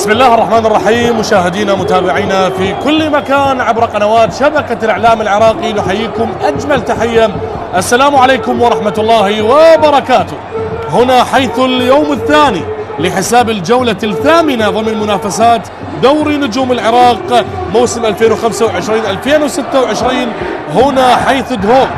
بسم الله الرحمن الرحيم. مشاهدينا متابعينا في كل مكان عبر قنوات شبكة الإعلام العراقي، نحييكم أجمل تحية. السلام عليكم ورحمة الله وبركاته. هنا حيث اليوم الثاني لحساب الجولة الثامنة ضمن منافسات دوري نجوم العراق موسم 2025-2026. هنا حيث دهوك،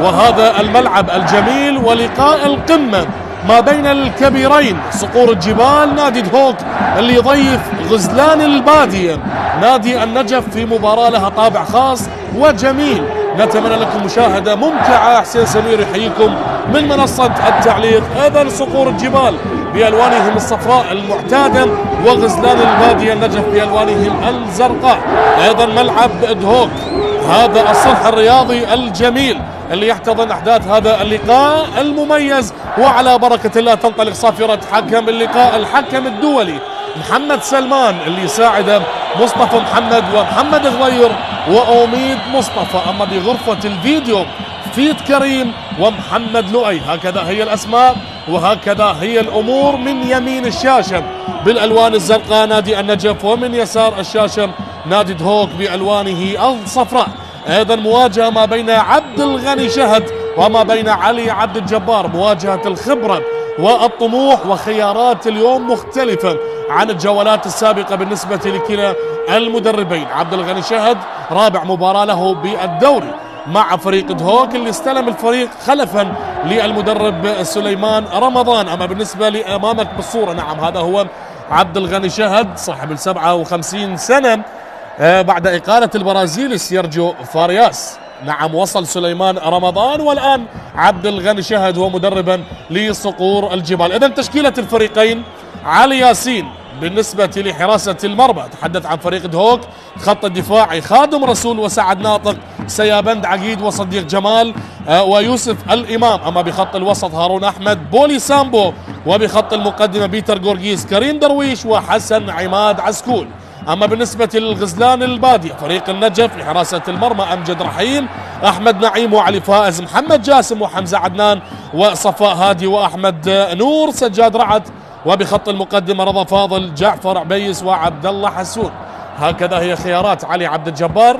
وهذا الملعب الجميل ولقاء القمة ما بين الكبيرين صقور الجبال نادي دهوك اللي يضيف غزلان البادية نادي النجف في مباراة لها طابع خاص وجميل. نتمنى لكم مشاهدة ممتعة. حسين سمير يحييكم من منصة التعليق. ايضا صقور الجبال بألوانهم الصفراء المعتادة وغزلان البادية النجف بألوانهم الزرقاء. ايضا ملعب دهوك، هذا الصرح الرياضي الجميل اللي يحتضن احداث هذا اللقاء المميز. وعلى بركة الله تنطلق صافرة حكم اللقاء، الحكم الدولي محمد سلمان اللي يساعده مصطفى محمد ومحمد غوير وأوميد مصطفى. اما بغرفة الفيديو فيد كريم ومحمد لؤي. هكذا هي الاسماء وهكذا هي الامور. من يمين الشاشة بالالوان الزرقاء نادي النجف، ومن يسار الشاشة نادي دهوك بالوانه الصفراء. ايضا مواجهة ما بين عبد الغني شهد وما بين علي عبد الجبار، مواجهة الخبرة والطموح، وخيارات اليوم مختلفة عن الجولات السابقة بالنسبة لكلا المدربين. عبد الغني شهد رابع مباراة له بالدوري مع فريق دهوك اللي استلم الفريق خلفا للمدرب سليمان رمضان. اما بالنسبة لي امامك بالصورة، نعم هذا هو عبد الغني شهد صاحب 57 سنة بعد إقالة البرازيلي سيرجيو فارياس. نعم وصل سليمان رمضان والآن عبد الغني شهد هو مدربا لصقور الجبال. إذن تشكيلة الفريقين: علي ياسين بالنسبة لحراسة المرمى، تحدث عن فريق دهوك. خط الدفاعي خادم رسول وسعد ناطق، سيابند عقيد وصديق جمال ويوسف الإمام. أما بخط الوسط هارون أحمد، بولي سامبو، وبخط المقدمة بيتر غورغيس، كريم درويش، وحسن عماد عسكول. اما بالنسبة للغزلان البادية فريق النجف لحراسة المرمى امجد رحيم، احمد نعيم، وعلي فائز، محمد جاسم، وحمزة عدنان، وصفاء هادي، واحمد نور، سجاد رعد. وبخط المقدمة رضا فاضل، جعفر عبيس، وعبد الله حسون. هكذا هي خيارات علي عبد الجبار،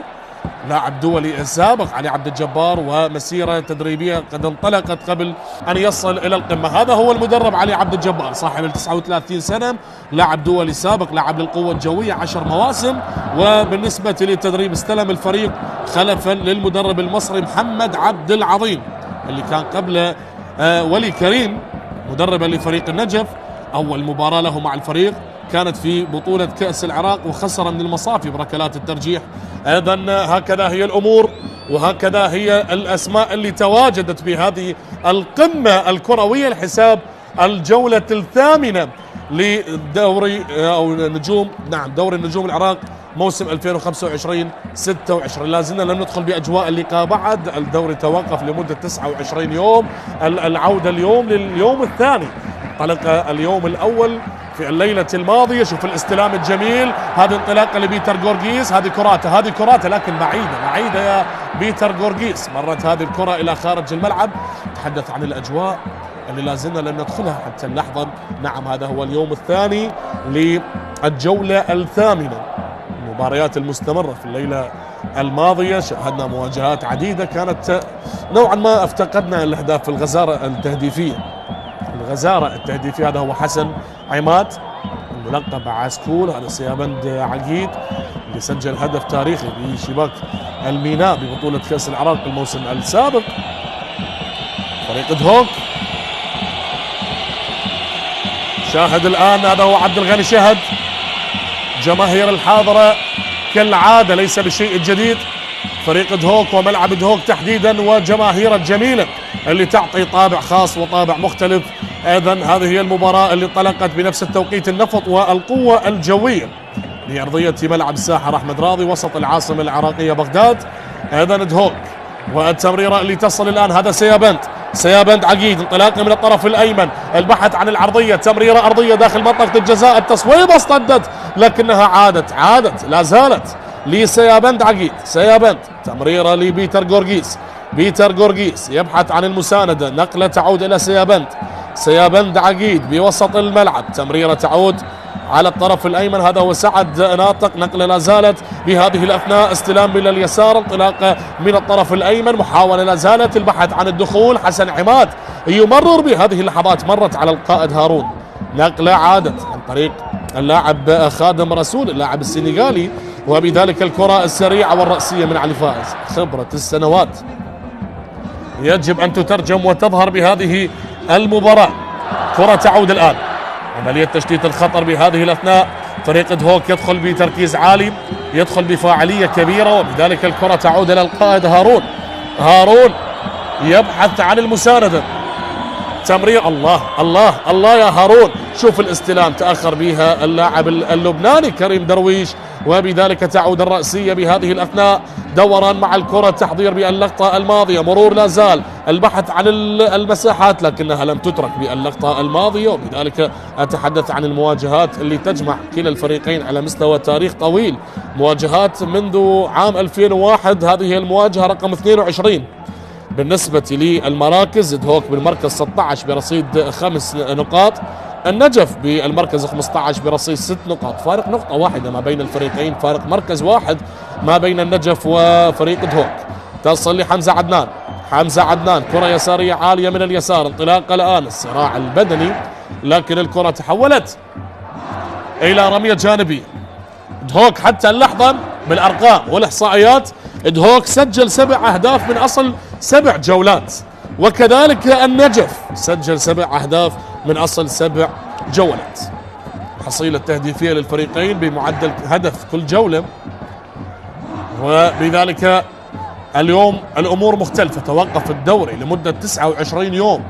لاعب دولي سابق علي عبد الجبار، ومسيرة تدريبية قد انطلقت قبل أن يصل إلى القمة. هذا هو المدرب علي عبد الجبار صاحب 39 سنة، لاعب دولي سابق، لاعب للقوة الجوية 10 مواسم. وبالنسبة للتدريب استلم الفريق خلفا للمدرب المصري محمد عبد العظيم اللي كان قبل ولي كريم مدربا لفريق النجف. أول مباراة له مع الفريق كانت في بطولة كأس العراق وخسر من المصافي بركلات الترجيح. ايضا هكذا هي الامور وهكذا هي الاسماء اللي تواجدت بهذه القمة الكروية لحساب الجولة الثامنة لدوري او نجوم، نعم دوري نجوم العراق موسم 2025-26. لازلنا لم ندخل باجواء اللقاء بعد، الدوري توقف لمدة 29 يوم. العودة اليوم لليوم الثاني، انطلق اليوم الاول في الليلة الماضية. شوف الاستلام الجميل، هذه انطلاقة لبيتر غورغيس، هذه كراته لكن بعيدة يا بيتر غورغيس. مرت هذه الكرة إلى خارج الملعب. تحدث عن الأجواء اللي لازلنا لم ندخلها حتى اللحظة. نعم هذا هو اليوم الثاني للجولة الثامنة. المباريات المستمرة في الليلة الماضية شاهدنا مواجهات عديدة كانت نوعا ما افتقدنا الأهداف في الغزارة التهديفية. هذا هو حسن عماد الملقب عسكول، هذا سيابند عقيد اللي سجل هدف تاريخي بشباك الميناء ببطولة كأس العراق الموسم السابق. فريق دهوك شاهد الآن، هذا هو عبد الغني شهد. جماهير الحاضرة كالعادة ليس بشيء جديد. فريق دهوك وملعب دهوك تحديدا وجماهيره الجميلة اللي تعطي طابع خاص وطابع مختلف. ايضا هذه هي المباراة اللي انطلقت بنفس التوقيت النفط والقوة الجوية لأرضية ملعب الساحر أحمد راضي وسط العاصمة العراقية بغداد. ايضا دهوك والتمريرة اللي تصل الآن، هذا سيابند عقيد، انطلاقه من الطرف الأيمن، البحث عن العرضية، تمريرة أرضية داخل منطقة الجزاء، التصويبة اصطدت لكنها عادت لا زالت لسيابند عقيد. تمريرة لبيتر غورغيس يبحث عن المساندة، نقلة تعود إلى سيابند عقيد بوسط الملعب، تمريرة تعود على الطرف الأيمن، هذا هو سعد ناطق. نقلة لا زالت بهذه الأثناء، استلام من اليسار، انطلاقة من الطرف الأيمن، محاولة لا زالت، البحث عن الدخول. حسن عماد يمرر بهذه اللحظات، مرت على القائد هارون، نقلة عادت عن طريق اللاعب خادم رسول اللاعب السنغالي، وبذلك الكرة السريعة والرأسية من علي فائز. خبرة السنوات يجب أن تترجم وتظهر بهذه المباراة. كرة تعود الآن، عملية تشتيت الخطر بهذه الأثناء. فريق دهوك يدخل بتركيز عالي، يدخل بفاعلية كبيرة، وبذلك الكرة تعود إلى القائد هارون. هارون يبحث عن المساندة، تمرير، الله الله الله يا هارون، شوف الاستلام تأخر بها اللاعب اللبناني كريم درويش، وبذلك تعود الرأسية بهذه الأثناء. دوران مع الكرة، تحضير باللقطة الماضية، مرور لا زال، البحث عن المساحات لكنها لم تترك باللقطة الماضية، وبذلك أتحدث عن المواجهات اللي تجمع كلا الفريقين على مستوى تاريخ طويل، مواجهات منذ عام 2001، هذه المواجهة رقم 22 بالنسبة للمراكز. دهوك بالمركز 16 برصيد 5 نقاط، النجف بالمركز 15 برصيد 6 نقاط، فارق نقطة واحدة ما بين الفريقين، فارق مركز واحد ما بين النجف وفريق دهوك. تصل لحمزة عدنان، حمزة عدنان، كرة يسارية عالية من اليسار، انطلاقة الآن، الصراع البدني، لكن الكرة تحولت إلى رمية جانبية. دهوك حتى اللحظة بالأرقام والإحصائيات، دهوك سجل 7 أهداف من أصل 7 جولات، وكذلك النجف سجل 7 أهداف من أصل 7 جولات. حصيلة تهديفية للفريقين بمعدل هدف كل جولة، وبذلك اليوم الأمور مختلفة. توقف الدوري لمدة 29 يوم،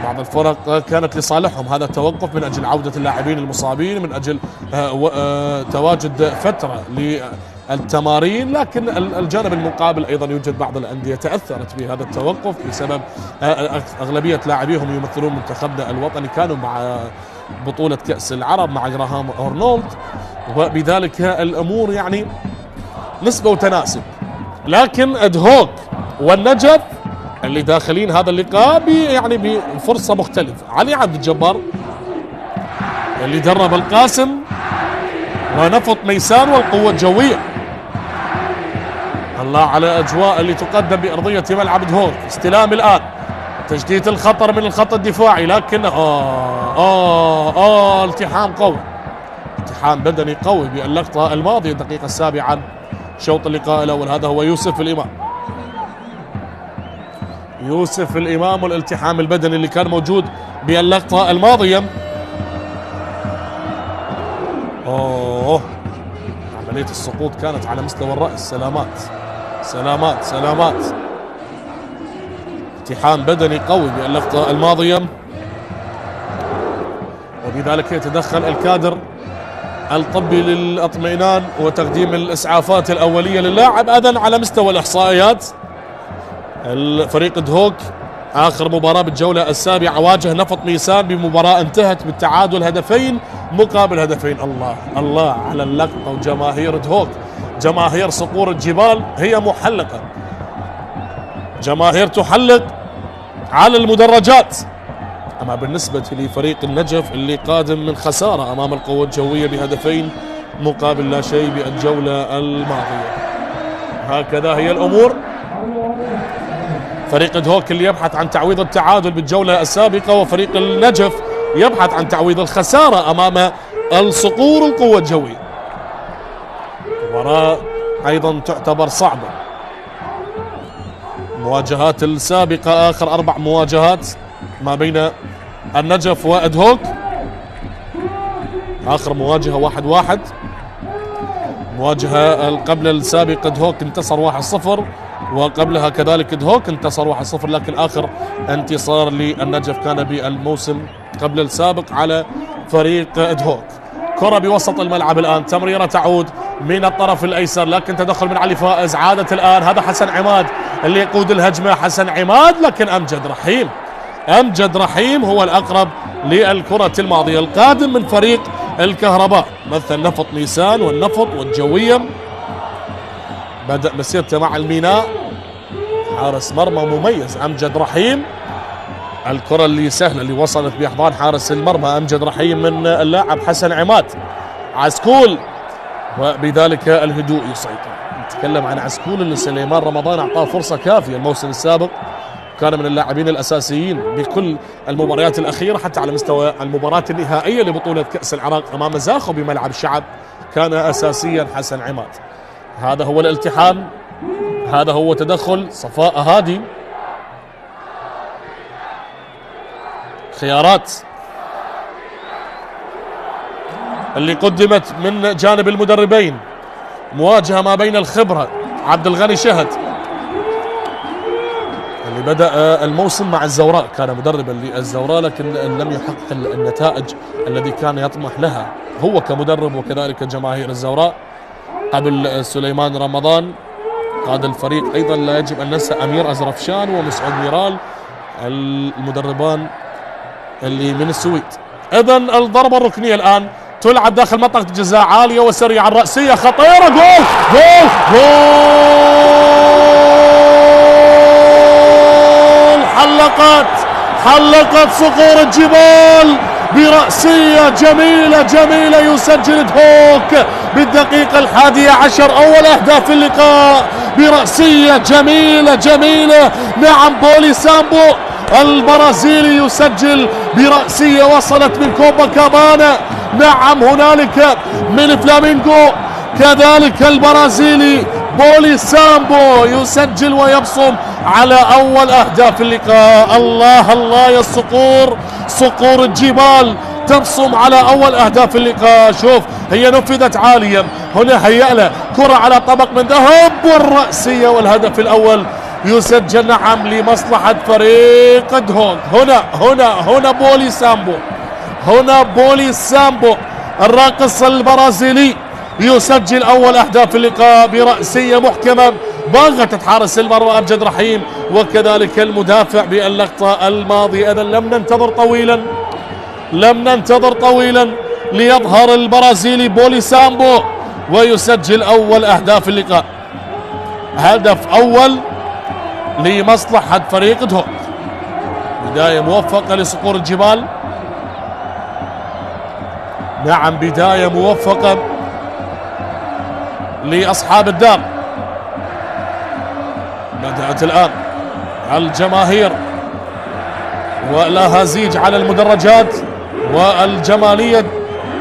بعض الفرق كانت لصالحهم هذا التوقف من أجل عودة اللاعبين المصابين، من أجل تواجد فترة للتمارين، لكن الجانب المقابل أيضا يوجد بعض الأندية تأثرت بهذا التوقف بسبب أغلبية لاعبيهم يمثلون منتخبنا الوطني، كانوا مع بطولة كأس العرب مع جراهام أرنولد، وبذلك الأمور يعني نسبة وتناسب. لكن دهوك والنجف اللي داخلين هذا اللقاء يعني بفرصة مختلفة. علي عبد الجبار اللي درب القاسم ونفط ميسان والقوة الجوية، الله على أجواء اللي تقدم بأرضية ملعب دهوك. استلام الآن، تجديد الخطر من الخط الدفاعي، لكن التحام قوي، التحام بدني قوي باللقطة الماضية الدقيقة 7 شوط اللقاء الأول. هذا هو يوسف الإمام، يوسف الإمام، والالتحام البدني اللي كان موجود باللقطة الماضية. عملية السقوط كانت على مستوى الرأس. سلامات سلامات سلامات، التحام بدني قوي باللقطة الماضية، وبذلك يتدخل الكادر الطبي للاطمئنان وتقديم الإسعافات الأولية للاعب. أذن على مستوى الإحصائيات، الفريق دهوك آخر مباراة بالجولة السابعة واجه نفط ميسان بمباراة انتهت بالتعادل 2 مقابل 2. الله الله على اللقطة، وجماهير دهوك، جماهير صقور الجبال هي محلقة، جماهير تحلق على المدرجات. أما بالنسبة لفريق النجف اللي قادم من خسارة أمام القوة الجوية ب2 مقابل لا شيء بالجولة الماضية. هكذا هي الأمور. فريق دهوك اللي يبحث عن تعويض التعادل بالجولة السابقة، وفريق النجف يبحث عن تعويض الخسارة أمام الصقور القوة الجوية. مباراة أيضا تعتبر صعبة. المواجهات السابقة آخر 4 مواجهات ما بين النجف ودهوك، آخر مواجهة 1-1. مواجهة قبل السابقة دهوك انتصر 1-0، وقبلها كذلك دهوك انتصر 1-0، لكن آخر انتصار للنجف كان بالموسم قبل السابق على فريق دهوك. كرة بوسط الملعب الآن، تمريرة تعود من الطرف الأيسر، لكن تدخل من علي فائز. عادت الآن، هذا حسن عماد اللي يقود الهجمة، حسن عماد، لكن أمجد رحيم هو الأقرب للكرة الماضية، القادم من فريق الكهرباء، مثل نفط ميسان والنفط والجوية. بدأ مسيرته مع الميناء، حارس مرمى مميز أمجد رحيم، الكرة اللي سهلة اللي وصلت بأحضان حارس المرمى أمجد رحيم من اللاعب حسن عماد. عسكول وبذلك الهدوء يسيطر. نتكلم عن عسكول اللي سليمان رمضان أعطاه فرصة كافية الموسم السابق، كان من اللاعبين الأساسيين بكل المباريات الأخيرة، حتى على مستوى المباراة النهائية لبطولة كأس العراق أمام زاخو بملعب الشعب كان أساسيا حسن عماد. هذا هو الالتحام، هذا هو تدخل صفاء هادي. خيارات اللي قدمت من جانب المدربين، مواجهة ما بين الخبرة عبد الغني شهد اللي بدأ الموسم مع الزوراء، كان مدربا للزوراء لكن لم يحقق النتائج الذي كان يطمح لها هو كمدرب وكذلك جماهير الزوراء. قبل سليمان رمضان قاد الفريق أيضا لا يجب أن ننسى أمير أزرفشان ومسعود ميرال المدربان اللي من السويد. إذن الضربة الركنية الآن تلعب داخل منطقة الجزاء، عالية وسريعة، الرأسية خطيرة، جول جول جول. حلقت صقور الجبال برأسية جميلة جميلة، يسجل دهوك بالدقيقة 11 أول أهداف اللقاء برأسية جميلة جميلة. نعم بولي سامبو البرازيلي يسجل برأسية وصلت من كوبا كابانا. نعم هنالك من فلامينغو كذلك البرازيلي بولي سامبو يسجل ويبصم على أول أهداف اللقاء. الله الله يا صقور الجبال تبصم على أول أهداف اللقاء. شوف هي نفذت عاليا، هنا هيأ له كرة على طبق من ذهب والرأسية والهدف الأول يسجل نعم لمصلحة فريق دهوك. هنا بولي سامبو الراقص البرازيلي يسجل أول أهداف اللقاء برأسية محكمة باغتت حارس المرمى أمجد رحيم وكذلك المدافع باللقطة الماضية. إذن لم ننتظر طويلا ليظهر البرازيلي بولي سامبو ويسجل أول أهداف اللقاء. هدف أول لمصلحة فريق دهوك. بداية موفقة لصقور الجبال، نعم بداية موفقة لأصحاب الدار. بدأت الآن الجماهير ولها زيج على المدرجات، والجمالية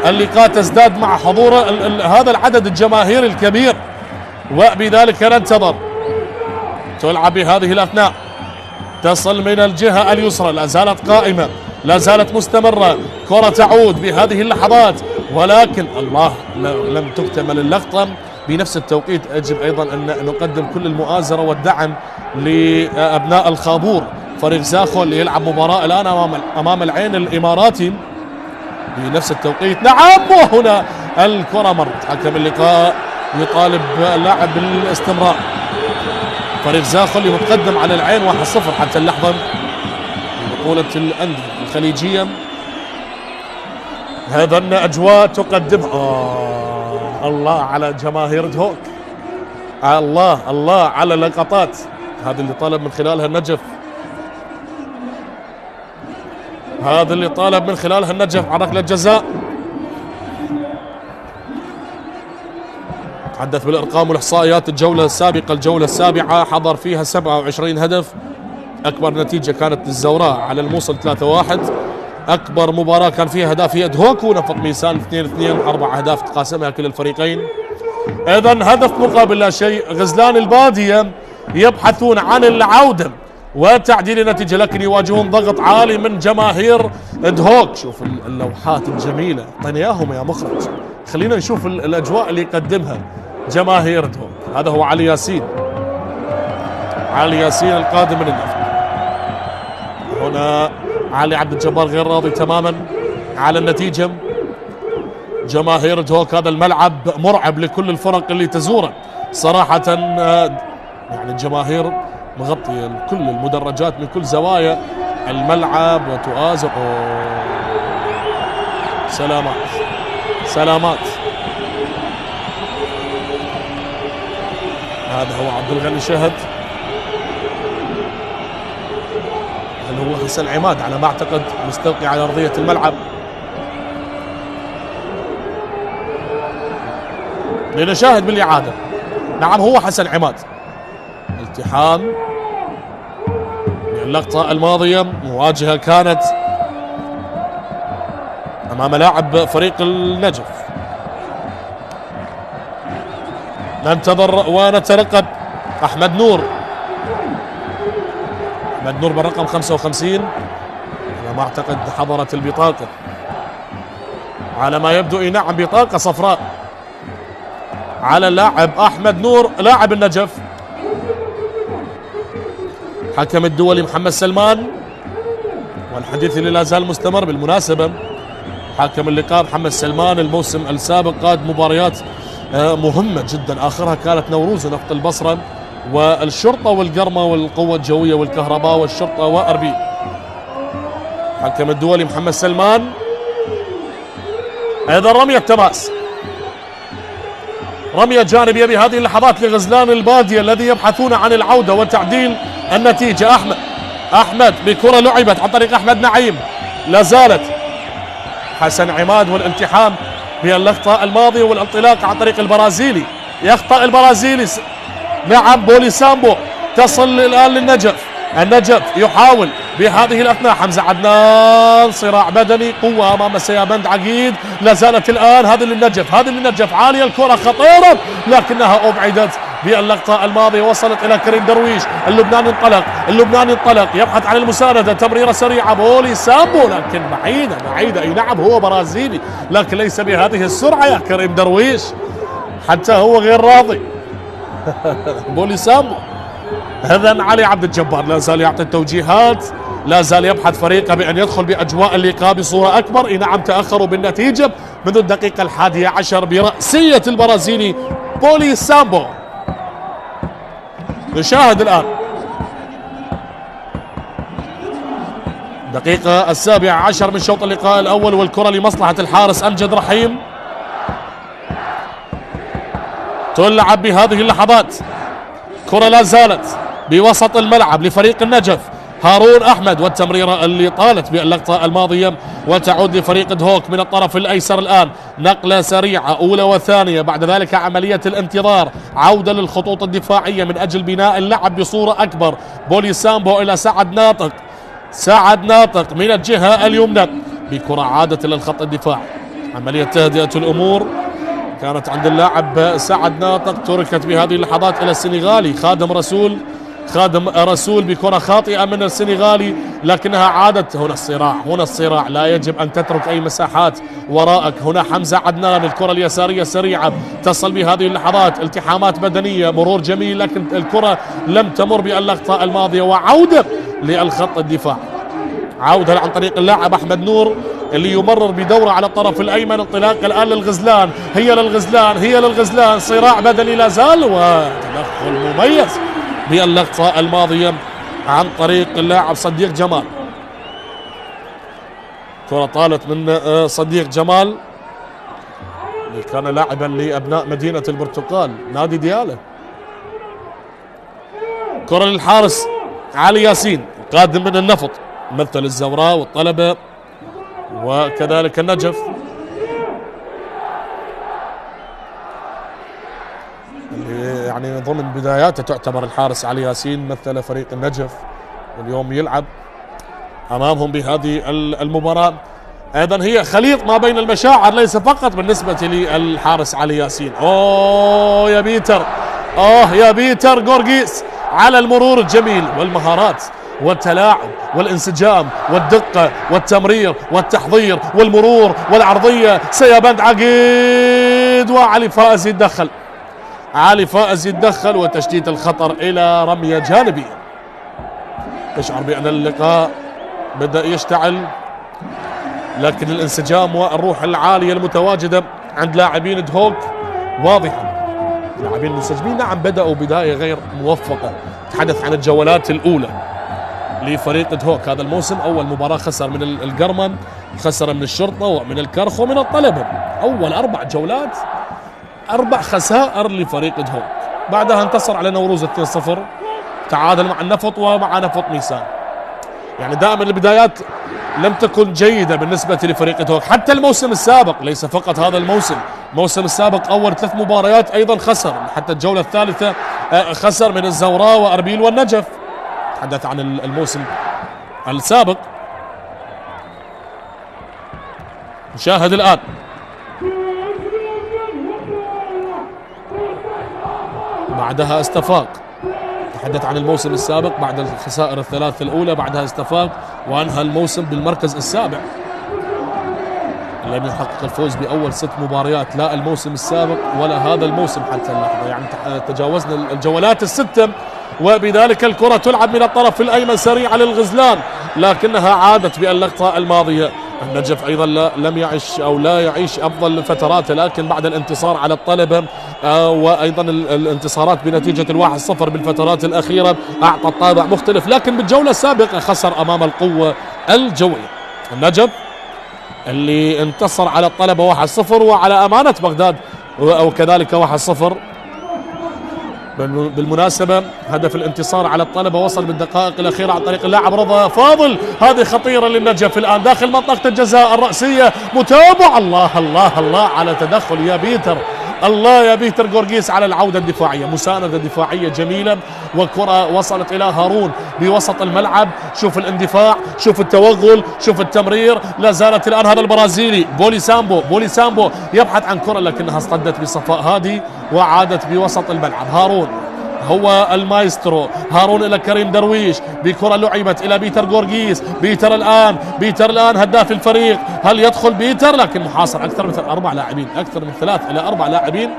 اللقاء تزداد مع حضور هذا العدد الجماهيري الكبير، وبذلك ننتظر. تلعب بهذه الأثناء، تصل من الجهة اليسرى، لا زالت قائمة، لا زالت مستمرة، كرة تعود بهذه اللحظات، ولكن الله لم تكتمل اللقطة بنفس التوقيت. يجب أيضا أن نقدم كل المؤازرة والدعم لأبناء الخابور، فريق زاخو اللي يلعب مباراة الآن أمام العين الإماراتي بنفس التوقيت. نعم وهنا الكرة مرت، حكم اللقاء يطالب اللاعب بالاستمرار. فريق زاخو اللي متقدم على العين 1-0 حتى اللحظة بطولة الأندية الخليجية. هذا أجواء تقدم الله على جماهير دهوك، الله على اللقطات هذه اللي طالب من خلالها النجف، هذا اللي طالب من خلالها النجف على ركلة جزاء. تحدث بالارقام والاحصائيات، الجوله السابقه الجوله السابعه حضر فيها 27 هدف، اكبر نتيجه كانت للزوراء على الموصل 3-1، اكبر مباراه كان فيها اهداف هي دهوك ونفق ميسان 2-2، 4 اهداف تقاسمها كل الفريقين. اذا هدف مقابل لا شيء. غزلان الباديه يبحثون عن العوده وتعديل النتيجه، لكن يواجهون ضغط عالي من جماهير دهوك. شوف اللوحات الجميله اعطينا اياهم يا مخرج، خلينا نشوف الاجواء اللي يقدمها جماهير دهوك. هذا هو علي ياسين القادم من النفط. هنا علي عبد الجبار غير راضي تماما على النتيجه. جماهير دهوك هذا الملعب مرعب لكل الفرق اللي تزوره صراحه، يعني الجماهير مغطية كل المدرجات من كل زوايا الملعب وتؤازر. سلامات. هذا هو عبد الغني شهد، اللي هو حسن عماد على ما اعتقد مستلقي على ارضيه الملعب. لنشاهد بالاعاده. نعم هو حسن عماد. التحام اللقطه الماضيه، مواجهه كانت امام لاعب فريق النجف. ننتظر ونترقب احمد نور. احمد نور بالرقم 55 على ما اعتقد حضرت البطاقه، على ما يبدو اي نعم بطاقه صفراء على اللاعب احمد نور لاعب النجف. حكم الدولي محمد سلمان، والحديث اللي لا زال مستمر بالمناسبه. حكم اللقاء محمد سلمان الموسم السابق قاد مباريات مهمه جدا، اخرها كانت نوروز ونفط البصره والشرطه والقرمه والقوه الجويه والكهرباء والشرطه واربيل. حكم الدولي محمد سلمان. ايضا رميه تماس، رميه جانبيه بهذه اللحظات لغزلان الباديه الذي يبحثون عن العوده وتعديل النتيجه. احمد بكره لعبت عن طريق احمد نعيم، لا زالت حسن عماد والالتحام باللقطه الماضيه والانطلاق عن طريق البرازيلي. يخطأ البرازيلي، نعم بولي سامبو تصل الان للنجف. النجف يحاول بهذه الاثناء، حمزه عدنان صراع بدني قوه امام سيابند عقيد. لا زالت الان هذه للنجف عاليه الكره خطيره لكنها ابعدت باللقطه الماضيه. وصلت الى كريم درويش. اللبناني انطلق يبحث عن المسانده، تمريره سريعه بولي سامبو لكن بعيده. اي نعم هو برازيلي لكن ليس بهذه السرعه يا كريم درويش، حتى هو غير راضي. بولي سامبو. اذا علي عبد الجبار لا زال يعطي التوجيهات، لا زال يبحث فريقه بان يدخل باجواء اللقاء بصوره اكبر. اي نعم تاخروا بالنتيجه منذ الدقيقه 11 براسيه البرازيلي بولي سامبو. نشاهد الان دقيقة 17 من شوط اللقاء الأول، والكرة لمصلحة الحارس أمجد رحيم. تلعب بهذه اللحظات، كرة لا زالت بوسط الملعب لفريق النجف. هارون أحمد والتمريرة اللي طالت باللقطة الماضية وتعود لفريق دهوك من الطرف الأيسر. الآن نقلة سريعة أولى وثانية، بعد ذلك عملية الانتظار، عودة للخطوط الدفاعية من أجل بناء اللعب بصورة أكبر. بولي سامبو إلى سعد ناطق من الجهة اليمنى بكرة عادت إلى الخط الدفاع. عملية تهدئة الأمور كانت عند اللاعب سعد ناطق، تركت بهذه اللحظات إلى السنغالي خادم رسول بكرة خاطئة من السنغالي لكنها عادت. هنا الصراع لا يجب أن تترك أي مساحات وراءك. هنا حمزة عدنان، الكرة اليسارية سريعة تصل بهذه اللحظات، التحامات بدنية، مرور جميل لكن الكرة لم تمر باللقطة الماضية. وعودة للخط الدفاع، عودة عن طريق اللاعب أحمد نور اللي يمرر بدورة على الطرف الأيمن. انطلاق الآن للغزلان، هي للغزلان، صراع بدني لا زال وتدخل مميز باللقطة الماضية عن طريق اللاعب صديق جمال. كرة طالت من صديق جمال اللي كان لاعبا لأبناء مدينة البرتقال نادي ديالى. كرة للحارس علي ياسين قادم من النفط، مثل الزوراء والطلبة وكذلك النجف. يعني ضمن بداياته تعتبر الحارس علي ياسين مثل فريق النجف، واليوم يلعب امامهم بهذه المباراة. ايضا هي خليط ما بين المشاعر، ليس فقط بالنسبة للحارس علي ياسين. يا بيتر غورغيس على المرور الجميل والمهارات والتلاعب والانسجام والدقة والتمرير والتحضير والمرور والعرضية. سيابند عقيد وعلي فائز يتدخل وتشتيت الخطر إلى رمية جانبية. تشعر بأن اللقاء بدأ يشتعل، لكن الانسجام والروح العالية المتواجدة عند لاعبين دهوك واضحة. لاعبين منسجمين نعم بدأوا بداية غير موفقة. تحدث عن الجولات الأولى لفريق دهوك هذا الموسم. أول مباراة خسر من القرمن، خسر من الشرطة ومن الكرخ ومن الطلبة. أول 4 جولات 4 خسائر لفريق دهوك. بعدها انتصر على نوروز 2-0، تعادل مع النفط ومع نفط ميسان. يعني دائما البدايات لم تكن جيدة بالنسبة لفريق دهوك، حتى الموسم السابق، ليس فقط هذا الموسم. الموسم السابق أول 3 مباريات أيضا خسر، حتى الجولة الثالثة خسر من الزوراء وأربيل والنجف. تحدث عن الموسم السابق. نشاهد الآن بعدها استفاق. تحدث عن الموسم السابق بعد الخسائر الثلاث الأولى، بعدها استفاق وأنهى الموسم بالمركز السابع. لم يحقق الفوز بأول 6 مباريات، لا الموسم السابق ولا هذا الموسم حتى اللحظة. يعني تجاوزنا الجولات ال6، وبذلك الكرة تلعب من الطرف الأيمن سريعة للغزلان، لكنها عادت باللقطة الماضية. النجف أيضا لم يعش أو لا يعيش أفضل فتراته، لكن بعد الانتصار على الطلبة وأيضا الانتصارات بنتيجة 1-0 بالفترات الأخيرة أعطى طابع مختلف. لكن بالجولة السابقة خسر أمام القوة الجوية. النجف اللي انتصر على الطلبة 1-0 وعلى أمانة بغداد وكذلك 1-0. بالمناسبة هدف الانتصار على الطلبة وصل بالدقائق الأخيرة عن طريق اللاعب رضا فاضل. هذه خطيرة للنجف الآن داخل منطقة الجزاء الرأسية. متابع، الله الله الله على تدخل يا بيتر، الله يا بيتر غورغيس على العودة الدفاعية. مساندة دفاعية جميلة، وكرة وصلت إلى هارون بوسط الملعب. شوف الاندفاع، شوف التوغل، شوف التمرير. لا زالت الآن هذا البرازيلي بولي سامبو يبحث عن كرة، لكنها اصطدت بصفاء هادي وعادت بوسط الملعب. هارون هو المايسترو، هارون إلى كريم درويش بكرة لعبت إلى بيتر غورغيس. بيتر الآن هداف الفريق. هل يدخل بيتر؟ لكن محاصر أكثر من 4 لاعبين، أكثر من 3 إلى 4 لاعبين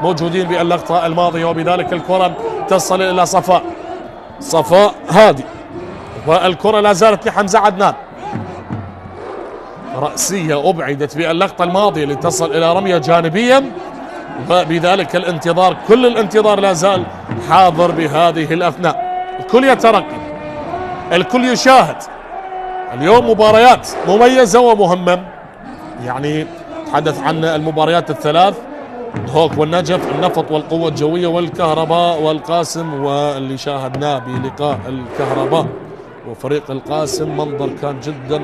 موجودين باللقطة الماضية. وبذلك الكرة تصل إلى صفاء هادي، والكرة لا زالت لحمزة عدنان. رأسية أبعدت باللقطة الماضية لتصل إلى رمية جانبية، وبذلك الانتظار، كل الانتظار لا زال حاضر بهذه الأثناء. الكل يترقب، الكل يشاهد. اليوم مباريات مميزة ومهمة، يعني تحدث عن المباريات ال3: دهوك والنجف، النفط والقوة الجوية والكهرباء والقاسم. واللي شاهدناه بلقاء الكهرباء وفريق القاسم منظر كان جدا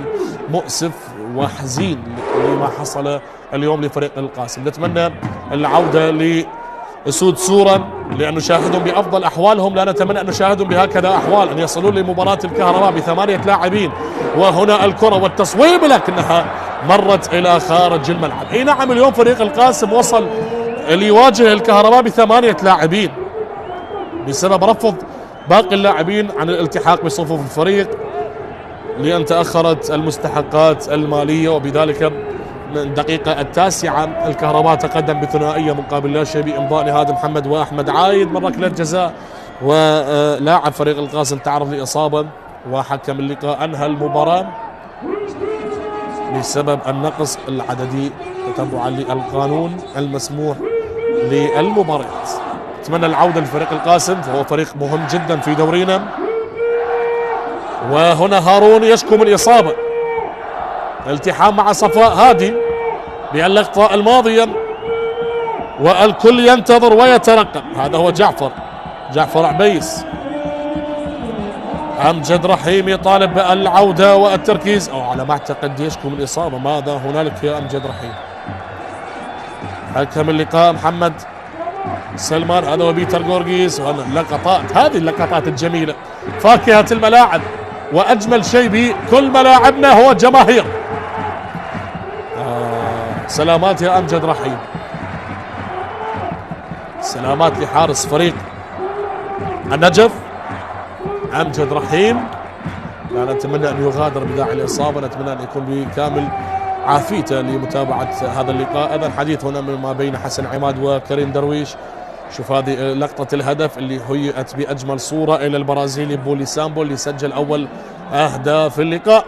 مؤسف وحزين لما حصل اليوم لفريق القاسم. نتمنى العودة لأسود صورة لأن نشاهدهم بأفضل أحوالهم. لا نتمنى أن نشاهدهم بهكذا أحوال، أن يصلون لمباراة الكهرباء ب8 لاعبين. وهنا الكرة والتصويب لكنها مرت إلى خارج الملعب. اي نعم، اليوم فريق القاسم وصل ليواجه الكهرباء ب8 لاعبين بسبب رفض باقي اللاعبين عن الالتحاق بصفوف الفريق لأن تأخرت المستحقات المالية. وبذلك من الدقيقة 9 الكهرباء تقدم بثنائية مقابل لا شيء بإمضاء نهاد محمد وأحمد عايد من ركلة جزاء. ولاعب فريق القاسم تعرض لإصابة، وحكم اللقاء أنهى المباراة بسبب النقص العددي تتبعا للقانون المسموح للمباريات. أتمنى العودة لفريق القاسم، فهو فريق مهم جدا في دورينا. وهنا هارون يشكو من إصابة، التحام مع صفاء هادي باللقطة الماضية، والكل ينتظر ويترقب. هذا هو جعفر عبيس. أمجد رحيم يطالب بالعودة والتركيز، أو على ما أعتقد يشكو من إصابة. ماذا هنالك يا أمجد رحيم؟ حكم اللقاء محمد سلمان. هذا هو بيتر غورغيس. هذه اللقطات الجميلة، فاكهة الملاعب، وأجمل شيء بكل ملاعبنا هو الجماهير. سلامات يا أمجد رحيم، سلامات لحارس فريق النجف أمجد رحيم. لا نتمنى أن يغادر بداعي الإصابة، نتمنى أن يكون بكامل عافيته لمتابعة هذا اللقاء. أيضا حديث هنا ما بين حسن عماد وكريم درويش. شوف هذه لقطة الهدف اللي هيئت بأجمل صورة إلى البرازيلي بولي سامبو اللي سجل أول أهداف اللقاء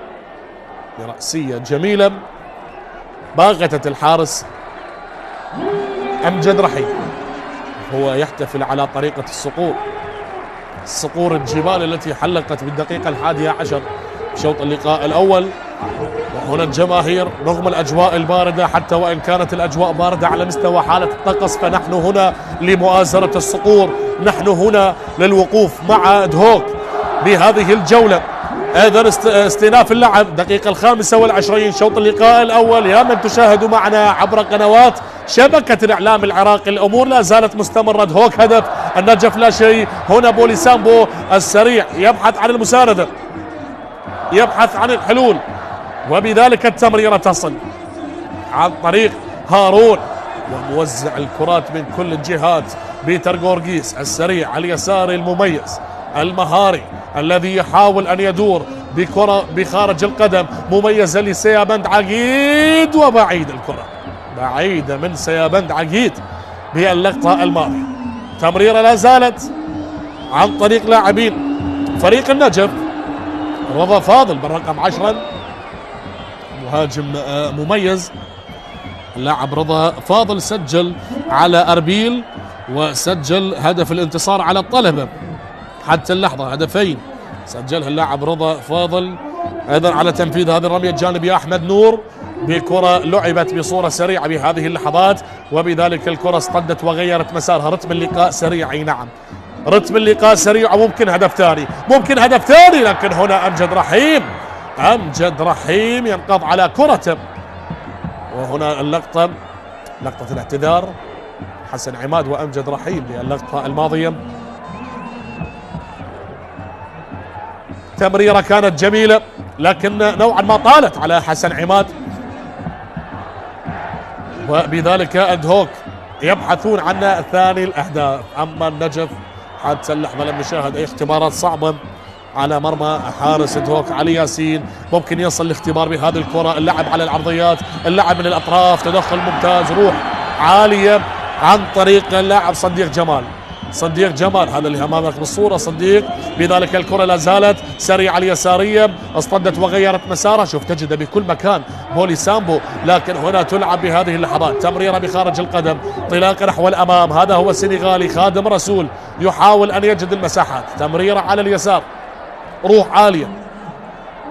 برأسية جميلة باغتة الحارس أمجد رحيم. هو يحتفل على طريقة صقور الجبال التي حلقت بالدقيقة 11 شوط اللقاء الأول. وهنا الجماهير رغم الأجواء الباردة، حتى وإن كانت الأجواء باردة على مستوى حالة الطقس، فنحن هنا لمؤازرة الصقور، نحن هنا للوقوف مع دهوك بهذه الجولة ايضا استئناف اللعب دقيقة 25 شوط اللقاء الاول. يا من تشاهدوا معنا عبر قنوات شبكة الاعلام العراقي، الامور لا زالت مستمرة. هوك هدف، النجف لا شيء. هنا بوليسامبو السريع يبحث عن المساندة، يبحث عن الحلول، وبذلك التمريرة تصل عن طريق هارون، وموزع الكرات من كل الجهات. بيتر غورغيس السريع اليساري المميز المهاري الذي يحاول أن يدور بكرة بخارج القدم، مميزة لسيابند عقيد، وبعيد الكرة، بعيدة من سيابند عقيد باللقطة الماضية. تمريرة لا زالت عن طريق لاعبين فريق النجف. رضا فاضل بالرقم 10 مهاجم مميز. اللاعب رضا فاضل سجل على أربيل وسجل هدف الانتصار على الطلبة حتى اللحظة، هدفين سجلها اللاعب رضا فاضل. أيضا على تنفيذ هذه الرمية الجانبية أحمد نور بكرة لعبت بصورة سريعة بهذه اللحظات، وبذلك الكرة اصطدت وغيرت مسارها. رتم اللقاء سريع، أي نعم رتم اللقاء سريع، وممكن هدف ثاني، ممكن هدف ثاني، لكن هنا أمجد رحيم ينقض على كرته. وهنا لقطة الاعتذار حسن عماد وأمجد رحيم للقطة الماضية. تمريرة كانت جميلة لكن نوعا ما طالت على حسن عماد، وبذلك أدهوك يبحثون عن ثاني الأهداف. أما النجف حتى اللحظة لم نشاهد أي اختبارات صعبة على مرمى حارس أدهوك علي ياسين. ممكن يصل الاختبار بهذه الكرة، اللعب على العرضيات، اللعب من الأطراف، تدخل ممتاز، روح عالية عن طريق اللاعب صديق جمال هذا اللي امامك بالصوره. صديق بذلك الكره لا زالت سريعه اليساريه، اصطدت وغيرت مسارها. شوف تجد بكل مكان بوليسامبو، لكن هنا تلعب بهذه اللحظات تمريره بخارج القدم، انطلاقه نحو الامام. هذا هو السنغالي خادم رسول يحاول ان يجد المساحات. تمريره على اليسار، روح عاليه.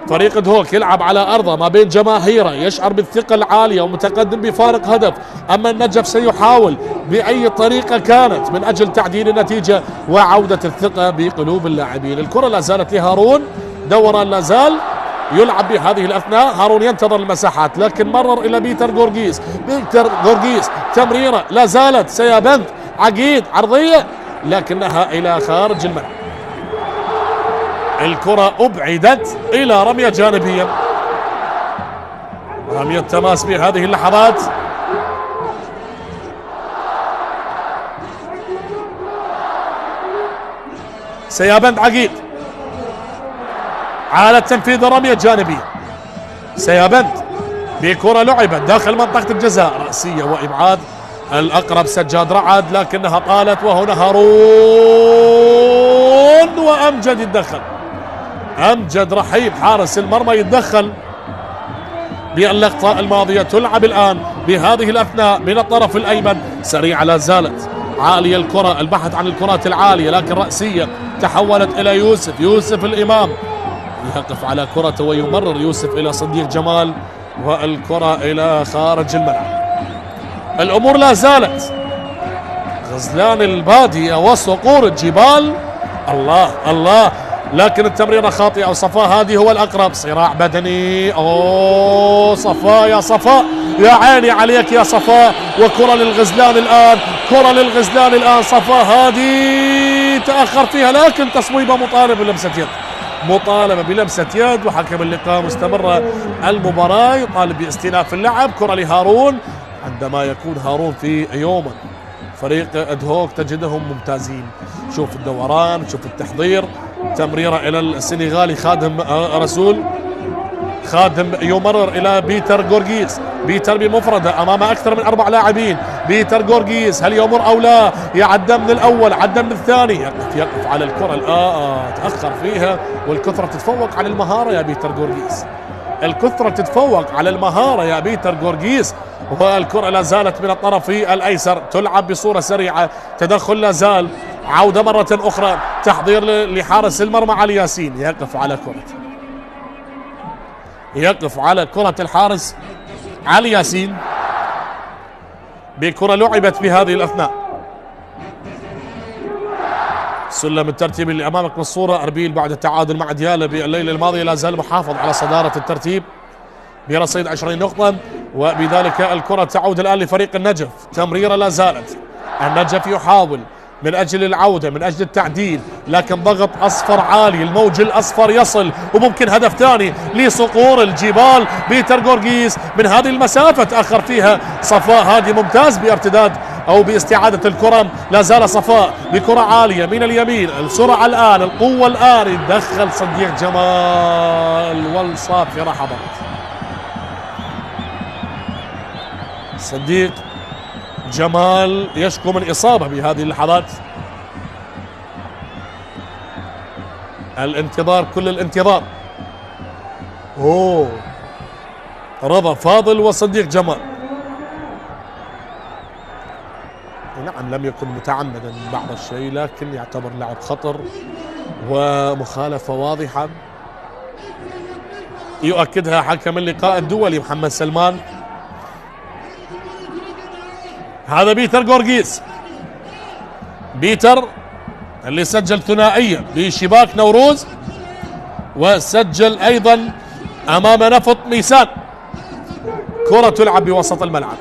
فريق دهوك يلعب على أرضه ما بين جماهيره، يشعر بالثقة العالية ومتقدم بفارق هدف. أما النجف سيحاول بأي طريقة كانت من أجل تعديل النتيجة وعودة الثقة بقلوب اللاعبين. الكرة لا زالت لهارون، دوران لا زال يلعب بهذه الأثناء. هارون ينتظر المساحات لكن مرر إلى بيتر غورغيس. تمريرة لا زالت سيابند عقيد، عرضية لكنها إلى خارج الملعب. الكرة أبعدت إلى رمية جانبية، رمية تماس بهذه اللحظات. سيابند عقيد على تنفيذ الرمية الجانبية. سيابند بكرة لعبت داخل منطقة الجزاء، رأسية وإبعاد الأقرب سجاد رعد لكنها طالت. وهنا هارون وأمجد يتدخل، أمجد رحيم حارس المرمى يتدخل باللقطة الماضية. تلعب الآن بهذه الأثناء من الطرف الأيمن، سريعة لا زالت عالية الكرة، البحث عن الكرات العالية لكن رأسية تحولت إلى يوسف الإمام، يقف على كرته ويمرر يوسف إلى صديق جمال، والكرة إلى خارج الملعب. الأمور لا زالت غزلان البادية وصقور الجبال. الله لكن التمريرة خاطئة، وصفاء هذه هو الأقرب. صراع بدني، صفاء يا صفاء، يا عيني عليك يا صفاء. وكرة للغزلان الآن، صفاء هذه تأخر فيها لكن تصويبة مطالبة بلمسة يد، وحكم اللقاء مستمرة المباراة يطالب باستئناف اللعب. كرة لهارون، عندما يكون هارون في يوما فريق أدهوك تجدهم ممتازين. شوف الدوران، شوف التحضير. تمريرة إلى السنغالي خادم رسول، خادم يمرر إلى بيتر غورغيس. بيتر بمفردة أمام أكثر من 4 لاعبين. بيتر غورغيس هل يمر أو لا؟ يعدى من الأول، عدى من الثاني، يقف على الكرة. تأخر فيها، والكثرة تتفوق على المهارة يا بيتر غورغيس، الكثرة تتفوق على المهارة يا بيتر غورغيس. والكرة لا زالت من الطرف الأيسر، تلعب بصورة سريعة، تدخل لا زال، عودة مرة أخرى، تحضير لحارس المرمى علي ياسين، يقف على كرة الحارس علي ياسين بكرة لعبت بهذه الأثناء. سلم الترتيب اللي امامك بالصوره. اربيل بعد التعادل مع دياله بالليله الماضيه لا زال محافظ على صداره الترتيب برصيد 20 نقطه، وبذلك الكره تعود الان لفريق النجف. تمريره لا زالت، النجف يحاول من اجل العوده من اجل التعديل، لكن ضغط اصفر عالي، الموج الاصفر يصل وممكن هدف ثاني لصقور الجبال. بيتر جورجيس من هذه المسافه تاخر فيها صفاء هادي، ممتاز بارتداد او باستعاده الكره. لا زال صفاء بكره عاليه من اليمين، السرعه الان، القوه الان، يدخل صديق جمال والصافره حضرت. صديق جمال يشكو من إصابة بهذه اللحظات. الانتظار كل الانتظار. رضا فاضل وصديق جمال. نعم لم يكن متعمدا بعض الشيء، لكن يعتبر لعب خطر ومخالفة واضحة يؤكدها حكم اللقاء الدولي محمد سلمان. هذا بيتر جورجيس، بيتر اللي سجل ثنائية بشباك نوروز وسجل أيضا أمام نفط ميسان. كرة تلعب بوسط الملعب،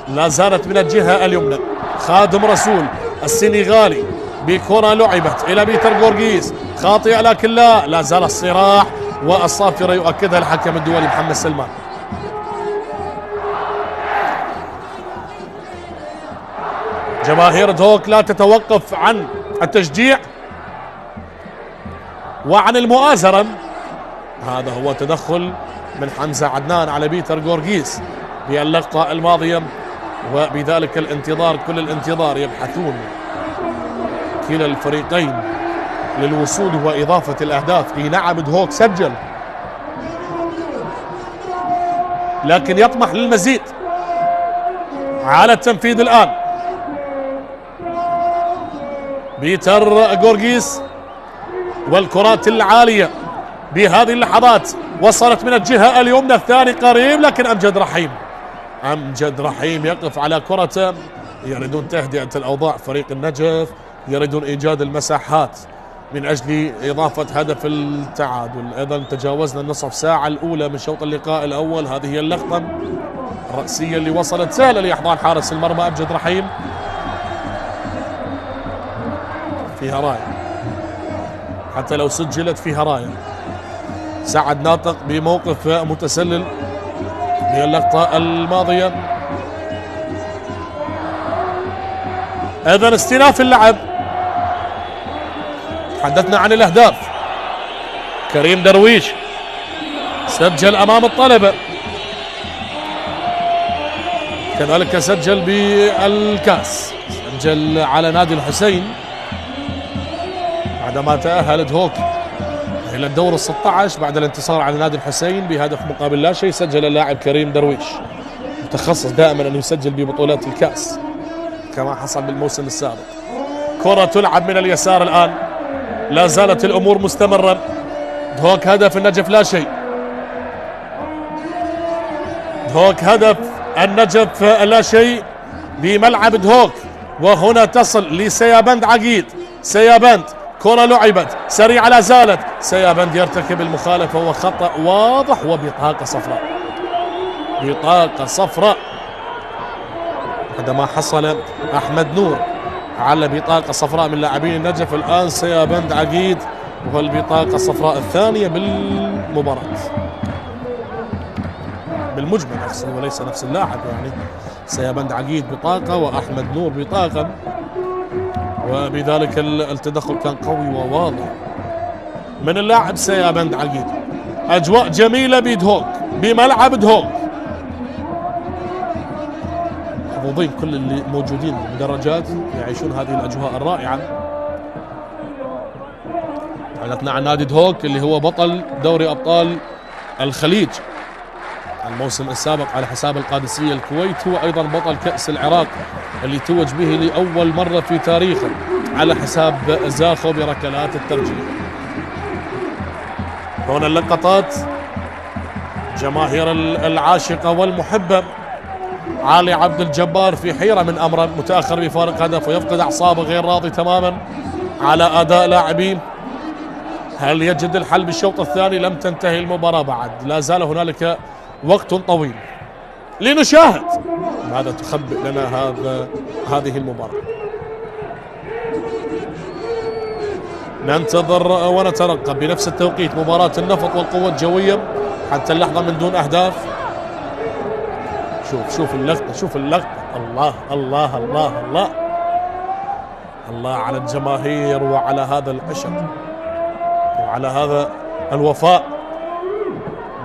لا زالت من الجهة اليمنى. خادم رسول السنغالي بكرة لعبت إلى بيتر جورجيس، خاطئة لكن لا زال الصراع والصافرة يؤكدها الحكم الدولي محمد سلمان. جماهير دهوك لا تتوقف عن التشجيع وعن المؤازرة. هذا هو تدخل من حمزة عدنان على بيتر جورجيس في اللقطة الماضية، وبذلك الانتظار كل الانتظار. يبحثون كلا الفريقين للوصول وإضافة الأهداف. نعم دهوك سجل، لكن يطمح للمزيد. على التنفيذ الآن بيتر جورجيس، والكرات العالية بهذه اللحظات وصلت من الجهة اليمنى. الثاني قريب، لكن أمجد رحيم يقف على كرة. يريدون تهدئة الأوضاع فريق النجف، يريدون إيجاد المساحات من أجل إضافة هدف التعادل. أيضا تجاوزنا النصف ساعة الأولى من شوط اللقاء الأول. هذه هي اللقطة الرأسية اللي وصلت سهلة لإحضان حارس المرمى أمجد رحيم. فيها راية، حتى لو سجلت فيها راية. سعد ناطق بموقف متسلل في اللقطة الماضية. ايضا استئناف اللعب. تحدثنا عن الاهداف. كريم درويش سجل امام الطلبة، كذلك سجل بالكاس، سجل على نادي الحسين بعدما تأهل دهوك إلى الدور ال16 بعد الانتصار على نادي الحسين بهدف مقابل لا شيء. سجل اللاعب كريم درويش، متخصص دائما أنه يسجل ببطولات الكأس كما حصل بالموسم السابق. كرة تلعب من اليسار الآن، لا زالت الأمور مستمرة. دهوك هدف، النجف لا شيء. دهوك هدف، النجف لا شيء بملعب دهوك. وهنا تصل لسيابند عقيد. سيابند، كرة لعبت سريعة لا زالت. سيابند يرتكب المخالفة وخطأ واضح وبطاقة صفراء. بطاقة صفراء عندما حصل أحمد نور على بطاقة صفراء من لاعبين النجف. الآن سيابند عقيد وهو البطاقة الصفراء الثانية بالمباراة بالمجمل نفسه وليس نفس اللاعب. يعني سيابند عقيد بطاقة وأحمد نور بطاقة، وبذلك التدخل كان قوي وواضح من اللاعب سيابند عقيد. أجواء جميلة بدهوك بملعب دهوك. محظوظين كل اللي موجودين بالمدرجات يعيشون هذه الأجواء الرائعة. تحدثنا عن نادي دهوك اللي هو بطل دوري أبطال الخليج الموسم السابق على حساب القادسية الكويت، هو أيضا بطل كأس العراق اللي توج به لأول مرة في تاريخه على حساب زاخو بركلات الترجيح. هنا اللقطات، جماهير العاشقة والمحبة. علي عبد الجبار في حيرة من أمره، متأخر بفارق هدف ويفقد أعصابه، غير راضي تماما على أداء لاعبين. هل يجد الحل بالشوط الثاني؟ لم تنتهي المباراة بعد، لا زال هنالك وقت طويل لنشاهد ماذا تخبئ لنا هذه المباراة. ننتظر ونترقب بنفس التوقيت مباراة النفط والقوة الجوية حتى اللحظة من دون أهداف. شوف اللقطة، شوف اللقطة. الله الله الله الله الله على الجماهير وعلى هذا العشق وعلى هذا الوفاء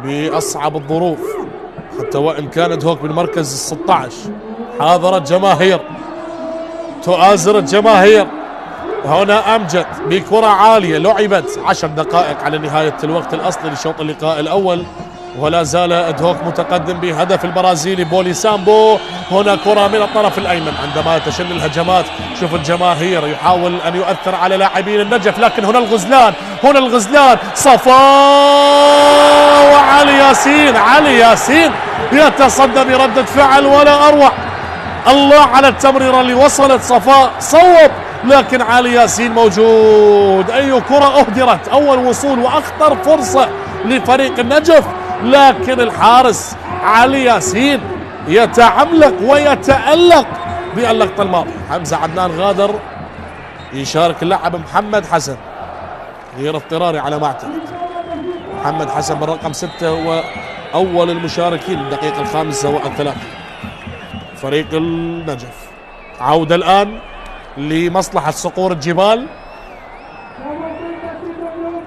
بأصعب الظروف. حتى وإن كانت هوك بالمركز 16 حاضرت جماهير تؤازر الجماهير. هنا أمجد بكرة عالية لعبت 10 دقائق على نهاية الوقت الأصلي لشوط اللقاء الأول، ولا زال ادهوك متقدم بهدف البرازيلي بولي سامبو. هنا كرة من الطرف الأيمن عندما تشن الهجمات. شوف الجماهير يحاول أن يؤثر على لاعبين النجف، لكن هنا الغزلان صفاء وعلي ياسين. علي ياسين يتصدى بردة فعل ولا أروع. الله على التمريرة اللي وصلت صفاء، صوب، لكن علي ياسين موجود. أي كرة أهدرت، أول وصول وأخطر فرصة لفريق النجف، لكن الحارس علي ياسين يتعملق ويتألق باللقطة الماضية. حمزة عدنان غادر، يشارك اللاعب محمد حسن غير اضطراري على ما اعتقد. محمد حسن بالرقم 6 هو أول المشاركين الدقيقة 35 فريق النجف. عودة الآن لمصلحة صقور الجبال.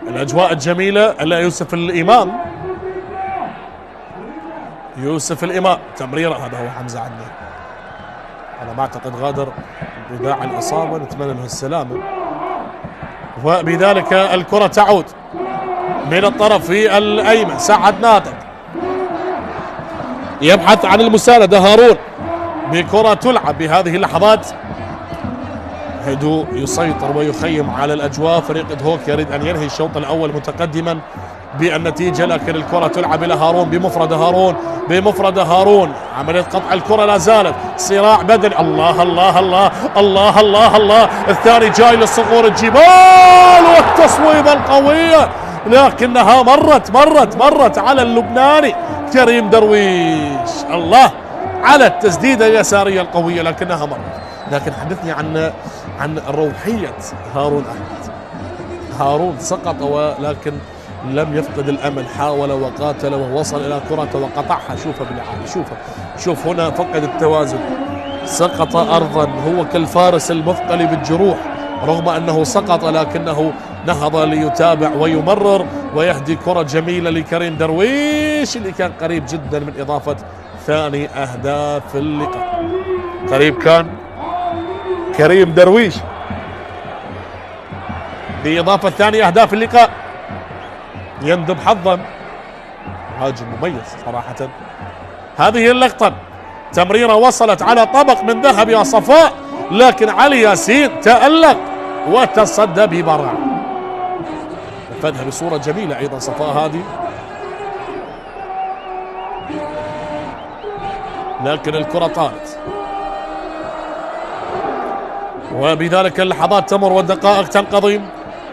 الأجواء الجميلة. ألا يوسف الإمام تمريرة، هذا هو حمزة عدنان. أنا ما أعتقد غادر بداعي الإصابة، نتمنى له السلامة. وبذلك الكرة تعود من الطرف الأيمن. سعد ناطق يبحث عن المساندة. هارون بكرة تلعب بهذه اللحظات. هدوء يسيطر ويخيم على الأجواء. فريق ادهوك يريد أن ينهي الشوط الأول متقدما بالنتيجة، لكن الكرة تلعب إلى هارون بمفرد هارون. عملية قطع الكرة لا زالت، صراع بدني. الله الله الله الله الله الله. الثاني جاي للصقور الجبال والتصويبة القوية، لكنها مرت على اللبناني كريم درويش. الله على التسديدة اليسارية القوية، لكنها مرت. لكن حدثني عن روحية هارون أحمد. هارون سقط ولكن لم يفقد الأمل، حاول وقاتل ووصل إلى كرة وقطعها. شوفها بالعالي، شوف هنا فقد التوازن، سقط أرضا. هو كالفارس المثقل بالجروح، رغم أنه سقط لكنه نهض ليتابع ويمرر ويهدي كرة جميلة لكريم درويش اللي كان قريب جدا من إضافة ثاني أهداف اللقاء. قريب كان كريم درويش بإضافة ثاني أهداف اللقاء. يندب حظا، مهاجم مميز صراحة. هذه اللقطة تمريرة وصلت على طبق من ذهب يا صفاء، لكن علي ياسين تألق وتصدى ببراعة. نفذها بصورة جميلة أيضا صفاء هذه، لكن الكرة طالت. وبذلك اللحظات تمر والدقائق تنقضي،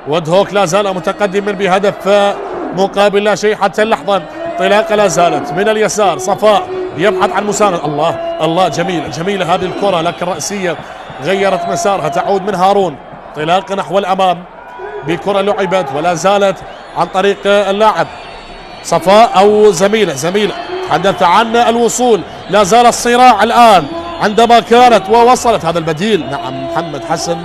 ودهوك لا زال متقدما بهدف مقابل لا شيء حتى اللحظة. انطلاقة لا زالت من اليسار، صفاء يبحث عن مساند. الله جميلة هذه الكرة، لكن رأسية غيرت مسارها، تعود من هارون. انطلاقة نحو الأمام بكرة لعبت ولا زالت عن طريق اللاعب صفاء أو زميلة. حدث عن الوصول، لا زال الصراع الآن عندما كانت ووصلت. هذا البديل، نعم، محمد حسن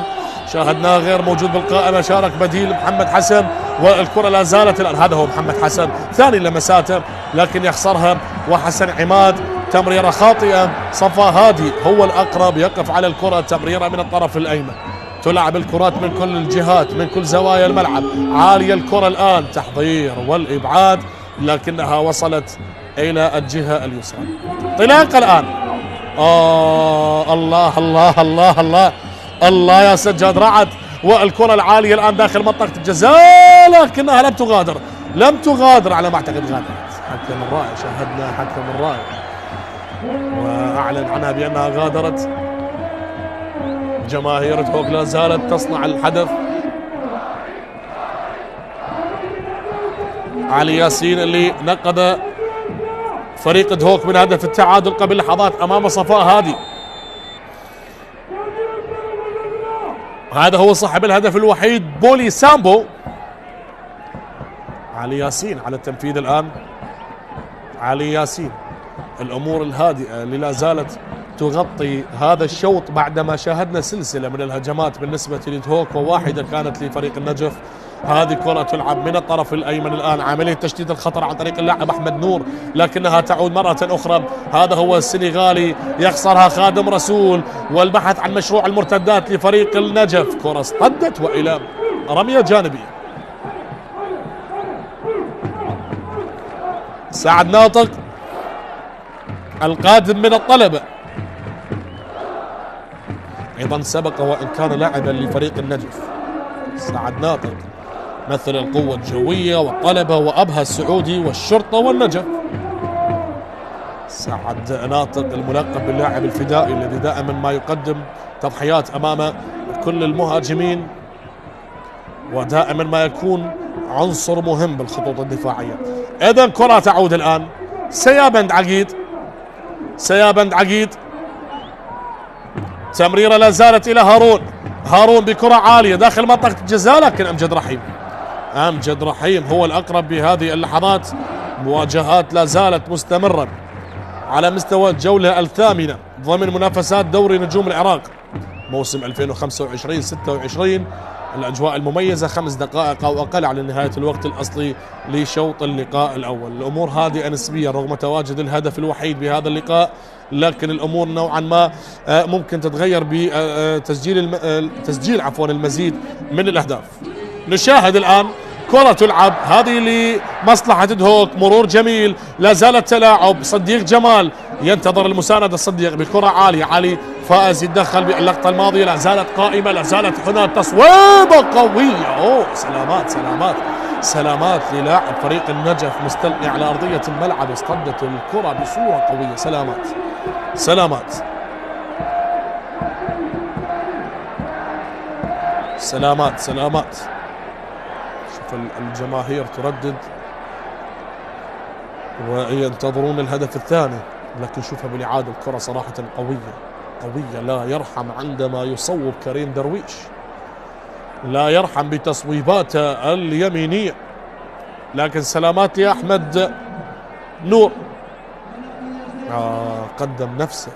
شاهدناه غير موجود بالقائمة، شارك بديل محمد حسن، والكرة لا زالت الآن. هذا هو محمد حسن، ثاني لمساته لكن يخسرها. وحسن عماد تمريرة خاطئة. صفا هادي هو الأقرب، يقف على الكرة. تمريرة من الطرف الأيمن، تلعب الكرات من كل الجهات من كل زوايا الملعب. عالية الكرة الآن، تحضير والإبعاد، لكنها وصلت إلى الجهة اليسرى. انطلاق الآن. الله الله الله الله الله يا سجاد رعد. والكرة العالية الآن داخل منطقة الجزاء، لكنها لم تغادر على ما أعتقد. غادرت. حكم الرائع، شاهدنا حكم الرائع وأعلن عنها بأنها غادرت. جماهير هوك لا زالت تصنع الحدث علي ياسين اللي نقذ فريق دهوك من هدف التعادل قبل لحظات امام صفاء هادي. هذا هو صاحب الهدف الوحيد بولي سامبو. علي ياسين على التنفيذ الآن. علي ياسين، الأمور الهادئة اللي لا زالت تغطي هذا الشوط بعدما شاهدنا سلسلة من الهجمات بالنسبة لدهوك وواحدة كانت لفريق النجف. هذه كرة تلعب من الطرف الأيمن الآن، عملية تشديد الخطر عن طريق اللاعب أحمد نور، لكنها تعود مرة أخرى. هذا هو السنغالي يخسرها خادم رسول، والبحث عن مشروع المرتدات لفريق النجف. كرة اصطدت وإلى رمية جانبية. سعد ناطق القادم من الطلبة، أيضا سبق وإن كان لاعبا لفريق النجف. سعد ناطق مثل القوة الجوية والطلبة وأبها السعودي والشرطة والنجف. سعد ناطق الملقب باللاعب الفدائي الذي دائما ما يقدم تضحيات أمام كل المهاجمين، ودائما ما يكون عنصر مهم بالخطوط الدفاعية. إذن كرة تعود الآن. سيابند عقيد، سيابند عقيد، تمريرة لا زالت إلى هارون. هارون بكرة عالية داخل منطقة الجزاء، لكن أمجد رحيم، أمجد رحيم هو الأقرب بهذه اللحظات. مواجهات لا زالت مستمرة على مستوى الجولة الثامنة ضمن منافسات دوري نجوم العراق موسم 2025-26. الأجواء المميزة، 5 دقائق أو أقل على نهاية الوقت الأصلي لشوط اللقاء الأول. الأمور هادئة نسبيا رغم تواجد الهدف الوحيد بهذا اللقاء، لكن الأمور نوعا ما ممكن تتغير بتسجيل المزيد من الأهداف. نشاهد الآن كرة تلعب هذه لمصلحة دهوك، مرور جميل، لا زالت تلاعب. صديق جمال ينتظر المساندة، الصديق بكرة عالية. علي فائز يتدخل باللقطة الماضية، لا زالت قائمة، لا زالت هنا تصويبة قوية. أوه سلامات سلامات سلامات للاعب فريق النجف مستلقي على أرضية الملعب، اصطدت الكرة بصورة قوية. سلامات سلامات سلامات سلامات. شوف الجماهير تردد وينتظرون الهدف الثاني، لكن شوفها بالإعادة الكرة صراحة قوية قوية لا يرحم عندما يصوب كريم درويش، لا يرحم بتصويباته اليمينية. لكن سلامات يا أحمد نور، قدم نفسه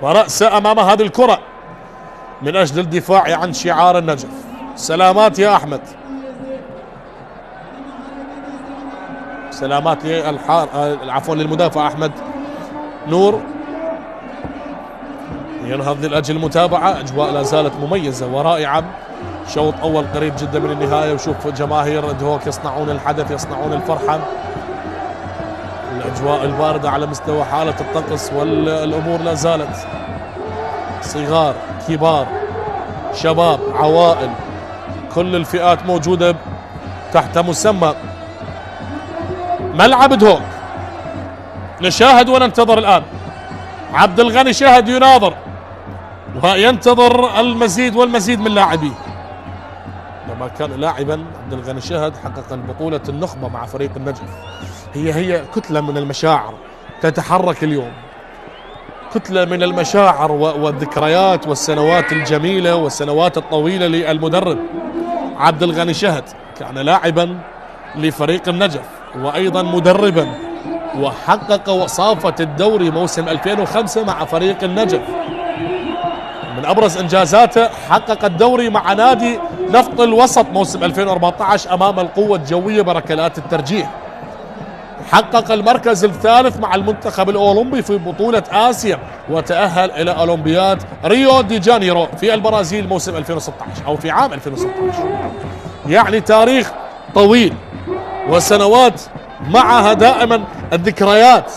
ورأسه أمام هذه الكرة من أجل الدفاع عن شعار النجف. سلامات يا أحمد، سلامات للمدافع أحمد نور. ينهض لأجل المتابعة، أجواء لا زالت مميزة ورائعة. شوط أول قريب جدا من النهاية، وشوف جماهير دهوك يصنعون الحدث، يصنعون الفرحة. الأجواء الباردة على مستوى حالة الطقس، والأمور لا زالت صغار كبار شباب عوائل، كل الفئات موجودة تحت مسمى ملعب دهوك. نشاهد وننتظر الآن. عبد الغني شاهد يناظر وينتظر المزيد والمزيد من لاعبيه. لما كان لاعبا عبد الغني شاهد حقق بطولة النخبة مع فريق النجف. هي كتلة من المشاعر تتحرك اليوم، كتلة من المشاعر والذكريات والسنوات الجميلة والسنوات الطويلة للمدرب عبد الغني شاهد. كان لاعبا لفريق النجف وأيضا مدربا، وحقق وصافة الدوري موسم 2005 مع فريق النجف. من أبرز إنجازاته حقق الدوري مع نادي نفط الوسط موسم 2014 أمام القوة الجوية بركلات الترجيح. حقق المركز الثالث مع المنتخب الأولمبي في بطولة آسيا، وتأهل إلى أولمبياد ريو دي جانيرو في البرازيل موسم 2016 أو في عام 2016. يعني تاريخ طويل وسنوات معها دائما الذكريات.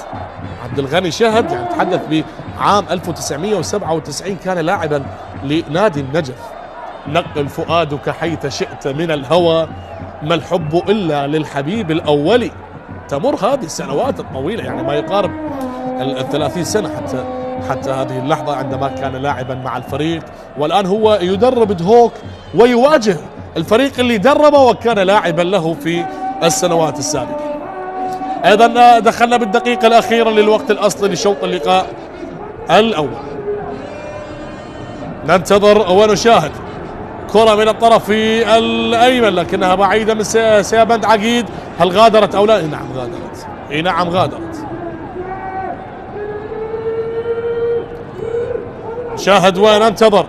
عبد الغني شاهد يعني تحدث بعام 1997 كان لاعبا لنادي النجف. نقل فؤادك حيث شئت من الهوى، ما الحب إلا للحبيب الأولي. تمر هذه السنوات الطويلة، يعني ما يقارب 30 سنة حتى هذه اللحظة، عندما كان لاعبا مع الفريق، والآن هو يدرب دهوك ويواجه الفريق اللي دربه وكان لاعبا له في السنوات السابقة. أيضا دخلنا بالدقيقة الأخيرة للوقت الأصلي لشوط اللقاء الأول. ننتظر ونشاهد كرة من الطرف الأيمن لكنها بعيدة من سيابند عقيد. هل غادرت أو لا؟ نعم غادرت. نعم غادرت. شاهد وننتظر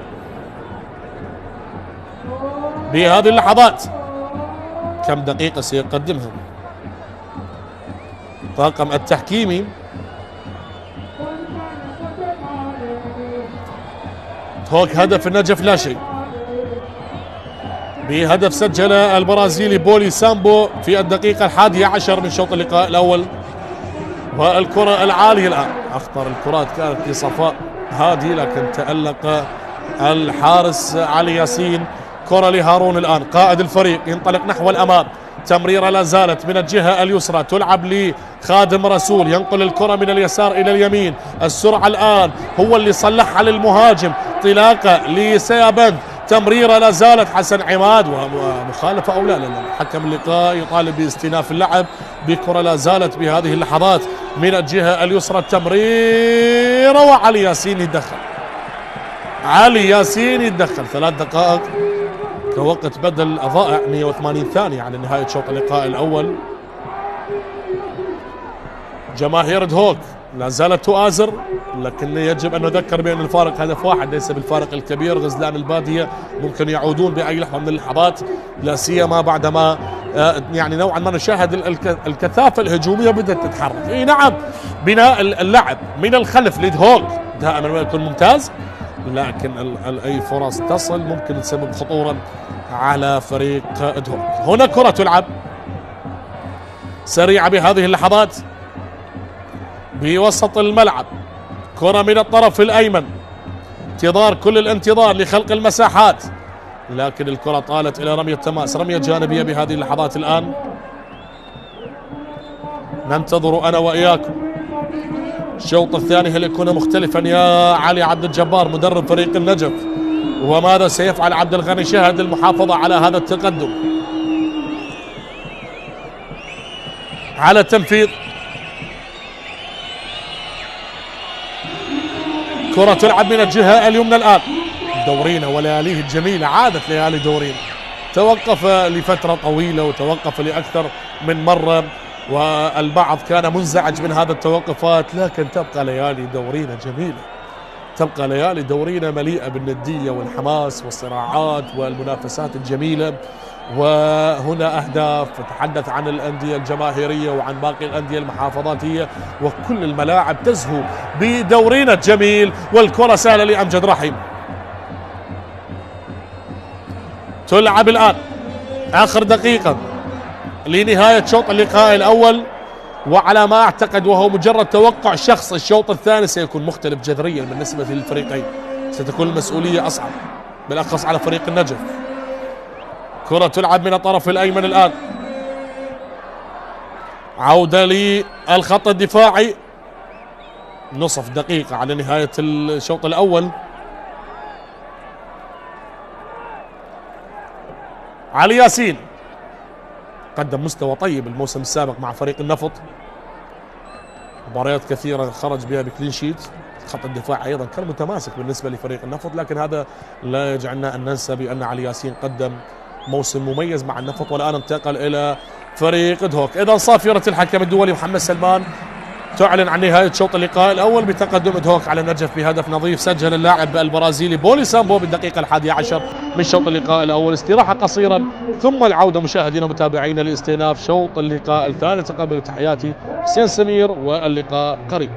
بهذه اللحظات كم دقيقة سيقدمها طاقم التحكيمي. هوك هدف النجف لا شيء، بهدف سجل البرازيلي بولي سامبو في الدقيقة 11 من شوط اللقاء الأول. والكرة العالية الآن، أخطر الكرات كانت في صفاء هادي لكن تألق الحارس علي ياسين. كرة لهارون الآن قائد الفريق، ينطلق نحو الأمام، تمريرة لا زالت من الجهة اليسرى تلعب لخادم رسول، ينقل الكرة من اليسار إلى اليمين. السرعة الآن هو اللي صلحها للمهاجم، انطلاقة لسيابند، تمريرة لا زالت حسن عماد ومخالفة أو لا حكم اللقاء يطالب باستئناف اللعب بكرة لا زالت بهذه اللحظات من الجهة اليسرى. التمريرة وعلي ياسين يتدخل، علي ياسين يتدخل. 3 دقائق كوقت بدل ضائع، 180 ثانية على نهاية شوط اللقاء الأول. جماهير دهوك لا زالت تؤازر، لكن يجب أن نذكر بأن الفارق هدف واحد ليس بالفارق الكبير. غزلان البادية ممكن يعودون بأي لحظة من اللحظات، لا سيما بعدما يعني نوعا ما نشاهد الكثافة الهجومية بدأت تتحرك. نعم بناء اللعب من الخلف لدهوك دائما ما يكون ممتاز، لكن أي فرص تصل ممكن تسبب خطورا على فريق دهوك. هنا كرة تلعب سريعة بهذه اللحظات بوسط الملعب، كرة من الطرف الأيمن، انتظار كل الانتظار لخلق المساحات، لكن الكرة طالت إلى رمية تماس، رمية جانبية بهذه اللحظات. الآن ننتظر أنا وإياكم الشوط الثاني هل يكون مختلفا يا علي عبد الجبار مدرب فريق النجف، وماذا سيفعل عبد الغني شهد للمحافظة على هذا التقدم، على التنفيذ. كرة تلعب من الجهة اليمنى الآن. دورينا ولياليه الجميلة، عادت ليالي دورينا، توقف لفترة طويلة وتوقف لأكثر من مرة، والبعض كان منزعج من هذا التوقفات، لكن تبقى ليالي دورينا جميلة، تبقى ليالي دورينا مليئة بالندية والحماس والصراعات والمنافسات الجميلة. وهنا أهداف تتحدث عن الأندية الجماهيرية وعن باقي الأندية المحافظاتية، وكل الملاعب تزهو بدورينا الجميل. والكرة سهلة لأمجد رحيم. تلعب الآن آخر دقيقة لنهاية شوط اللقاء الأول، وعلى ما أعتقد وهو مجرد توقع شخص الشوط الثاني سيكون مختلف جذريا بالنسبة للفريقين، ستكون المسؤولية أصعب بالأخص على فريق النجف. كرة تلعب من الطرف الأيمن الآن، عودة للخط الدفاعي، نصف دقيقة على نهاية الشوط الأول. علي ياسين قدم مستوى طيب الموسم السابق مع فريق النفط، مباريات كثيرة خرج بها بكلين شيت. خط الدفاع أيضا كان متماسك بالنسبة لفريق النفط، لكن هذا لا يجعلنا أن ننسى بأن علي ياسين قدم موسم مميز مع النفط، والآن انتقل إلى فريق دهوك. إذا صافرة الحكم الدولي محمد سلمان تعلن عن نهاية شوط اللقاء الأول بتقدم دهوك على النجف بهدف نظيف سجل اللاعب البرازيلي بولي سامبو بالدقيقة 11 من شوط اللقاء الأول. استراحة قصيرة ثم العودة مشاهدينا ومتابعينا لاستئناف شوط اللقاء الثاني. تقبل تحياتي حسين سمير، واللقاء قريب.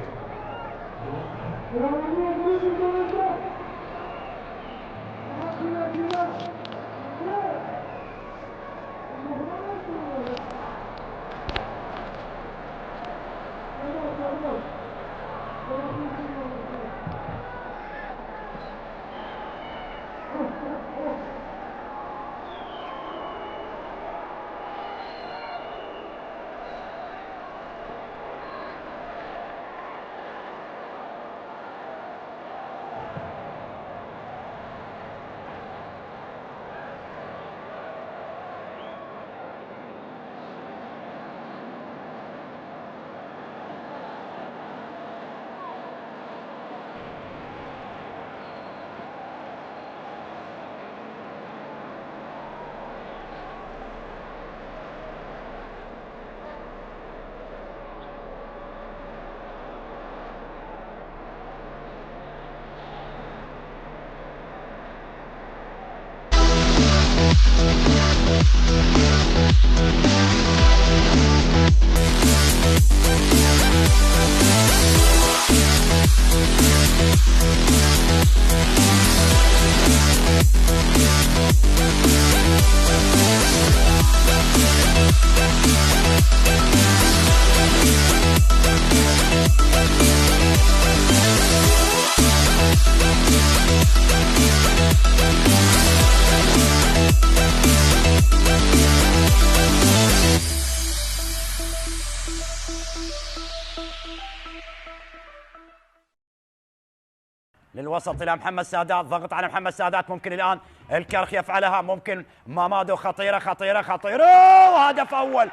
للوسط الى محمد سادات، ضغط على محمد سادات، ممكن الان الكرخ يفعلها، ممكن مامادو، خطيره خطيره خطيره، وهدف اول،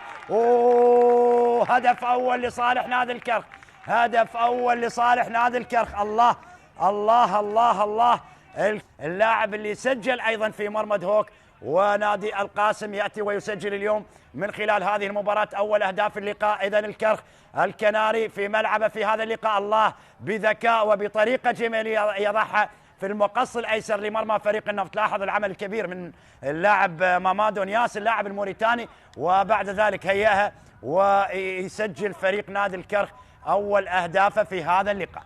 هدف اول لصالح نادي الكرخ، هدف اول لصالح نادي الكرخ. الله الله الله الله، اللاعب اللي سجل ايضا في مرمى دهوك ونادي القاسم ياتي ويسجل اليوم من خلال هذه المباراة أول أهداف اللقاء. إذن الكرخ الكناري في ملعبه في هذا اللقاء، الله بذكاء وبطريقة جميلة يضعها في المقص الأيسر لمرمى فريق النفط. لاحظ العمل الكبير من اللاعب مامادو نياس اللاعب الموريتاني، وبعد ذلك هيئها ويسجل فريق نادي الكرخ أول أهدافه في هذا اللقاء.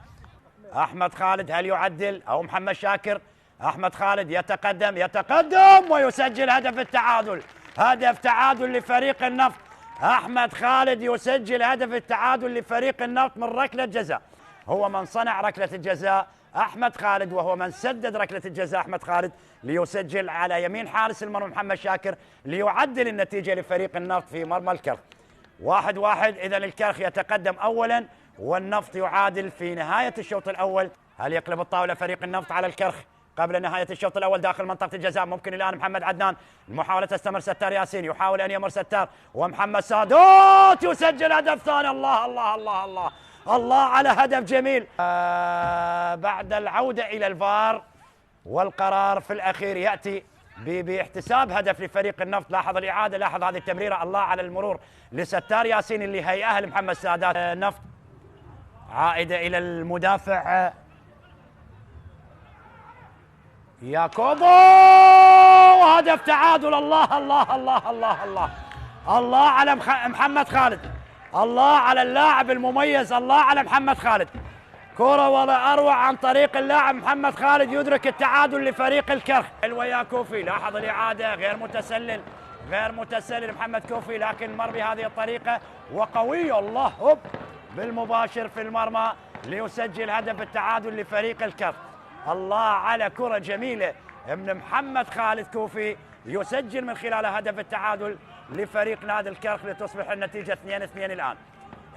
أحمد خالد هل يعدل أو محمد شاكر؟ أحمد خالد يتقدم ويسجل هدف التعادل، هدف تعادل لفريق النفط. أحمد خالد يسجل هدف التعادل لفريق النفط من ركلة جزاء، هو من صنع ركلة الجزاء أحمد خالد، وهو من سدد ركلة الجزاء أحمد خالد ليسجل على يمين حارس المرمى محمد شاكر ليعدل النتيجة لفريق النفط في مرمى الكرخ. 1-1. إذن الكرخ يتقدم أولا والنفط يعادل في نهاية الشوط الأول. هل يقلب الطاولة فريق النفط على الكرخ قبل نهاية الشوط الأول داخل منطقة الجزاء؟ ممكن الآن محمد عدنان، المحاولة تستمر، ستار ياسين يحاول أن يمر ستار، ومحمد سادات يسجل هدف ثاني. الله الله الله الله الله على هدف جميل. بعد العودة إلى الفار والقرار في الأخير يأتي باحتساب هدف لفريق النفط. لاحظ الإعادة، لاحظ هذه التمريرة، الله على المرور لستار ياسين اللي هيئها لمحمد سادات. النفط عائدة إلى المدافع ياكوبو، وهدف تعادل. الله الله الله الله الله الله على محمد خالد، الله على اللاعب المميز، الله على محمد خالد. كرة ولا أروع عن طريق اللاعب محمد خالد يدرك التعادل لفريق الكرخ. الويا كوفي، لاحظ الإعادة، غير متسلل، غير متسلل محمد كوفي، لكن مر بهذه الطريقة وقوي، الله هوب بالمباشر في المرمى ليسجل هدف التعادل لفريق الكرخ. الله على كرة جميلة من محمد خالد كوفي يسجل من خلال هدف التعادل لفريق نادي الكرخ لتصبح النتيجة 2-2 الآن.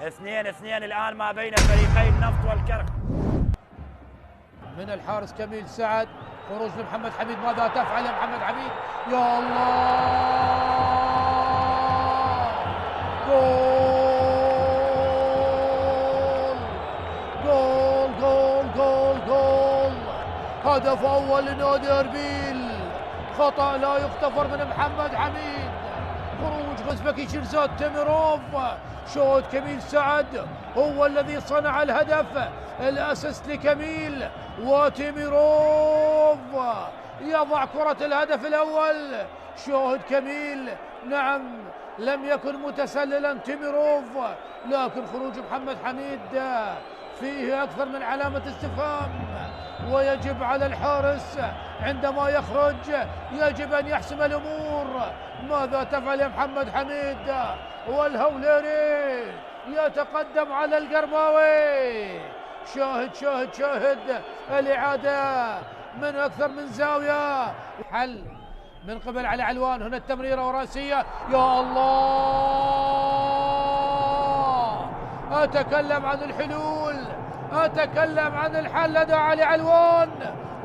2-2 الآن ما بين فريقي النفط والكرخ. من الحارس كميل سعد، خروج لمحمد حميد، ماذا تفعل يا محمد حميد؟ يا الله، جول جول جول جول جول، هدف أول لنادي أربيل، خطأ لا يغتفر من محمد حميد، خروج غزبكي شيرزاد تيميروف، شوط كميل سعد هو الذي صنع الهدف، الأسيست لكميل، وتيميروف يضع كرة الهدف الأول. شوهد كميل، نعم لم يكن متسللا تيميروف، لكن خروج محمد حميد فيه أكثر من علامة استفهام، ويجب على الحارس عندما يخرج يجب أن يحسم الأمور. ماذا تفعل يا محمد حميد؟ والهوليري يتقدم على القرماوي. شاهد شاهد شاهد الإعادة من أكثر من زاوية، حل من قبل علي علوان، هنا التمريرة وراسية، يا الله، أتكلم عن الحلول، أتكلم عن الحل لدى علي علوان،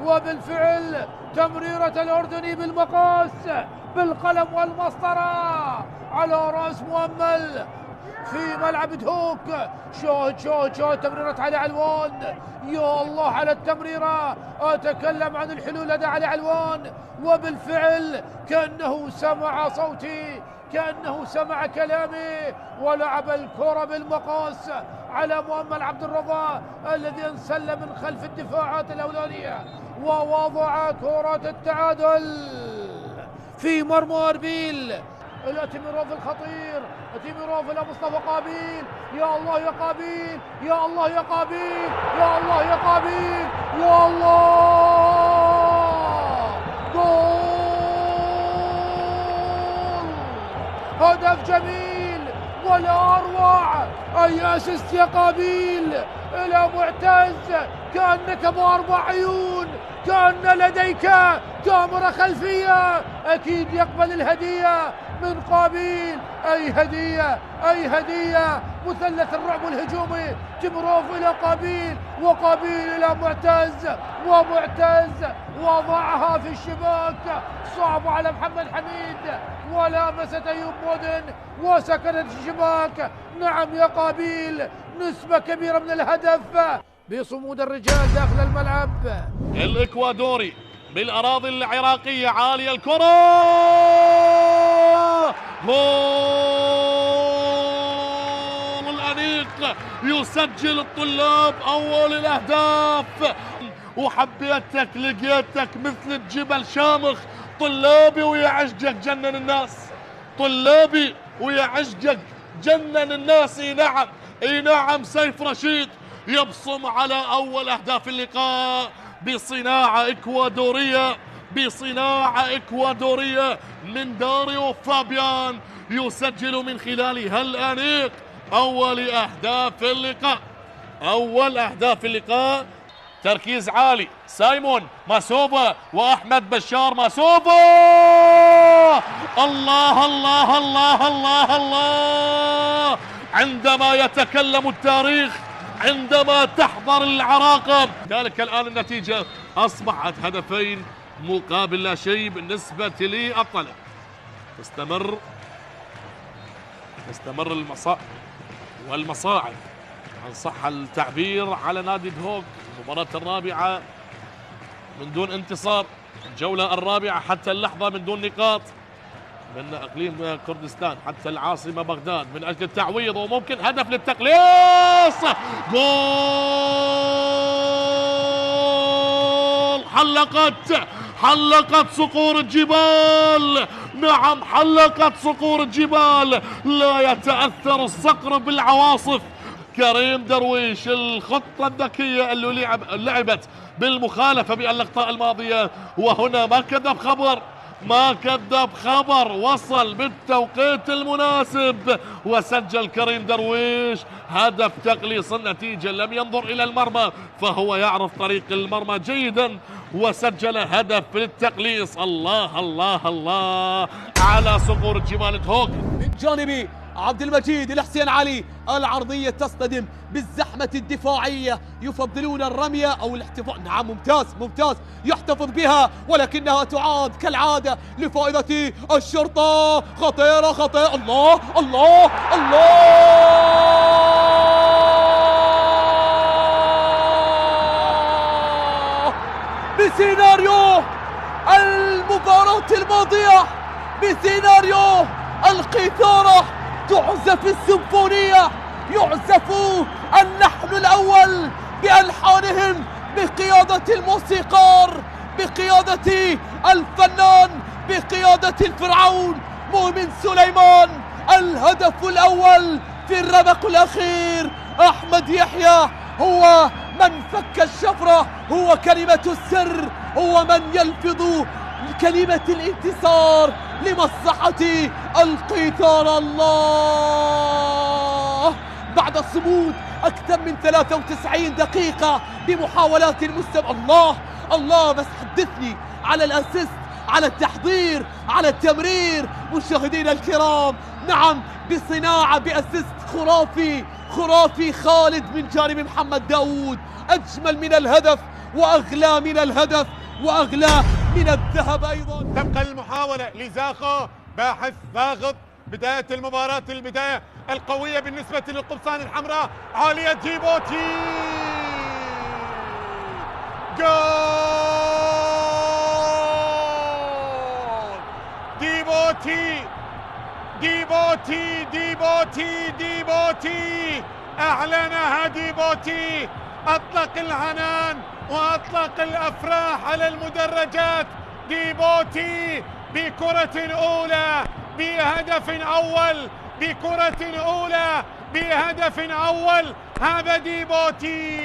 وبالفعل تمريرة الأردني بالمقاس بالقلم والمسطرة على رأس مؤمل في ملعب دهوك. شاهد شاهد شاهد تمريرة علي علوان، يا الله على التمريرة، أتكلم عن الحلول لدى علي علوان، وبالفعل كأنه سمع صوتي، كأنه سمع كلامي، ولعب الكرة بالمقاس على مؤمل عبد الرضا الذي انسل من خلف الدفاعات الأولانية، ووضع كرة التعادل في في مرمى أربيل. الاتيميروف الخطير، اتيميروف إلى مصطفى قابيل، يا الله يا قابيل، يا الله يا قابيل، يا الله يا قابيل، يا الله، جول! هدف جميل ولا أروع. أي أسيست يا قابيل إلى معتز، كأنك أبو 4 عيون، كأن لديك كاميرا خلفية. أكيد يقبل الهدية من قابيل. أي هدية، أي هدية. مثلث الرعب الهجومي، تيميروف إلى قابيل، وقابيل إلى معتز، ومعتز وضعها في الشباك. صعب على محمد حميد، ولامست أيوب مودن وسكنت الشباك. نعم يا قابيل، نسبة كبيرة من الهدف بصمود الرجال داخل الملعب. الإكوادوري بالأراضي العراقية، عالية الكرة، جول الأنيق، يسجل الطلاب أول الأهداف. وحبيتك لقيتك مثل الجبل شامخ، طلابي ويا عشقك جنن الناس، طلابي ويا عشقك جنن الناس. اي نعم، اي نعم، سيف رشيد يبصم على أول أهداف اللقاء بصناعة إكوادورية، بصناعة إكوادورية من داريو فابيان، يسجل من خلال هالأنيق أول أهداف اللقاء، أول أهداف اللقاء. تركيز عالي، سايمون ماسوفا وأحمد بشار ماسوفا. الله الله الله الله الله، عندما يتكلم التاريخ، عندما تحضر العراقة. ذلك الآن النتيجة أصبحت 2 مقابل لا شيء بالنسبة لي. أطلع تستمر والمصاعب إن صح التعبير على نادي دهوك. المباراة الرابعة من دون انتصار، الجولة الرابعة حتى اللحظة من دون نقاط، من اقليم كردستان حتى العاصمه بغداد من اجل التعويض وممكن هدف للتقليص. جول! حلقت صقور الجبال. نعم، حلقت صقور الجبال. لا يتأثر الصقر بالعواصف. كريم درويش، الخطة الذكية اللي لعبت بالمخالفة باللقطة الماضية، وهنا ما كذب خبر، وصل بالتوقيت المناسب وسجل كريم درويش هدف تقليص النتيجة. لم ينظر إلى المرمى، فهو يعرف طريق المرمى جيدا وسجل هدف للتقليص. الله الله الله على صقور الجبال دهوك. من جانب عبد المجيد الحسين علي، العرضية تصطدم بالزحمة الدفاعية، يفضلون الرمية أو الاحتفاظ. نعم، ممتاز يحتفظ بها، ولكنها تعاد كالعادة لفائدة الشرطة. خطيرة. الله الله الله، بسيناريو المباراة الماضية، بسيناريو القيثارة، تعزف السيمفونية، يعزف اللحن الأول بألحانهم بقيادة الموسيقار، بقيادة الفنان، بقيادة الفرعون مؤمن سليمان. الهدف الأول في الربق الأخير، أحمد يحيى هو من فك الشفرة، هو كلمة السر، هو من يلفظ كلمة الانتصار لمصلحة القيثارة. الله، بعد الصمود أكثر من 93 دقيقة بمحاولات المستمر. الله بس حدثني على الأسيست، على التحضير، على التمرير. مشاهدينا الكرام، نعم، بصناعة بأسيست خرافي خالد من جانب محمد داود. أجمل من الهدف وأغلى من الهدف وأغلى من الذهب أيضا. تبقى المحاولة لزاخو، باحث ضاغط. بداية المباراة، البداية القوية بالنسبة للقبصان الحمراء. عالية ديبوتي، جول! ديبوتي أعلنها ديبوتي. أطلق العنان وأطلق الأفراح على المدرجات. ديبوتي بكرة أولى بهدف أول، بكرة أولى بهدف أول. هذا ديبوتي،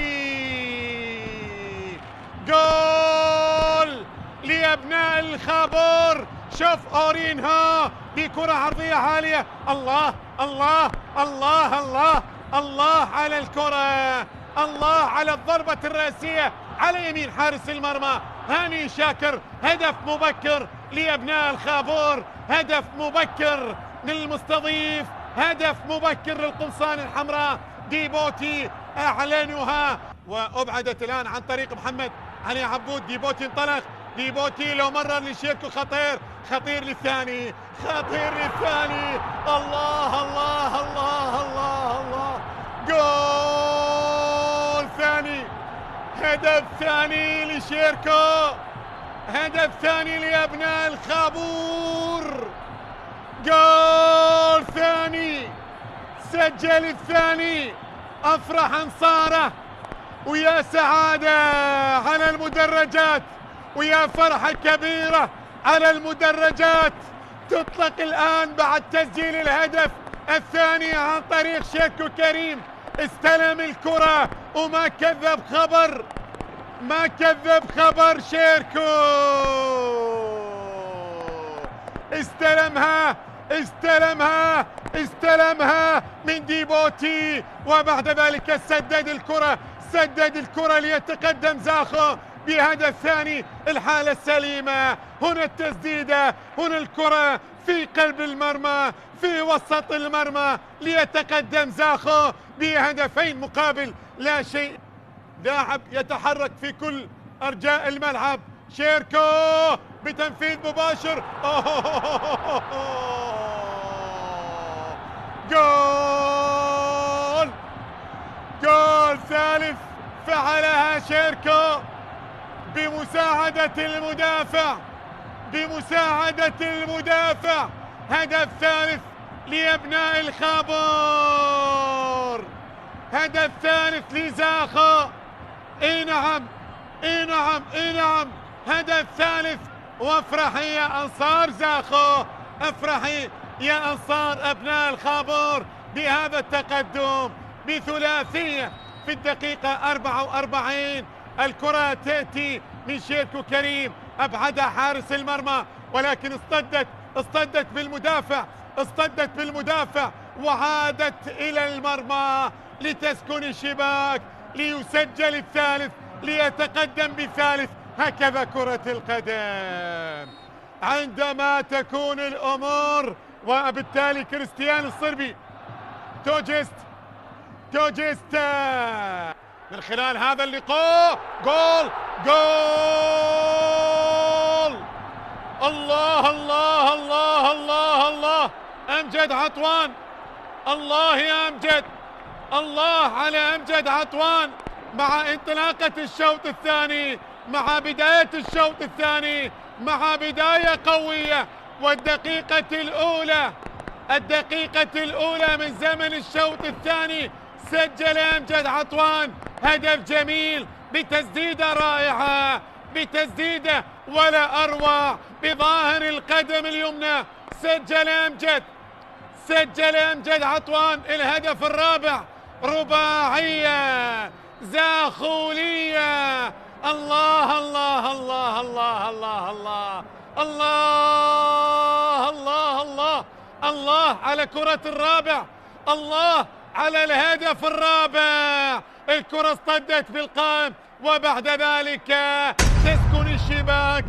جول لأبناء الخابور. شوف أورينها بكرة عرضية عالية. الله الله الله الله الله على الكرة، الله على الضربة الرأسية على يمين حارس المرمى هاني شاكر. هدف مبكر لأبناء الخابور، هدف مبكر للمستضيف، هدف مبكر للقمصان الحمراء. ديبوتي أعلنها وأبعدت الآن عن طريق محمد علي عبود. ديبوتي انطلق، ديبوتي لو مرر لشيركو خطير، خطير للثاني، خطير للثاني. الله الله الله الله الله، جول ثاني، هدف ثاني لشيركو، هدف ثاني لأبناء الخابور، جول ثاني، سجل الثاني. أفرح أنصاره ويا سعادة على المدرجات ويا فرحة كبيرة على المدرجات. تطلق الآن بعد تسجيل الهدف الثاني عن طريق شيركو كريم. استلم الكرة وما كذب خبر، ما كذب خبر. شيركو استلمها استلمها استلمها من ديبوتي، وبعد ذلك سدد الكرة، سدد الكرة ليتقدم زاخو بهدف ثاني. الحالة السليمة، هنا التسديدة، هنا الكرة في قلب المرمى، في وسط المرمى، ليتقدم زاخو بهدفين مقابل لا شيء. لاعب يتحرك في كل أرجاء الملعب. شيركو بتنفيذ مباشر، جول، جول ثالث فعلها شيركو بمساعدة المدافع، بمساعدة المدافع. هدف ثالث لأبناء الخابور، هدف ثالث لزاخو. اي نعم اي نعم اي نعم، هدف ثالث. وافرحي يا انصار زاخو، افرحي يا انصار ابناء الخابور بهذا التقدم بثلاثية في الدقيقة 44. الكرة تأتي من شيركو كريم، ابعدها حارس المرمى، ولكن اصطدت بالمدافع، اصطدت بالمدافع وعادت الى المرمى لتسكن الشباك، ليسجل الثالث، ليتقدم بالثالث. هكذا كرة القدم عندما تكون الأمور. وبالتالي كريستيان الصربي توجست من خلال هذا اللقاء جول، جول. الله الله الله الله الله، أمجد عطوان، الله يا أمجد، الله على أمجد عطوان. مع انطلاقة الشوط الثاني، مع بداية الشوط الثاني، مع بداية قوية، والدقيقة الأولى من زمن الشوط الثاني سجل أمجد عطوان هدف جميل بتسديدة رائعة، بتسديدة ولا أروع بظاهر القدم اليمنى. سجل أمجد عطوان الهدف الرابع، رباعية زاخولية. الله الله الله الله الله الله الله الله الله الله على كرة الرابع، الله على الهدف الرابع. الكرة اصطدت بالقائم وبعد ذلك تسكن الشباك.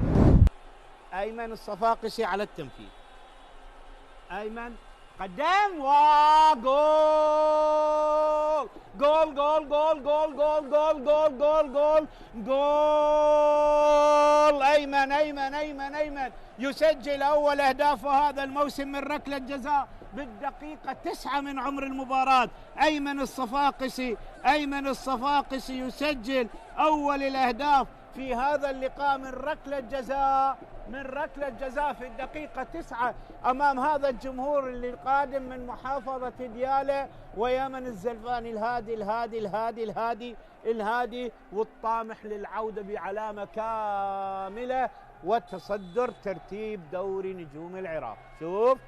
أيمن الصفاقسي على التنفيذ. أيمن قدام وجول، جول جول جول جول جول جول جول جول جول جول. أيمن يسجل أول أهدافه هذا الموسم من ركلة جزاء بالدقيقة 9 من عمر المباراة. أيمن الصفاقسي يسجل أول الأهداف في هذا اللقاء من ركلة جزاء في الدقيقة 9 أمام هذا الجمهور اللي قادم من محافظة ديالى ويمن الزلفاني. الهادي والطامح للعودة بعلامة كاملة وتصدر ترتيب دوري نجوم العراق. شوف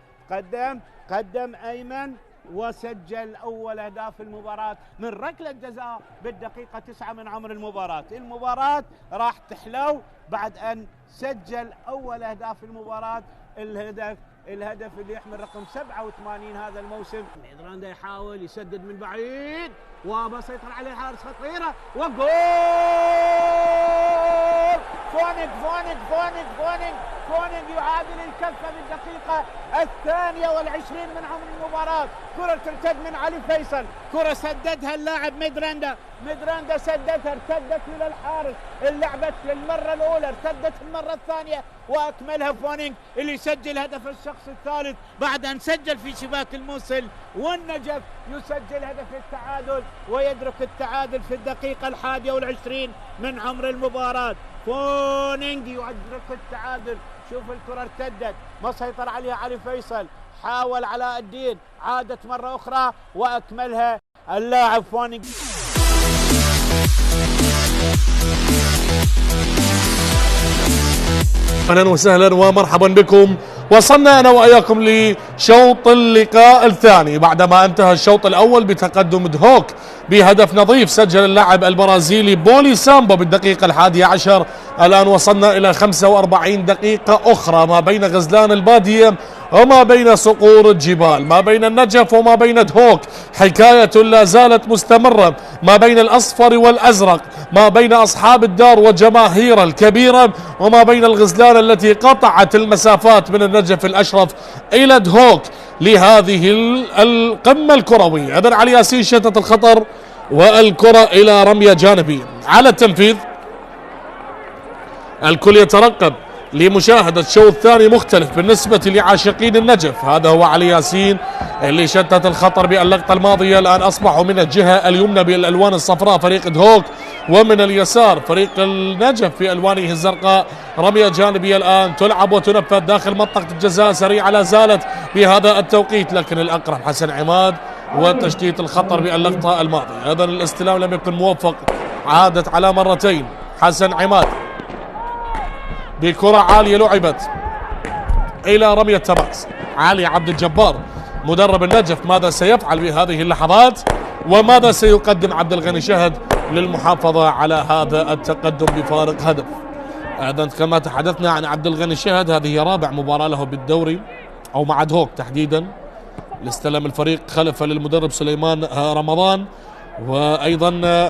قدم أيمن وسجل أول أهداف المباراة من ركلة جزاء بالدقيقة 9 من عمر المباراة. المباراة راح تحلو بعد أن سجل أول أهداف المباراة. الهدف اللي يحمل رقم 87 هذا الموسم. ميدراندا يحاول يسدد من بعيد وبسيطر عليه الحارس، خطيرة وجول. فونينج يعادل الكفة بالدقيقة 22 من عمر المباراة. كرة ترتد من علي فيصل، كرة سددها اللاعب ميدراندا سددها، ارتدت إلى الحارس، اللعبت للمرة الأولى، ارتدت المرة الثانية وأكملها فونينج اللي يسجل هدف الشخص الثالث بعد أن سجل في شباك الموصل. والنجف يسجل هدف التعادل ويدرك التعادل في الدقيقة 21 من عمر المباراة. فونينج يدرك التعادل. شوف الكرة ارتدت، ما سيطر عليها علي فيصل، حاول علاء الدين، عادت مرة أخرى وأكملها اللاعب فونينج. اهلا وسهلا ومرحبا بكم. وصلنا انا واياكم لشوط اللقاء الثاني بعدما انتهى الشوط الاول بتقدم دهوك بهدف نظيف سجل اللاعب البرازيلي بولي سامبو بالدقيقة 11. الان وصلنا الى 45 دقيقة اخرى ما بين غزلان البادية وما بين صقور الجبال، ما بين النجف وما بين دهوك. حكاية لا زالت مستمرة ما بين الأصفر والأزرق، ما بين أصحاب الدار وجماهير الكبيرة وما بين الغزلان التي قطعت المسافات من النجف الأشرف إلى دهوك لهذه القمة الكروية. إذن علي ياسين شتت الخطر والكرة إلى رمية جانبية على التنفيذ. الكل يترقب لمشاهدة شوط ثاني مختلف بالنسبة لعاشقين النجف. هذا هو علي ياسين اللي شتت الخطر باللقطة الماضية. الآن أصبحوا من الجهة اليمنى بالألوان الصفراء فريق دهوك، ومن اليسار فريق النجف في ألوانه الزرقاء. رمية جانبية الآن تلعب وتنفذ داخل منطقة الجزاء، سريعة لا زالت بهذا التوقيت، لكن الأقرب حسن عماد وتشتيت الخطر باللقطة الماضية. هذا الاستلام لم يكن موفق، عادت على مرتين. حسن عماد بكرة عالية لعبت إلى رمية تماس. علي عبد الجبار مدرب النجف ماذا سيفعل بهذه اللحظات وماذا سيقدم عبد الغني شهد للمحافظة على هذا التقدم بفارق هدف. أيضا كما تحدثنا عن عبد الغني شهد، هذه رابع مباراة له بالدوري أو مع دهوك تحديدا. استلم الفريق خلف للمدرب سليمان رمضان. وأيضا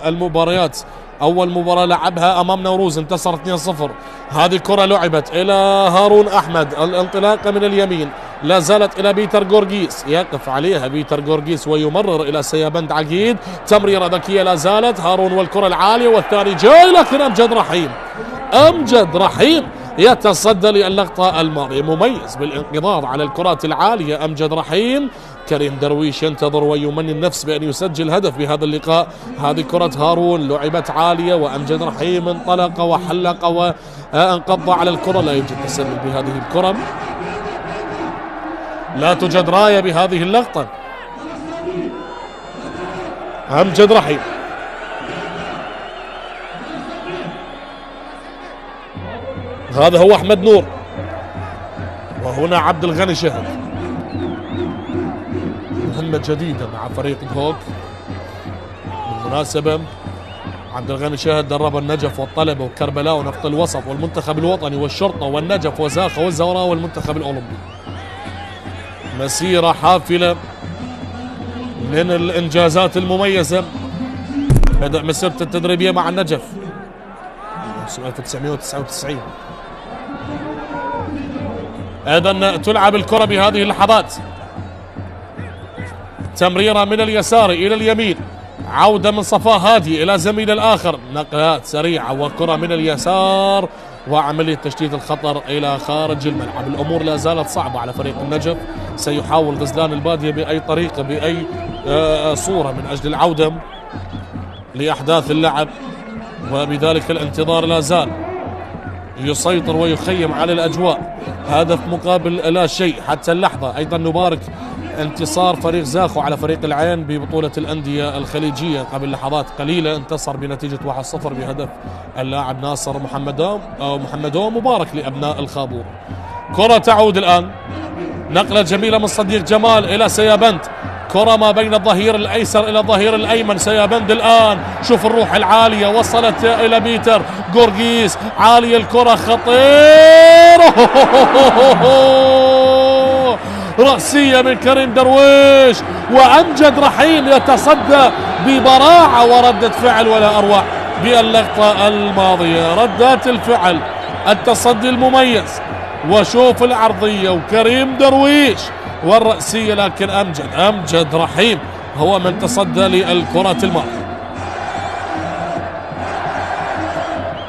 المباريات، أول مباراة لعبها أمام نوروز انتصر 2-0. هذه كرة لعبت إلى هارون أحمد، الانطلاقة من اليمين لا زالت إلى بيتر غورغيس، يقف عليها بيتر غورغيس ويمرر إلى سيابند عقيد. تمريرة ذكية لا زالت هارون والكرة العالية والثاني جاي، لكن أمجد رحيم يتصدى للقطة الماضية، مميز بالانقضاض على الكرات العالية أمجد رحيم. كريم درويش ينتظر ويمني النفس بأن يسجل هدف بهذا اللقاء. هذه كرة هارون لعبت عالية وأمجد رحيم انطلق وحلق وانقض على الكرة. لا يوجد تسلل بهذه الكرة، لا توجد راية بهذه اللقطة. أمجد رحيم هذا هو أحمد نور، وهنا عبد الغني شهد. مهمة جديدة مع فريق دهوك. بالمناسبة عبد الغني شهد درب النجف والطلبة وكربلاء ونفط الوسط والمنتخب الوطني والشرطة والنجف وزاخة والزوراء والمنتخب الأولمبي. مسيرة حافلة من الإنجازات المميزة. بدأ مسيرته التدريبية مع النجف 1999. أيضا تلعب الكرة بهذه اللحظات، تمريرة من اليسار إلى اليمين، عودة من صفاء هادي إلى زميل الآخر، نقلات سريعة وكرة من اليسار وعملية تشتيت الخطر إلى خارج الملعب. الأمور لا زالت صعبة على فريق النجف، سيحاول غزلان البادية بأي طريقة بأي صورة من أجل العودة لأحداث اللعب، وبذلك الانتظار لا زال يسيطر ويخيم على الأجواء. هدف مقابل لا شيء حتى اللحظة. أيضا نبارك انتصار فريق زاخو على فريق العين ببطولة الأندية الخليجية قبل لحظات قليلة، انتصر بنتيجة 1-0 بهدف اللاعب ناصر محمدوم مبارك لأبناء الخابور. كرة تعود الآن، نقلة جميلة من صديق جمال إلى سيابند، كرة ما بين الظهير الأيسر إلى الظهير الأيمن. سيابند الآن، شوف الروح العالية، وصلت إلى بيتر جورجيس، عالية الكرة، خطيرة رأسية من كريم درويش، وأمجد رحيم يتصدى ببراعة وردة فعل ولا أروع باللقطة الماضية. ردات الفعل، التصدي المميز، وشوف العرضية وكريم درويش والرأسية، لكن أمجد رحيم هو من تصدى للكرة الماضية.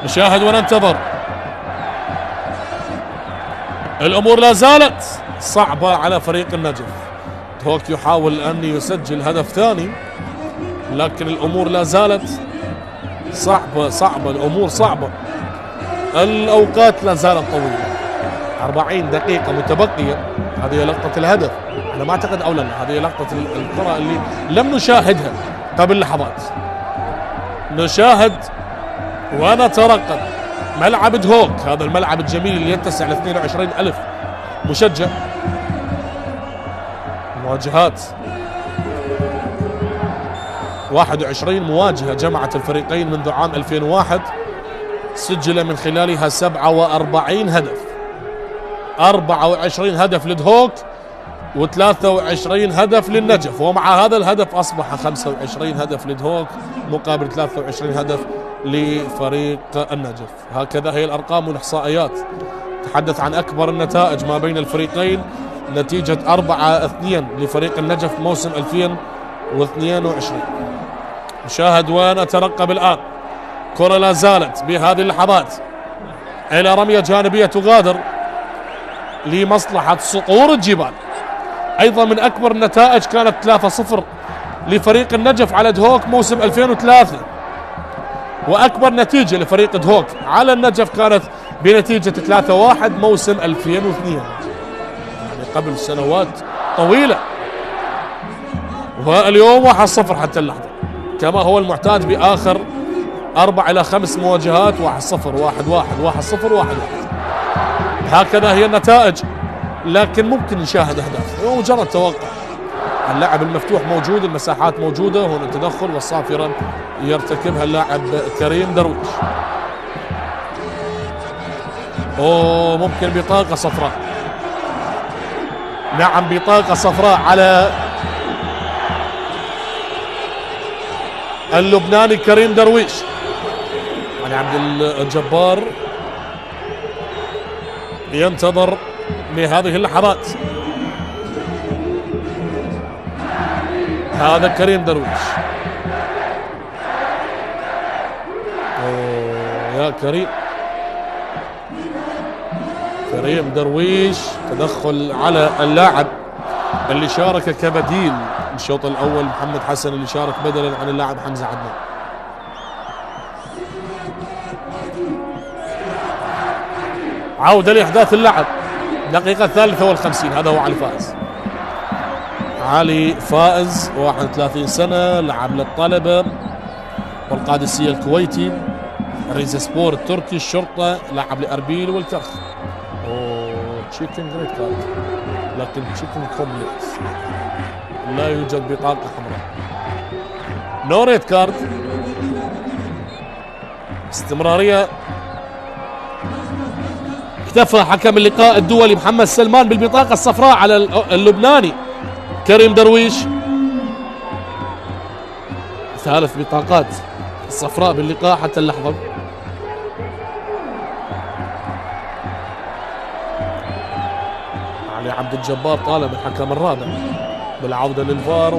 نشاهد وننتظر، الأمور لا زالت صعبة على فريق النجف. هوك يحاول أن يسجل هدف ثاني، لكن الأمور لا زالت صعبة الأمور صعبة، الأوقات لا زالت طويلة. 40 دقيقة متبقية. هذه لقطة الهدف، أنا ما أعتقد أو لا، هذه لقطة الكرة اللي لم نشاهدها قبل لحظات. نشاهد ونترقب ملعب دهوك، هذا الملعب الجميل اللي يتسع ل 22,000 مشجع. مواجهات 21 مواجهة جمعت الفريقين منذ عام 2001، سجل من خلالها 47 هدف. 24 هدف لدهوك و23 هدف للنجف، ومع هذا الهدف أصبح 25 هدف لدهوك مقابل 23 هدف لفريق النجف. هكذا هي الأرقام والإحصائيات. تحدث عن أكبر النتائج ما بين الفريقين، نتيجة 4-2 لفريق النجف موسم 2022. نشاهد ونترقب الآن، كرة لا زالت بهذه اللحظات إلى رمية جانبية تغادر لمصلحة صقور الجبال. أيضا من أكبر النتائج كانت 3-0 لفريق النجف على دهوك موسم 2003، وأكبر نتيجة لفريق دهوك على النجف كانت بنتيجة 3-1 موسم 2002، يعني قبل سنوات طويلة. واليوم 1-0 حتى اللحظة، كما هو المعتاد بآخر 4 إلى 5 مواجهات، 1-0 1-1 1-0 1-1. هكذا هي النتائج، لكن ممكن نشاهد أهداف، هو مجرد توقع. اللعب المفتوح موجود، المساحات موجودة، هنا التدخل والصافرة يرتكبها اللاعب كريم درويش. ممكن بطاقة صفراء، نعم بطاقة صفراء على اللبناني كريم درويش. علي عبد الجبار ينتظر بهذه اللحظات، هذا كريم درويش. يا كريم درويش، تدخل على اللاعب اللي شارك كبديل الشوط الأول، محمد حسن، اللي شارك بدلا عن اللاعب حمزة عدنان. عودة لإحداث اللعب، دقيقة 53. هذا هو علي فائز 31 سنة، لعب للطلبة والقادسية الكويتي، ريزا سبور التركي، الشرطة، لعب لأربيل والكرخ. تشيكن ريد كارد، لكن تشيكن كومبلكس، لا يوجد بطاقة حمراء، نو ريد كارد. استمرارية. اكتفى حكم اللقاء الدولي محمد سلمان بالبطاقة الصفراء على اللبناني كريم درويش. 3 بطاقات الصفراء باللقاء حتى اللحظة. علي عبد الجبار طالب الحكم الرابع بالعودة للفار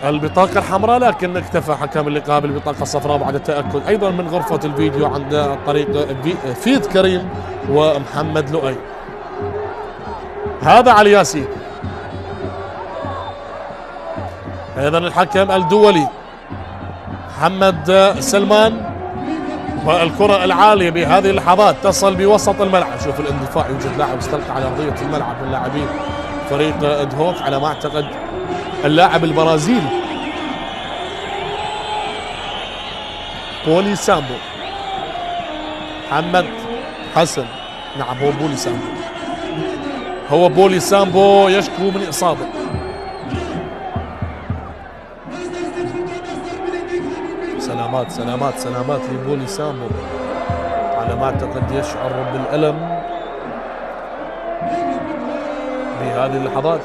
والبطاقة الحمراء، لكن اكتفى حكم اللقاء بالبطاقة الصفراء بعد التأكد أيضا من غرفة الفيديو عند طريق فيد كريم ومحمد لؤي. هذا علي ياسين، أيضا الحكم الدولي محمد سلمان. والكرة العالية بهذه اللحظات تصل بوسط الملعب. شوف الاندفاع، يوجد لاعب استلقى على أرضية الملعب من لاعبين لفريق دهوك على ما اعتقد اللاعب البرازيلي بولي سامبو. محمد حسن، نعم هو بولي سامبو، هو بولي سامبو يشكو من إصابة. سلامات سلامات سلامات لبولي سامبو، على ما اعتقد يشعر بالألم بهذه اللحظات.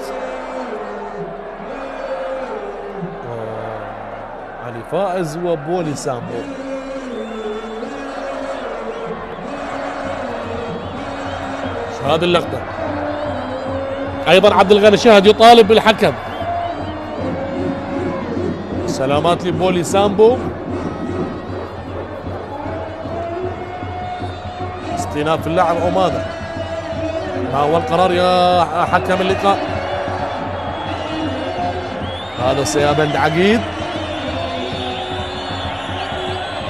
علي فائز وبولي سامبو. هذه اللقطة ايضا عبد الغني شهد يطالب بالحكم. سلامات لبولي سامبو. استئناف اللاعب او ماذا؟ ما هو القرار يا حكم اللقاء؟ هذا سيابند عقيد.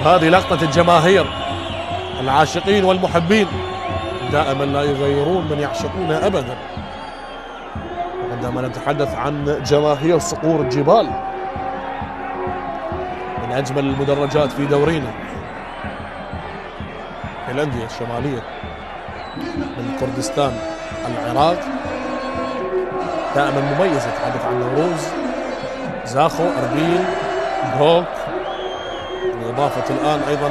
هذه لقطة الجماهير، العاشقين والمحبين دائما لا يغيرون من يعشقونه ابدا. عندما نتحدث عن جماهير صقور الجبال، من اجمل المدرجات في دورينا في الانديه الشماليه، من كردستان العراق، دائما مميز. يتحدث عن نوروز، زاخو، اربيل، دهوك، بالاضافه الان ايضا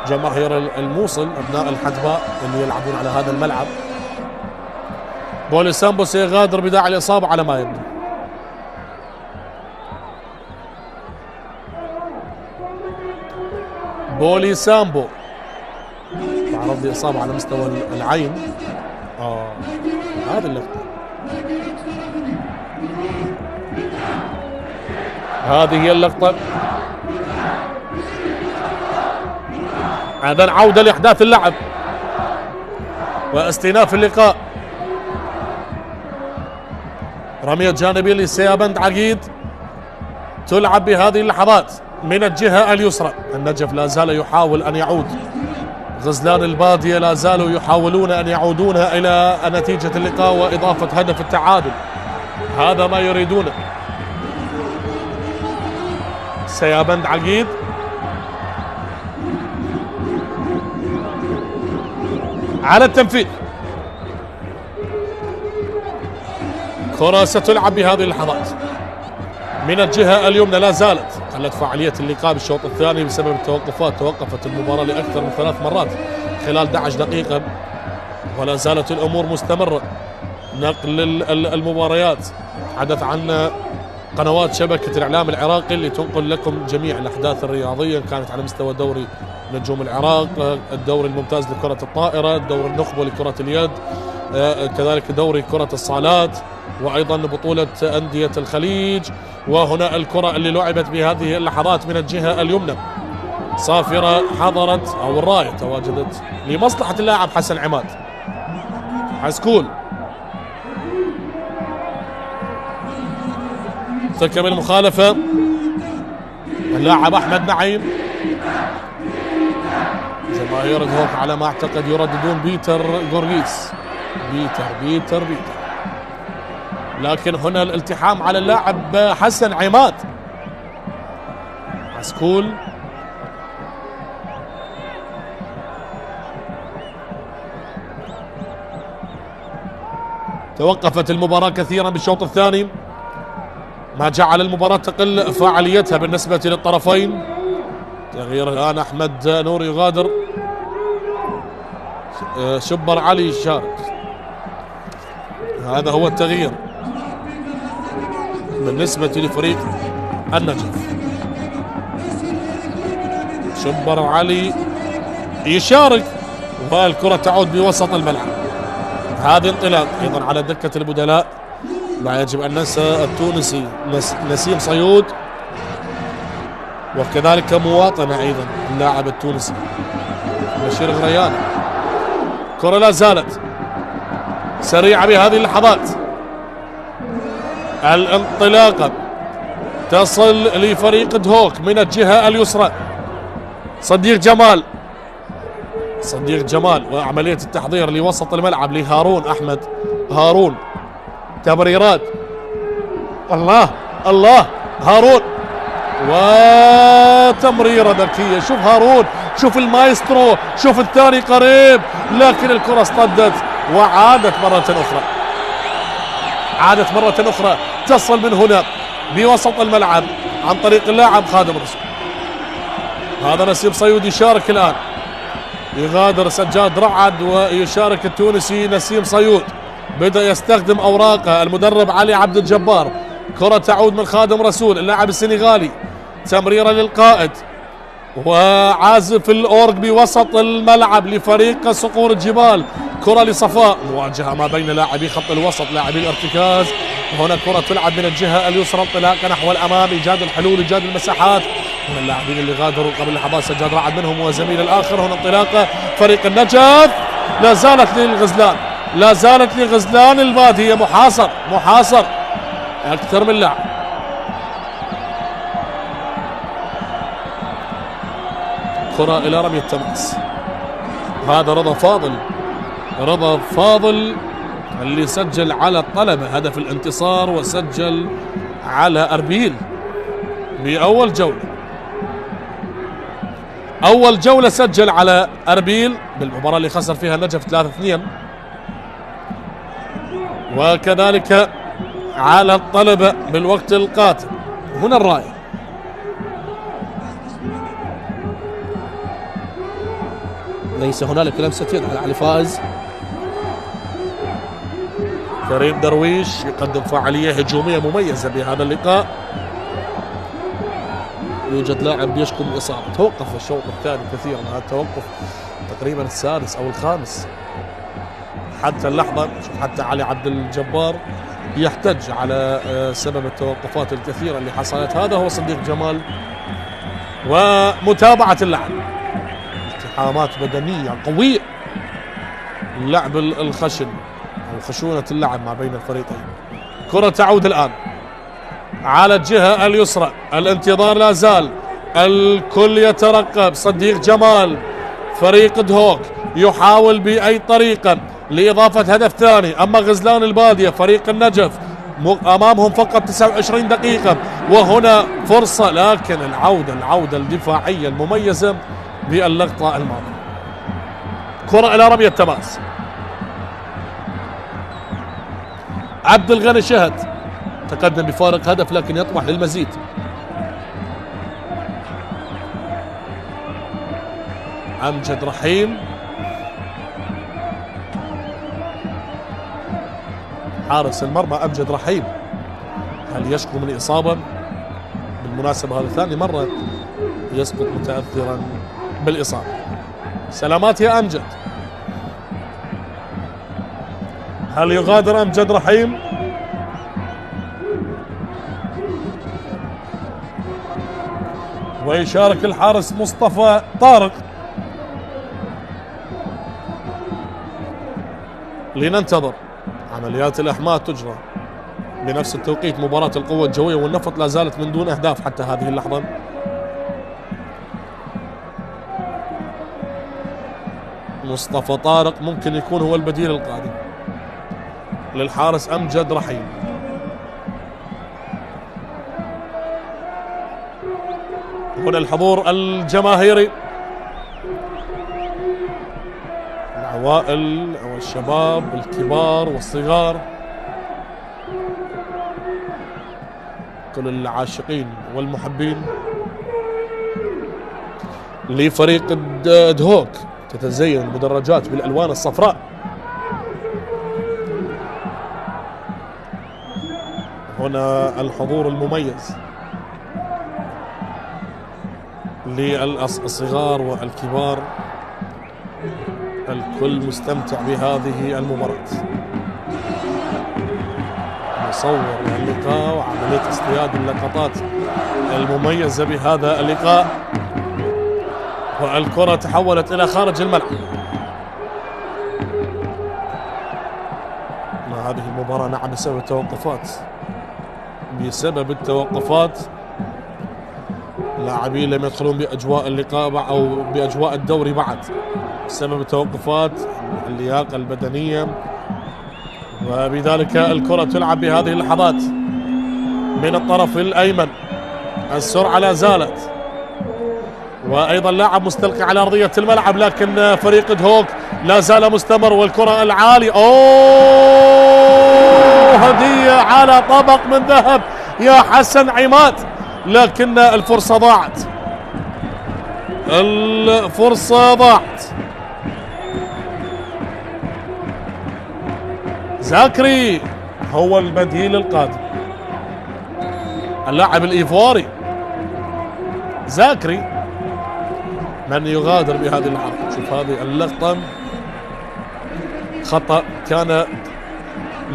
جماهير الموصل ابناء الحدباء اللي يلعبون على هذا الملعب. بولي سامبو سيغادر بداعي الاصابه على ما يبدو. بولي سامبو تعرض لاصابه على مستوى العين. هذه اللقطه، هذه هي اللقطه. إذن عودة لإحداث اللعب واستئناف اللقاء. رمية جانبية لسيابند عقيد تلعب بهذه اللحظات من الجهة اليسرى. النجف لا زال يحاول أن يعود، غزلان البادية لا زالوا يحاولون أن يعودون إلى نتيجة اللقاء وإضافة هدف التعادل، هذا ما يريدونه. سيابند عقيد على التنفيذ. كرة ستلعب بهذه اللحظات من الجهة اليمنى. لا زالت قلت فعالية اللقاء بالشوط الثاني بسبب التوقفات. توقفت المباراة لأكثر من 3 مرات خلال 11 دقيقة، ولا زالت الأمور مستمرة. نقل المباريات، حدث عن قنوات شبكة الإعلام العراقي اللي تنقل لكم جميع الأحداث الرياضية، كانت على مستوى دوري نجوم العراق، الدوري الممتاز لكرة الطائرة، الدوري النخبة لكرة اليد، كذلك دوري كرة الصالات، وأيضا بطولة أندية الخليج. وهنا الكرة اللي لعبت بهذه اللحظات من الجهة اليمنى. صافرة حضرت أو الراية تواجدت لمصلحة اللاعب حسن عماد. عسكول ارتكب المخالفة اللاعب أحمد نعيم. جماهير دهوك على ما أعتقد يرددون بيتر غورغيس، بيتر لكن هنا الالتحام على اللاعب حسن عماد. عسكول توقفت المباراة كثيرا بالشوط الثاني، ما جعل المباراة تقل فاعليتها بالنسبة للطرفين. تغيير الآن أحمد نور يغادر، شبر علي يشارك. هذا هو التغيير بالنسبة لفريق النجف. شبر علي يشارك والكرة تعود بوسط الملعب. هذا انطلاق أيضا على دكة البدلاء. لا يجب أن ننسى التونسي نسيم صيود، وكذلك مواطنة أيضا اللاعب التونسي بشير غريان. كرة لا زالت سريعة بهذه اللحظات. الانطلاقة تصل لفريق دهوك من الجهة اليسرى. صديق جمال وعملية التحضير لوسط الملعب لهارون أحمد. هارون تمريرات. الله الله هارون، وتمريرة ذكية. شوف هارون، شوف المايسترو، شوف الثاني قريب، لكن الكرة اصطدت وعادت مرة أخرى. عادت مرة أخرى، تصل من هنا بوسط الملعب عن طريق اللاعب خادم رسول. هذا نسيم صيود يشارك الآن، يغادر سجاد رعد ويشارك التونسي نسيم صيود. بدأ يستخدم أوراقه المدرب علي عبد الجبار. كرة تعود من خادم رسول اللاعب السنغالي، تمريرة للقائد وعازف الأورج بوسط الملعب لفريق صقور الجبال. كرة لصفاء، مواجهة ما بين لاعبي خط الوسط لاعبي الارتكاز. هنا كرة تلعب من الجهة اليسرى، انطلاقة نحو الأمام، إيجاد الحلول، إيجاد المساحات. هنا اللاعبين اللي غادروا قبل لحظات سجاد رعد منهم وزميل الآخر. هنا انطلاقة فريق النجف، لا زالت للغزلان، لا زالت لغزلان البادية. محاصر أكثر من لاعب. كرة إلى رمي التماس. هذا رضا فاضل اللي سجل على الطلبة هدف الانتصار، وسجل على أربيل بأول جولة. أول جولة سجل على أربيل بالمباراة اللي خسر فيها النجف 3-2، وكذلك على الطلبة بالوقت القاتل. هنا الراية، ليس هنالك لمسة يد على علي فائز. كريم درويش يقدم فعالية هجومية مميزة بهذا اللقاء. يوجد لاعب يشكو من إصابة، توقف الشوط الثاني كثيرا، هذا التوقف تقريبا السادس أو الخامس حتى اللحظة. شوف حتى علي عبد الجبار يحتج على سبب التوقفات الكثيرة اللي حصلت. هذا هو صديق جمال ومتابعة اللعب، التحامات بدنية قوية، اللعب الخشن أو خشونة اللعب ما بين الفريقين. كرة تعود الآن على الجهة اليسرى، الانتظار لا زال، الكل يترقب. صديق جمال فريق دهوك يحاول بأي طريقة لإضافة هدف ثاني. أما غزلان البادية فريق النجف أمامهم فقط 29 دقيقة، وهنا فرصة، لكن العودة الدفاعية المميزة باللقطة الماضية. كرة إلى رمي التماس. عبد الغني شهد تقدم بفارق هدف لكن يطمح للمزيد. أمجد رحيم، حارس المرمى أمجد رحيم، هل يشكو من إصابة؟ بالمناسبة هذا ثاني مرة يسقط متأثرا بالإصابة. سلامات يا أمجد. هل يغادر أمجد رحيم؟ ويشارك الحارس مصطفى طارق. لننتظر عمليات الإحماء تجرى بنفس التوقيت. مباراة القوة الجوية والنفط لا زالت من دون أهداف حتى هذه اللحظة. مصطفى طارق ممكن يكون هو البديل القادم للحارس أمجد رحيم. هنا الحضور الجماهيري، العوائل والشباب الكبار والصغار، كل العاشقين والمحبين لفريق دهوك. تتزين المدرجات بالألوان الصفراء. هنا الحضور المميز للصغار والكبار، الكل مستمتع بهذه المباراة. نصور اللقاء وعملية اصطياد اللقطات المميزة بهذا اللقاء. والكرة تحولت إلى خارج الملعب. هذه المباراة نعم بسبب التوقفات لاعبين لم يدخلون بأجواء اللقاء أو بأجواء الدوري بعد بسبب التوقفات، اللياقة البدنية وبذلك الكرة تلعب بهذه اللحظات من الطرف الأيمن. السرعة لا زالت، وأيضا لاعب مستلقي على أرضية الملعب، لكن فريق دهوك لا زال مستمر. والكرة العالية، هدية على طبق من ذهب يا حسن عماد، لكن الفرصة ضاعت. الفرصة ضاعت. زاكري هو البديل القادم، اللاعب الإيفواري زاكري من يغادر بهذه اللحظة. شوف هذه اللقطة، خطأ كان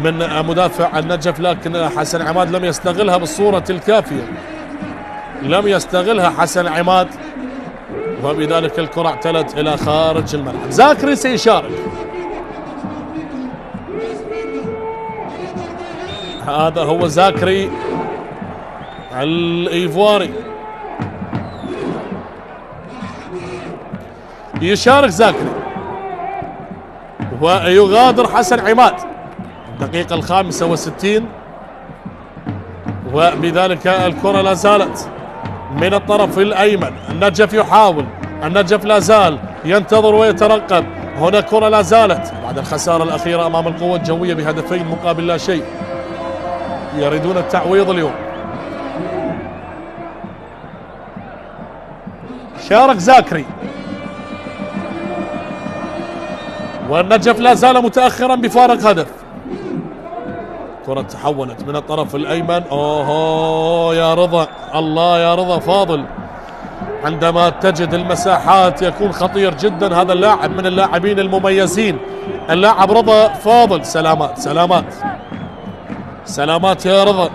من مدافع النجف، لكن حسن عماد لم يستغلها بالصورة الكافية، لم يستغلها حسن عماد، وبذلك الكرة اعتلت إلى خارج الملعب. زاكري سيشارك، هذا هو زاكري الإيفواري، يشارك زاكري ويغادر حسن عماد الدقيقة 65، وبذلك الكرة لا زالت من الطرف الأيمن. النجف يحاول، النجف لا زال ينتظر ويترقب. هنا كرة لا زالت بعد الخسارة الأخيرة أمام القوة الجوية بهدفين مقابل لا شيء، يريدون التعويض اليوم. شارك زاكري، والنجف لا زال متأخرا بفارق هدف. كرة تحولت من الطرف الأيمن. يا رضا، الله يا رضا فاضل، عندما تجد المساحات يكون خطير جدا. هذا اللاعب من اللاعبين المميزين، اللاعب رضا فاضل. سلامات سلامات سلامات يا رضا،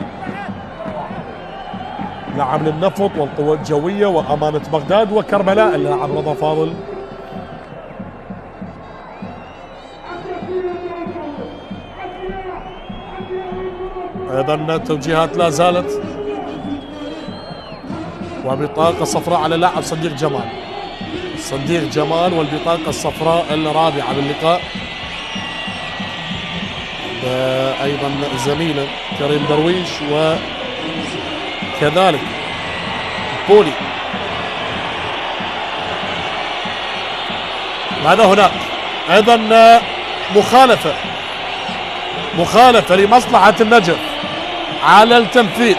لاعب للنفط والقوة الجوية وأمانة بغداد وكربلاء، اللاعب رضا فاضل. أيضا التوجيهات لا زالت، وبطاقة صفراء على لاعب صديق جمال. صديق جمال والبطاقة الصفراء الرابعة باللقاء. أيضا زميله كريم درويش وكذلك بولي. هذا هناك أيضا مخالفة لمصلحة النجف على التنفيذ.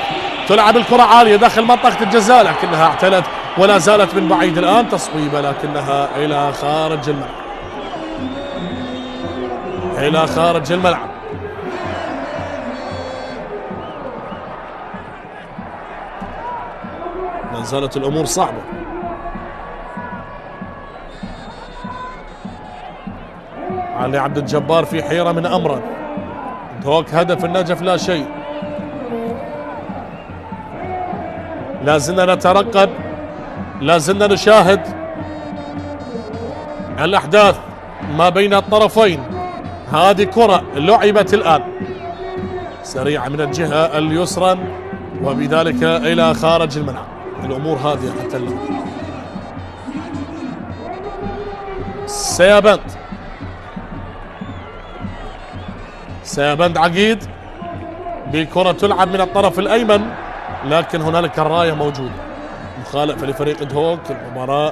تلعب الكرة عالية داخل منطقة الجزاء، لكنها اعتلت ولا زالت من بعيد. الآن تصويبة لكنها إلى خارج الملعب، إلى خارج الملعب. ما زالت الأمور صعبة. علي عبد الجبار في حيرة من أمره. دهوك هدف النجف لا شيء. لازلنا نترقب، لازلنا نشاهد الأحداث ما بين الطرفين. هذه كرة لعبت الآن سريعة من الجهة اليسرى، وبذلك إلى خارج الملعب. الأمور هذه حتى الآن. سيابند عقيد بكرة تلعب من الطرف الأيمن، لكن هنالك الراية موجودة. مخالفة لفريق دهوك. المباراة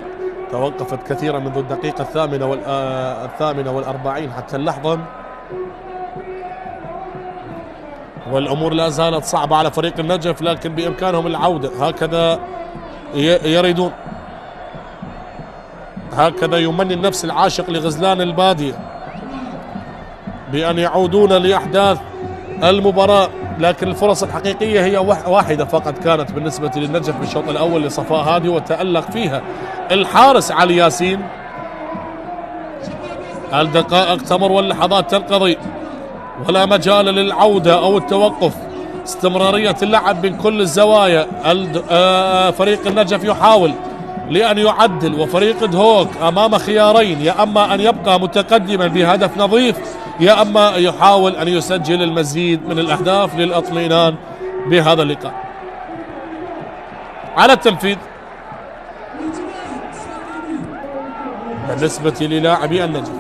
توقفت كثيرا منذ الدقيقة 48 حتى اللحظة، والأمور لا زالت صعبة على فريق النجف، لكن بإمكانهم العودة. هكذا يريدون، هكذا يمني النفس العاشق لغزلان البادية بأن يعودون لأحداث المباراة، لكن الفرص الحقيقية هي واحدة فقط كانت بالنسبة للنجف بالشوط الأول لصفاء هادي، وتألق فيها الحارس علي ياسين. الدقائق تمر واللحظات تنقضي، ولا مجال للعودة أو التوقف. استمرارية اللعب من كل الزوايا. فريق النجف يحاول لأن يعدل، وفريق دهوك أمام خيارين: يا أما أن يبقى متقدما بهدف نظيف، يا أما يحاول أن يسجل المزيد من الأهداف للأطمئنان بهذا اللقاء. على التنفيذ بالنسبة للاعبي النجف،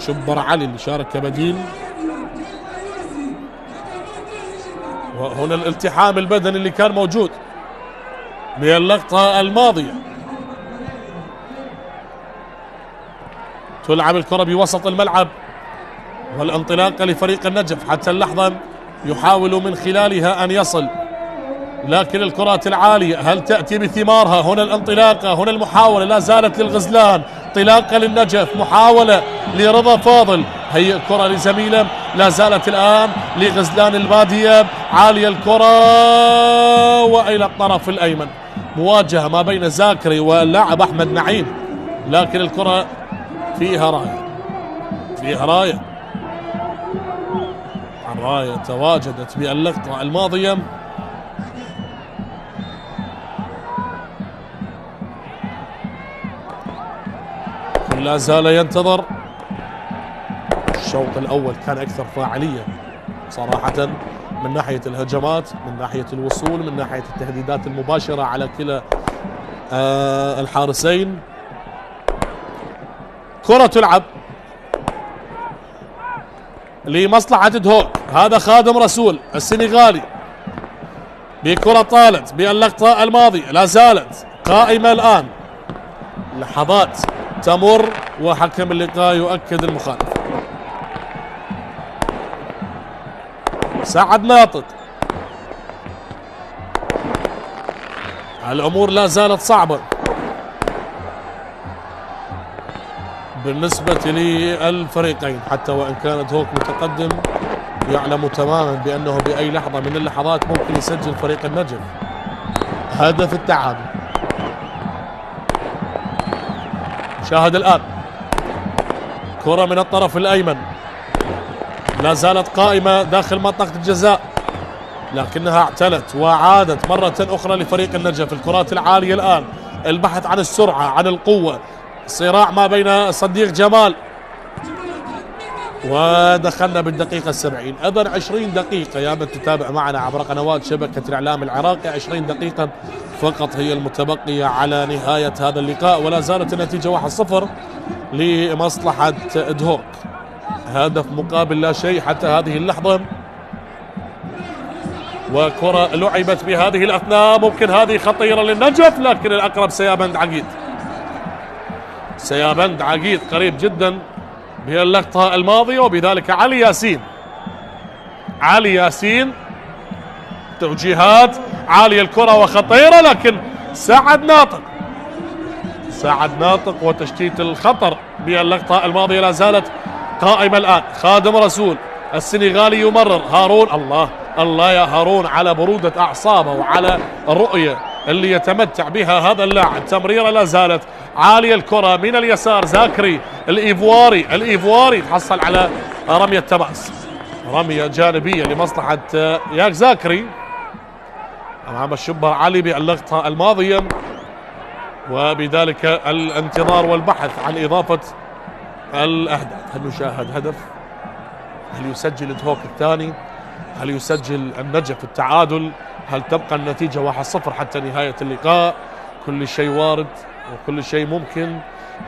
شبر علي اللي شارك كبديل، وهنا الالتحام البدني اللي كان موجود باللقطة الماضية. تلعب الكرة بوسط الملعب والانطلاقة لفريق النجف، حتى اللحظة يحاول من خلالها أن يصل، لكن الكرات العالية هل تأتي بثمارها؟ هنا الانطلاقة، هنا المحاولة لا زالت للغزلان، انطلاقة للنجف، محاولة لرضا فاضل، هي كرة لزميله، لا زالت الآن لغزلان البادية، عالية الكرة وإلى الطرف الأيمن، مواجهة ما بين زاكري واللاعب أحمد نعيم، لكن الكرة فيها راية، فيها راية. الراية تواجدت باللقطة الماضية. لا زال ينتظر. الشوط الأول كان أكثر فاعلية صراحة من ناحية الهجمات، من ناحية الوصول، من ناحية التهديدات المباشرة على كلا الحارسين. كرة تلعب لمصلحة دهوك، هذا خادم رسول السنغالي بكرة طالت باللقطة الماضية، لا زالت قائمة الآن، لحظات تمر وحكم اللقاء يؤكد المخالفة. سعد ناطق، الأمور لا زالت صعبة بالنسبة للفريقين، حتى وإن كانت هوك متقدم يعلم تماما بأنه بأي لحظة من اللحظات ممكن يسجل فريق النجف هدف التعادل. شاهد الآن كرة من الطرف الأيمن، لا زالت قائمة داخل منطقة الجزاء، لكنها اعتلت وعادت مرة أخرى لفريق النجف. الكرات العالية الآن، البحث عن السرعة، عن القوة، صراع ما بين صديق جمال، ودخلنا بالدقيقة 70. أيضا 20 دقيقة يا من تتابع معنا عبر قنوات شبكة الإعلام العراقي، 20 دقيقة فقط هي المتبقية على نهاية هذا اللقاء، ولا زالت النتيجة 1-0 لمصلحة دهوك، هدف مقابل لا شيء حتى هذه اللحظة. وكرة لعبت بهذه الأثناء، ممكن هذه خطيرة للنجف، لكن الأقرب سيابند عقيد، سيابند عقيد قريب جدا باللقطة الماضية، وبذلك علي ياسين. علي ياسين توجيهات عالية الكرة وخطيرة، لكن سعد ناطق، سعد ناطق وتشتيت الخطر باللقطة الماضية لا زالت قائمة الآن. خادم رسول السنغالي يمرر، هارون، الله الله يا هارون على برودة أعصابه وعلى الرؤية اللي يتمتع بها هذا اللاعب. تمريرة لا زالت عالية الكرة من اليسار، زاكري الإيفواري تحصل على رمية تماس، رمية جانبية لمصلحة ياك زاكري أمام الشبهر علي باللقطة الماضية، وبذلك الانتظار والبحث عن إضافة الأهداف. هل نشاهد هدف؟ هل يسجل دهوك الثاني؟ هل يسجل النجف التعادل؟ هل تبقى النتيجة 1-0 حتى نهاية اللقاء؟ كل شيء وارد وكل شيء ممكن،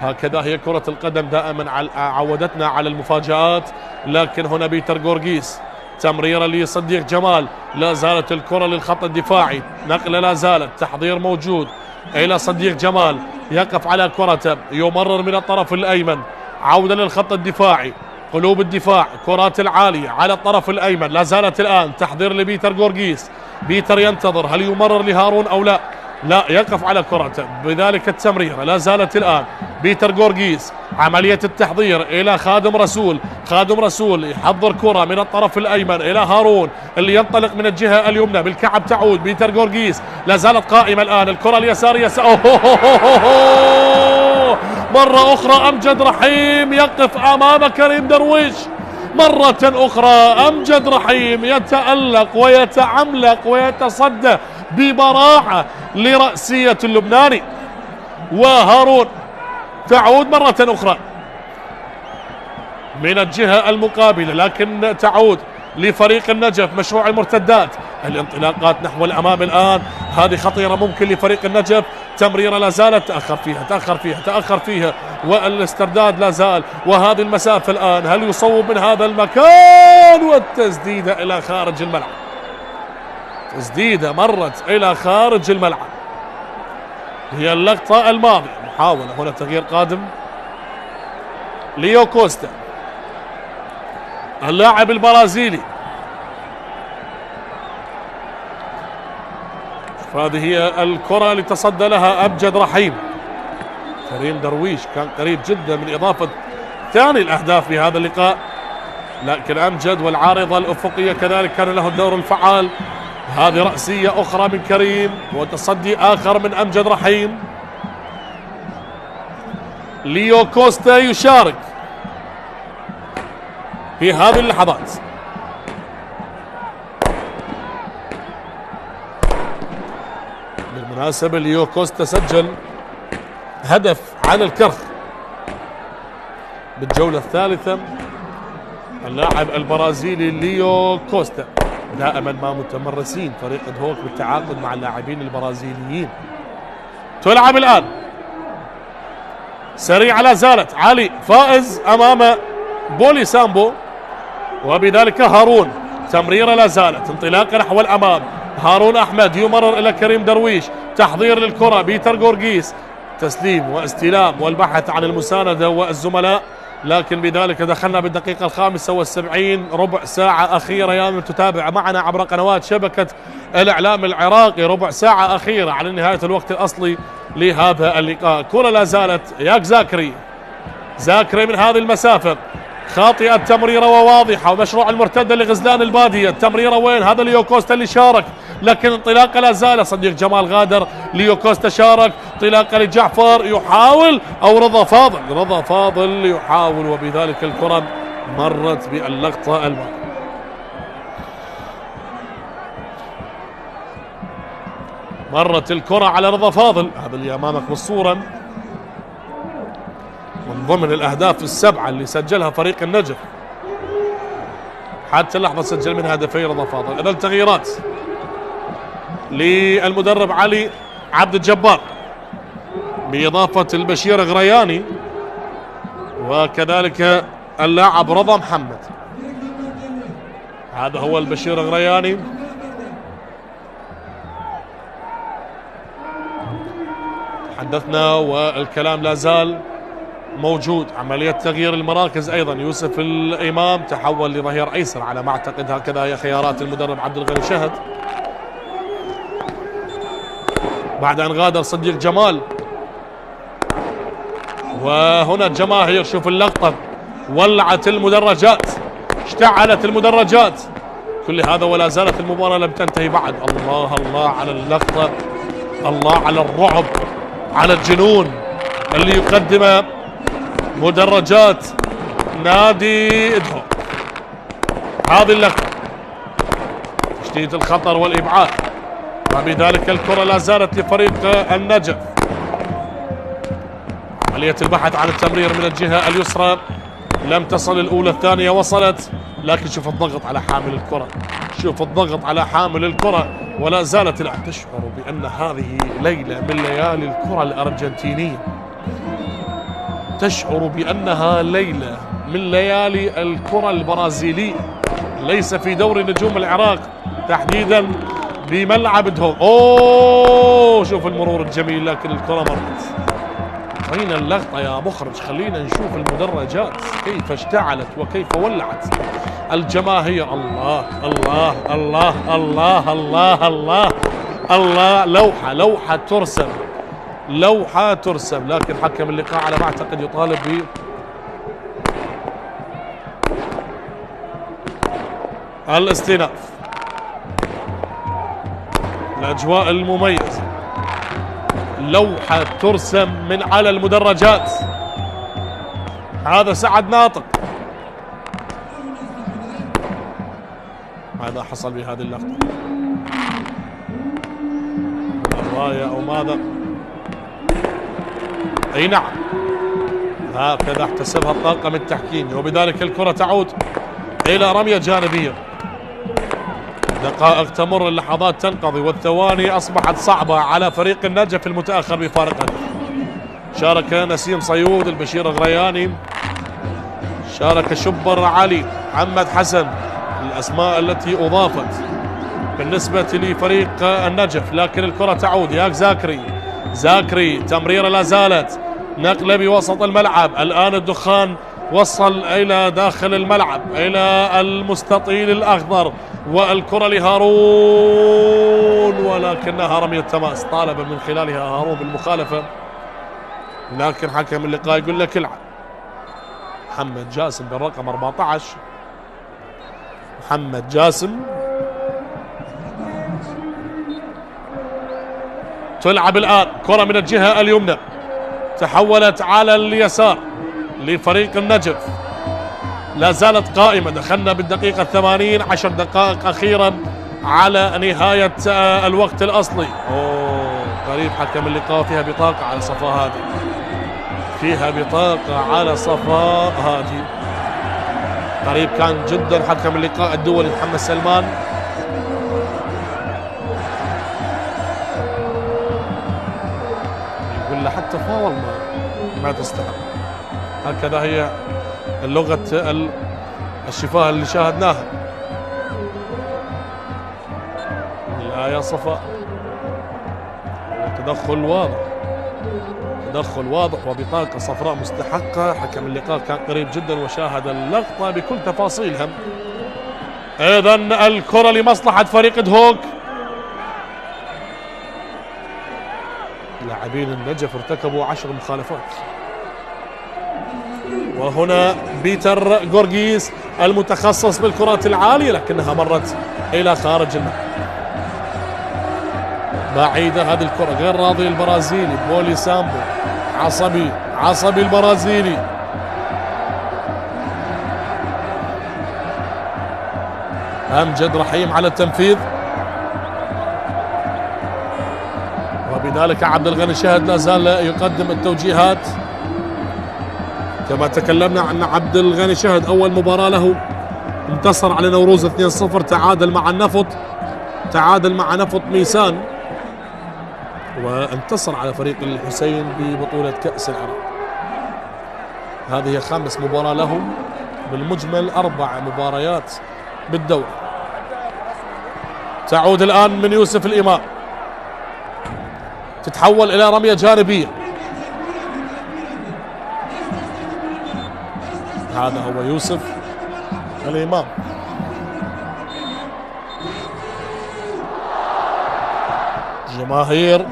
هكذا هي كرة القدم دائما عودتنا على المفاجآت. لكن هنا بيتر غورغيس، تمريرة لصديق جمال، لا زالت الكرة للخط الدفاعي، نقلة لا زالت، تحضير موجود إلى صديق جمال، يقف على كرته، يمرر من الطرف الأيمن، عودة للخط الدفاعي، قلوب الدفاع، كرات العالية على الطرف الأيمن، لا زالت الآن تحضير لبيتر غورغيس، بيتر ينتظر هل يمرر لهارون أو لا، لا يقف على كرته، بذلك التمريرة لا زالت الآن بيتر غورغيس، عملية التحضير إلى خادم رسول، خادم رسول يحضر كرة من الطرف الأيمن إلى هارون اللي ينطلق من الجهة اليمنى، بالكعب تعود بيتر غورغيس، لا زالت قائمة الآن، الكرة اليسارية مرة أخرى أمجد رحيم يقف أمام كريم درويش، مرة أخرى أمجد رحيم يتألق ويتعملق ويتصدى ببراعة لرأسية اللبناني، وهارون تعود مرة أخرى من الجهة المقابلة، لكن تعود لفريق النجف مشروع المرتدات، الانطلاقات نحو الأمام الآن، هذه خطيرة ممكن لفريق النجف، تمريرة لا زالت تأخر فيها والاسترداد لا زال، وهذه المسافة الآن هل يصوب من هذا المكان، والتسديدة إلى خارج الملعب. تسديدة مرت إلى خارج الملعب. هي اللقطة الماضية. محاولة هنا تغيير قادم. ليو كوستا اللاعب البرازيلي. هذه هي الكرة اللي تصدى لها أمجد رحيم. كريم درويش كان قريب جدا من إضافة ثاني الأهداف في هذا اللقاء، لكن أمجد والعارضة الأفقية كذلك كان له الدور الفعال. هذه رأسية أخرى من كريم وتصدي آخر من أمجد رحيم. ليو كوستا يشارك في هذه اللحظات. بالمناسبة ليو كوستا سجل هدف على الكرخ بالجولة الثالثة. اللاعب البرازيلي ليو كوستا دائما ما متمرسين فريق ادهوك بالتعاقد مع اللاعبين البرازيليين. تلعب الآن سريعة لا زالت. علي فائز أمام بولي سامبو وبذلك هارون. تمريرة لا زالت، انطلاقة نحو الأمام. هارون أحمد يمرر إلى كريم درويش، تحضير للكرة. بيتر غورغيس تسليم واستلام والبحث عن المساندة والزملاء، لكن بذلك دخلنا بالدقيقة 75. ربع ساعة أخيرة يا من تتابع معنا عبر قنوات شبكة الإعلام العراقي. ربع ساعة أخيرة على نهاية الوقت الأصلي لهذا اللقاء. كرة لا زالت ياك زاكري من هذه المسافة. خاطئة التمريرة وواضحة، ومشروع المرتدة لغزلان البادية. التمريرة وين؟ هذا ليو كوستا اللي شارك، لكن انطلاقة لا زال. صديق جمال غادر. ليو كوستا شارك، انطلاقة لجعفر يحاول، أو رضا فاضل يحاول، وبذلك الكرة مرت باللقطة الماضية. مرت الكرة على رضا فاضل، هذا اللي أمامك بالصورة، من ضمن الأهداف السبعة اللي سجلها فريق النجف. حتى اللحظة سجل من هدفي رضا فاضل. إذا التغييرات للمدرب علي عبد الجبار بإضافة البشير غرياني وكذلك اللاعب رضا محمد. هذا هو البشير غرياني. حدثنا والكلام لا زال موجود. عملية تغيير المراكز أيضا. يوسف الإمام تحول لظهير أيسر على ما أعتقد، هكذا هي خيارات المدرب عبد الغني شهد بعد أن غادر صديق جمال. وهنا الجماهير، شوف اللقطة، ولعت المدرجات، اشتعلت المدرجات. كل هذا ولا زالت المباراة لم تنتهي بعد. الله على اللقطة، الله على الرعب، على الجنون اللي يقدمه مدرجات نادي ادهوك. هذه اللقطة تشديد الخطر والإبعاد، وبذلك الكرة لا زالت لفريق النجف. عملية البحث عن التمرير من الجهة اليسرى، لم تصل الأولى، الثانية وصلت، لكن شوف الضغط على حامل الكرة، شوف الضغط على حامل الكرة، ولا زالت الآن. تشعر بأن هذه ليلة من ليالي الكرة الأرجنتينية، تشعر بأنها ليلة من ليالي الكرة البرازيلية، ليس في دوري نجوم العراق تحديدا بملعب ادهوك. شوف المرور الجميل، لكن الكرة مرت. أين اللقطة يا مخرج؟ خلينا نشوف المدرجات كيف اشتعلت وكيف ولعت الجماهير. الله الله الله الله الله الله الله. لوحة ترسم، لكن حكم اللقاء على ما أعتقد يطالب ب الاستئناف. الأجواء المميزة، لوحة ترسم من على المدرجات. هذا سعد ناطق، ماذا حصل بهذه اللقطة؟ الراية أو ماذا؟ أي نعم، هكذا احتسبها الطاقم التحكيمي، وبذلك الكرة تعود إلى رمية جانبية. دقائق تمر، اللحظات تنقضي، والثواني أصبحت صعبة على فريق النجف المتأخر بفارق هدف. شارك نسيم صيود، البشير غرياني، شارك شبر علي، محمد حسن، الأسماء التي أضافت بالنسبة لفريق النجف، لكن الكرة تعود. ياك زاكري تمريرة لا زالت، نقلة بوسط الملعب. الآن الدخان وصل إلى داخل الملعب إلى المستطيل الأخضر، والكرة لهارون ولكنها رمية تماس، طالب من خلالها هارون بالمخالفة، لكن حكم اللقاء يقول لك العب. محمد جاسم بالرقم 14، محمد جاسم تلعب الآن كرة من الجهة اليمنى، تحولت على اليسار لفريق النجف، لا زالت قائمة. دخلنا بالدقيقة 80، 10 دقائق أخيرا على نهاية الوقت الأصلي. قريب حكم اللقاء، فيها بطاقة على صفاء هادي، فيها بطاقة على صفاء هادي. قريب كان جدا حكم اللقاء الدولي محمد سلمان. يقول له حتى فاول ما تستحق. هكذا هي اللغة الشفاه اللي شاهدناها. لا يا صفاء، تدخل واضح وبطاقة صفراء مستحقة. حكم اللقاء كان قريب جدا وشاهد اللقطة بكل تفاصيلها. ايضا الكرة لمصلحة فريق دهوك. لاعبين النجف ارتكبوا 10 مخالفات، وهنا بيتر غورغيس المتخصص بالكرات العالية، لكنها مرت إلى خارج الملعب. بعيدة هذه الكرة، غير راضي البرازيلي بولي سامبو، عصبي البرازيلي. أمجد رحيم على التنفيذ، وبذلك عبد الغني شهد لا زال يقدم التوجيهات. كما تكلمنا عن عبد الغني شهد، أول مباراة له انتصر على نوروز 2-0، تعادل مع نفط ميسان، وانتصر على فريق الحسين ببطولة كأس العراق. هذه 5 مباراة له، بالمجمل 4 مباريات بالدوري. تعود الآن من يوسف الإمام، تتحول إلى رمية جانبية. هذا هو يوسف الإمام. جماهير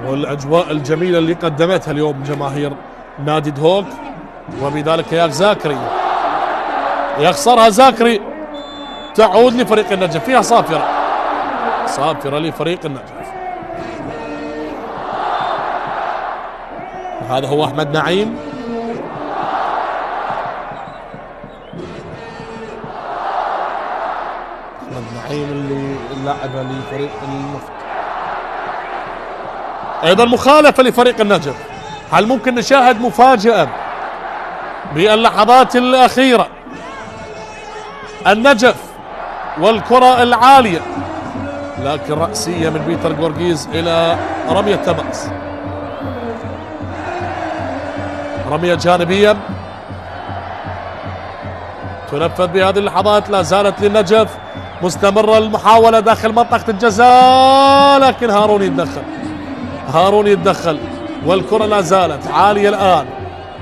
والأجواء الجميلة اللي قدمتها اليوم جماهير نادي دهوك، وبذلك ياك زاكري يخسرها. زاكري تعود لفريق النجف، فيها صافرة لفريق النجف. هذا هو أحمد نعيم، اللي اللاعب لفريق النفط. ايضا مخالفة لفريق النجف. هل ممكن نشاهد مفاجأة باللحظات الأخيرة؟ النجف والكرة العالية، لكن رأسية من بيتر غورغيز إلى رمية تماس، رمية جانبية تنفذ بهذه اللحظات. لا زالت للنجف مستمرة المحاولة داخل منطقة الجزاء، لكن هارون يتدخل والكرة لا زالت عالية. الآن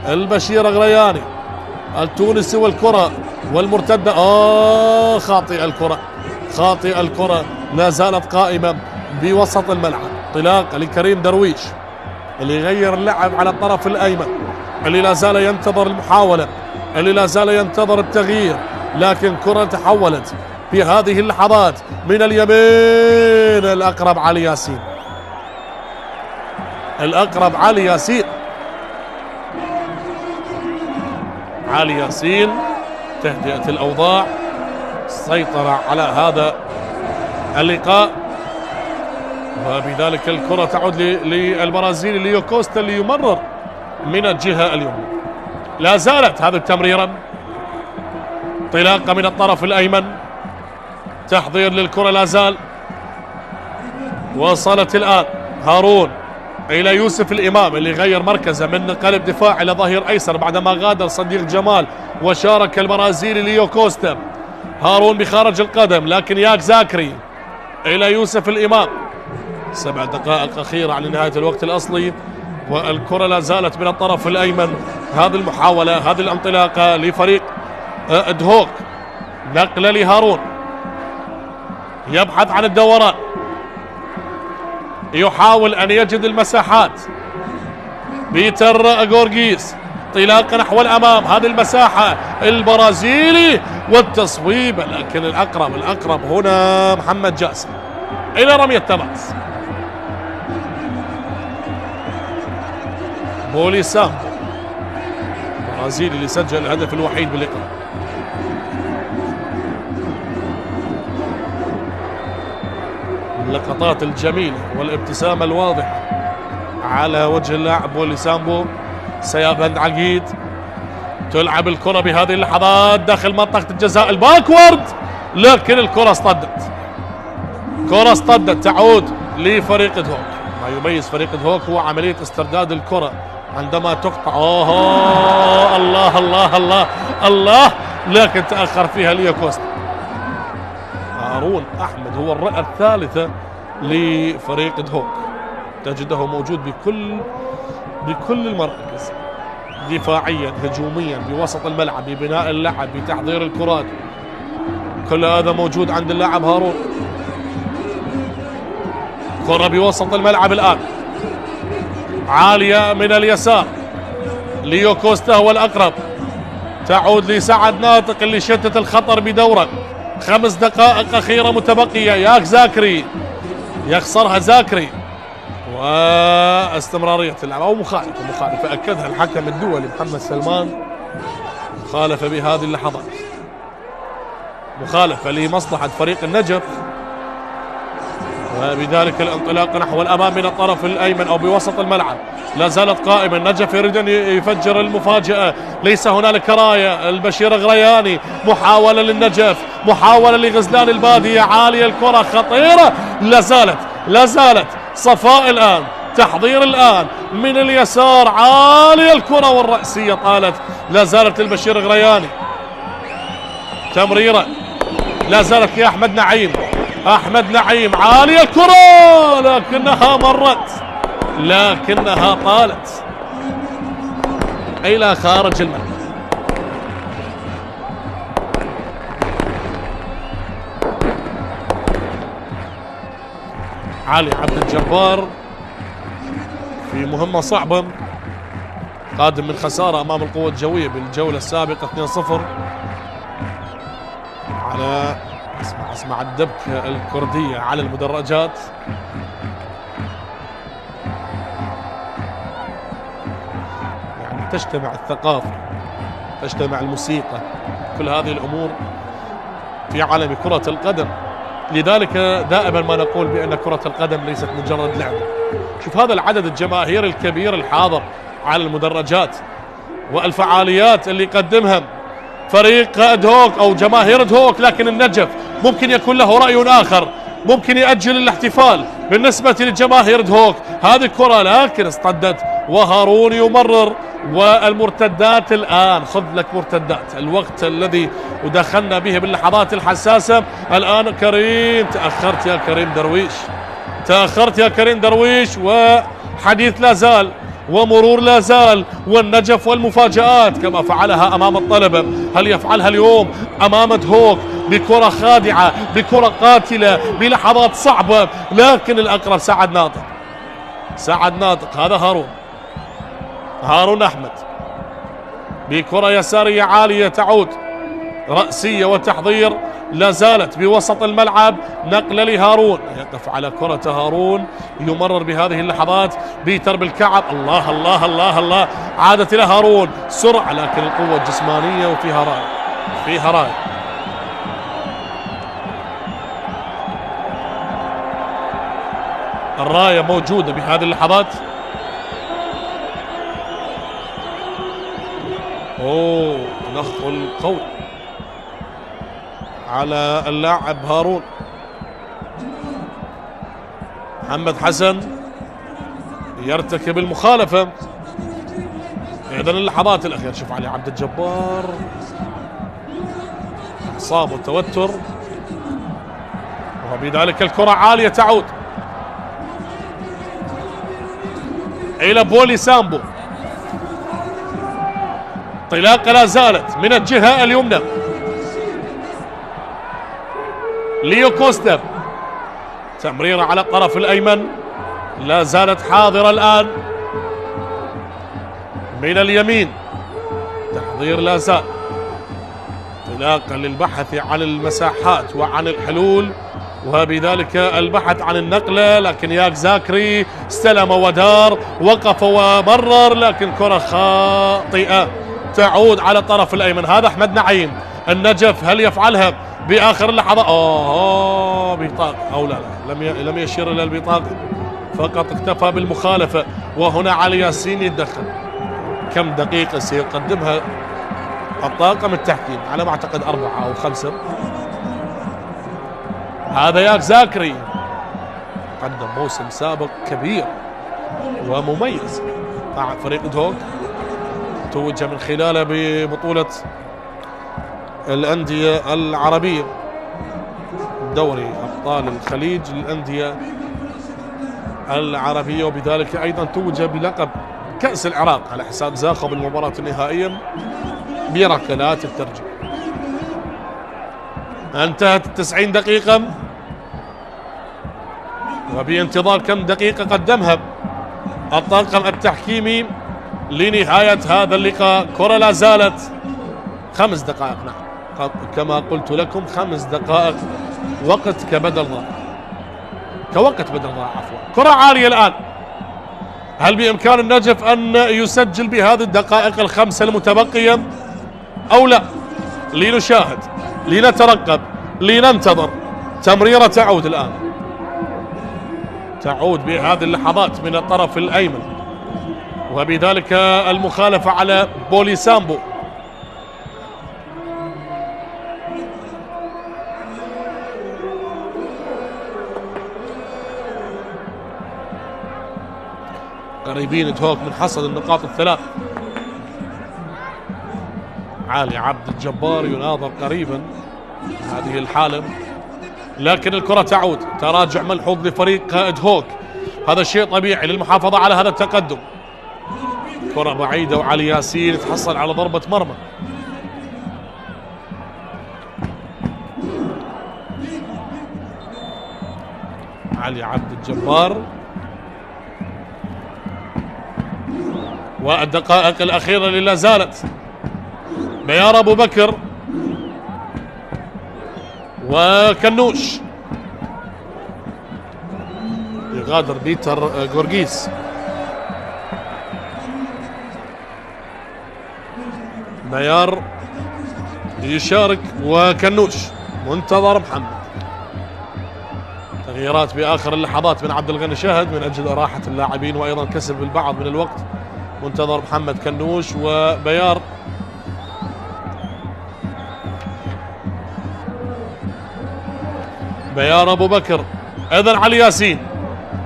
البشير غرياني التونسي، والكرة والمرتدة خاطئ الكرة لا زالت قائمة بوسط الملعب. انطلاقة لكريم درويش اللي يغير اللعب على الطرف الأيمن، اللي لا زال ينتظر المحاولة، اللي لا زال ينتظر التغيير، لكن كرة تحولت في هذه اللحظات من اليمين. الأقرب علي ياسين، تهدئة الأوضاع، السيطرة على هذا اللقاء، وبذلك الكرة تعود للبرازيلي ليو كوستا اللي يمرر من الجهة اليمنى. لا زالت هذه التمريرة، انطلاقة من الطرف الأيمن، تحضير للكرة لا زال. وصلت الآن هارون إلى يوسف الإمام اللي غير مركزه من قلب دفاع إلى ظهير أيسر بعدما غادر صديق جمال وشارك البرازيلي ليو كوستا. هارون بخارج القدم، لكن ياك زاكري إلى يوسف الإمام. 7 دقائق أخيرة على نهاية الوقت الأصلي، والكرة لا زالت من الطرف الأيمن. هذه المحاولة، هذه الانطلاقة لفريق دهوك. نقلة لهارون يبحث عن الدوران، يحاول أن يجد المساحات. بيتر غورغيس انطلاقة نحو الأمام، هذه المساحة البرازيلي والتصويب، لكن الأقرب هنا محمد جاسم إلى رمية تماس. بولي سامبو البرازيلي اللي سجل الهدف الوحيد باللقاء. اللقطات الجميلة والابتسامة الواضحة على وجه اللاعب بولي سامبو. سيابند عقيد تلعب الكرة بهذه اللحظات داخل منطقة الجزاء الباكورد، لكن الكرة اصطدت تعود لفريق دهوك. ما يميز فريق دهوك هو عملية استرداد الكرة عندما تقطع. الله الله الله الله، لكن تأخر فيها ليو كوستا. هارون أحمد هو الرئة الثالثة لفريق دهوك، تجده موجود بكل المراكز، دفاعيا، هجوميا، بوسط الملعب، ببناء اللعب، بتحضير الكرات، كل هذا موجود عند اللاعب هارون. كرة بوسط الملعب الآن عالية من اليسار، ليو كوستا هو الأقرب، تعود لسعد ناطق اللي شتت الخطر بدورة. 5 دقائق أخيرة متبقية. ياك زاكري يخسرها زاكري، واستمرارية اللعب أو مخالفة أكدها الحكم الدولي محمد سلمان، مخالفة بهذه اللحظات، مخالفة لمصلحة فريق النجف، وبذلك الانطلاق نحو الأمام من الطرف الأيمن أو بوسط الملعب. لا زالت قائمة النجف يريد أن يفجر المفاجأة، ليس هنالك راية. البشير غرياني محاولة للنجف، محاولة لغزلان البادية، عالية الكرة خطيرة، لا زالت صفاء الآن، تحضير الآن من اليسار، عالية الكرة والرأسية طالت، لا زالت للبشير غرياني. تمريرة لا زالت يا أحمد نعيم، عالية الكرة لكنها مرت، لكنها طالت إلى خارج الملعب. علي عبد الجبار في مهمة صعبة، قادم من خسارة أمام القوة الجوية بالجولة السابقة 2-0 على اسمع الدبكة الكردية على المدرجات. يعني تجتمع الثقافة، تجتمع الموسيقى، كل هذه الأمور في عالم كرة القدم. لذلك دائما ما نقول بأن كرة القدم ليست مجرد لعبة. شوف هذا العدد الجماهيري الكبير الحاضر على المدرجات، والفعاليات اللي يقدمها فريق دهوك أو جماهير دهوك، لكن النجف ممكن يكون له رأي آخر، ممكن يأجل الاحتفال بالنسبة لجماهير دهوك. هذه الكرة لكن اصطدت، وهارون يمرر، والمرتدات الآن، خذ لك مرتدات، الوقت الذي ودخلنا به باللحظات الحساسة. الآن كريم، تأخرت يا كريم درويش، وحديث لا زال ومرور لا زال، والنجف والمفاجآت كما فعلها أمام الطلبة، هل يفعلها اليوم أمام دهوك بكرة خادعة، بكرة قاتلة، بلحظات صعبة، لكن الأقرب سعد ناطق. هذا هارون أحمد بكرة يسارية عالية تعود رأسية، وتحضير لا زالت بوسط الملعب. نقلة لهارون، يقف على كرة هارون، يمرر بهذه اللحظات. بيتر بالكعب، الله الله الله الله، عادت إلى هارون سرعة، لكن القوة الجسمانية وفيها راية. الراية موجودة بهذه اللحظات. تدخل قوي على اللاعب هارون. محمد حسن يرتكب المخالفة. إذن اللحظات الأخيرة، شوف علي عبد الجبار اعصاب وتوتر، وبذلك الكرة عالية تعود إلى بولي سامبو. انطلاقة لا زالت من الجهة اليمنى. ليو كوستا تمريرة على الطرف الأيمن لا زالت حاضرة الآن من اليمين. تحضير لا زال، انطلاقا للبحث عن المساحات وعن الحلول وبذلك البحث عن النقلة، لكن ياك زاكري استلم ودار، وقف ومرر، لكن كرة خاطئة تعود على الطرف الأيمن. هذا أحمد نعيم. النجف هل يفعلها بآخر اللحظة؟ بطاقة أو لا لم يشير إلى البطاقة، فقط اكتفى بالمخالفة. وهنا علي ياسين يتدخل. كم دقيقة سيقدمها الطاقم التحكيم؟ على ما أعتقد 4 أو 5. هذا ياك زاكري قدم موسم سابق كبير ومميز مع فريق دهوك، توج من خلاله ببطولة الأندية العربية، دوري أبطال الخليج للأندية العربية، وبذلك أيضا توج بلقب كأس العراق على حساب زاخو بالمباراة النهائية بركلات الترجيح. انتهت 90 دقيقة، وبانتظار كم دقيقة قدمها الطاقم التحكيمي لنهاية هذا اللقاء. كرة لا زالت 5 دقائق، نعم كما قلت لكم 5 دقائق وقت كبدل ضائع، كوقت بدل ضائع عفوا. كرة عالية الآن، هل بإمكان النجف أن يسجل بهذه الدقائق ال5 المتبقية أو لا؟ لنشاهد، لنترقب، لننتظر. تمريرة تعود الآن، تعود بهذه اللحظات من الطرف الأيمن، وبذلك المخالفة على بولي سامبو. قريبين دهوك من حصد النقاط الثلاث. علي عبد الجبار يناظر قريبا هذه الحالة، لكن الكرة تعود. تراجع ملحوظ لفريق دهوك، هذا شيء طبيعي للمحافظة على هذا التقدم. كرة بعيدة وعلي ياسين يتحصل على ضربة مرمى. علي عبد الجبار، والدقائق الأخيرة اللي لا زالت. بيار أبو بكر وكنوش، يغادر بيتر غورغيس. بيار يشارك وكنوش، منتظر محمد. تغييرات بآخر اللحظات من عبد الغني شهد من أجل راحة اللاعبين وأيضا كسب البعض من الوقت. منتظر محمد كنوش وبيار. بيار أبو بكر، إذن علي ياسين،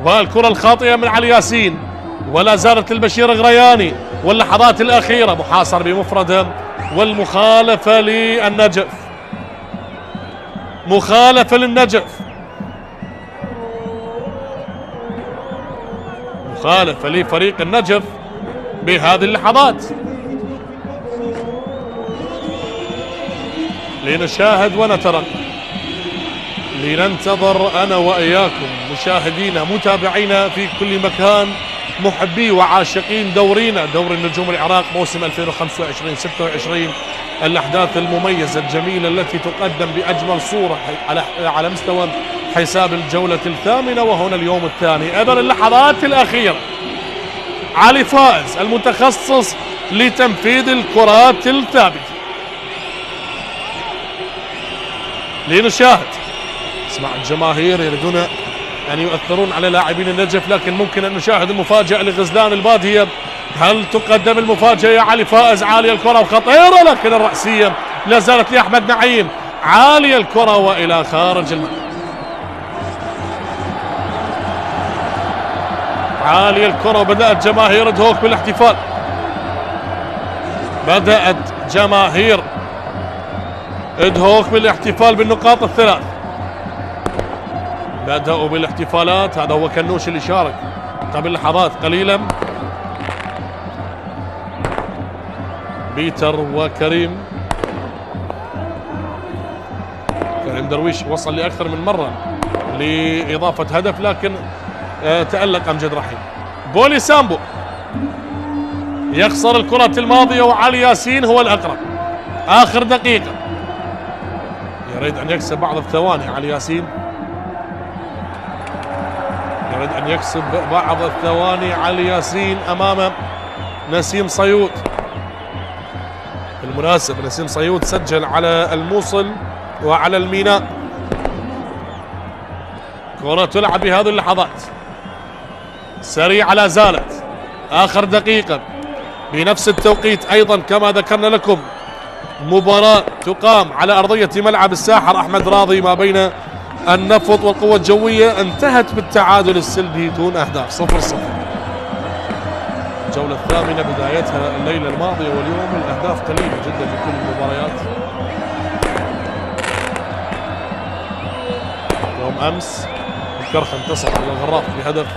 والكرة الخاطئة من علي ياسين، ولا زالت البشير غرياني. واللحظات الأخيرة محاصر بمفرده، والمخالفة للنجف، مخالفة للنجف، مخالفة لفريق النجف بهذه اللحظات. لنشاهد ونترقب، لننتظر أنا وإياكم مشاهدينا متابعينا في كل مكان، محبي وعاشقين دورينا دوري النجوم العراق موسم 2025-26. الأحداث المميزة الجميلة التي تقدم بأجمل صورة على مستوى حساب الجولة الثامنة، وهنا اليوم الثاني. إذن اللحظات الأخيرة، علي فائز المتخصص لتنفيذ الكرات الثابتة. لنشاهد، اسمع الجماهير يريدون أن يؤثرون على لاعبين النجف، لكن ممكن أن نشاهد المفاجأة لغزلان البادية. هل تقدم المفاجأة يا علي فائز؟ عالية الكرة وخطيرة، لكن الرأسية لا زالت لأحمد نعيم. عالية الكرة وإلى خارج الملعب. عالية الكرة، وبدأت جماهير دهوك بالاحتفال. بدأت جماهير دهوك بالاحتفال بالنقاط الثلاث. بدأوا بالاحتفالات. هذا هو كنوش اللي شارك قبل لحظات قليلة. بيتر وكريم. كريم درويش وصل لأكثر من مرة لإضافة هدف، لكن تألق أمجد رحيم. بولي سامبو يخسر الكرة الماضية، وعلي ياسين هو الأقرب. آخر دقيقة يريد أن يكسب بعض الثواني. علي ياسين يريد أن يكسب بعض الثواني. علي ياسين أمام نسيم صيود. بالمناسبة نسيم صيود سجل على الموصل وعلى الميناء. كرة تلعب بهذه اللحظات، سريعة لا زالت. آخر دقيقة بنفس التوقيت أيضا كما ذكرنا لكم مباراة تقام على أرضية ملعب الساحر أحمد راضي ما بين النفط والقوة الجوية، انتهت بالتعادل السلبي دون أهداف 0-0. الجولة الثامنة بدايتها الليلة الماضية واليوم الأهداف قليلة جدا في كل المباريات. يوم أمس الكرخ انتصر على الغراف بهدف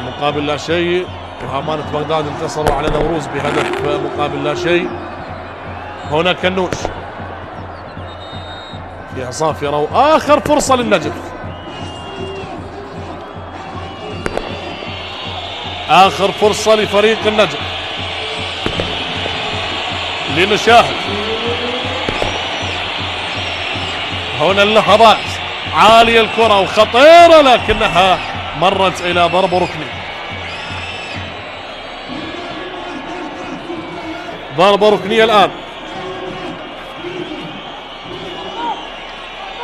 مقابل لا شيء، وهمانة بغداد انتصروا على نوروز بهدف مقابل لا شيء. هنا كنوش في عصافرة، وآخر فرصة للنجف. آخر فرصة لفريق النجف لنشاهد هنا اللحظات. عالية الكرة وخطيرة، لكنها مرت إلى ضرب ركني. ضربة ركنية الآن.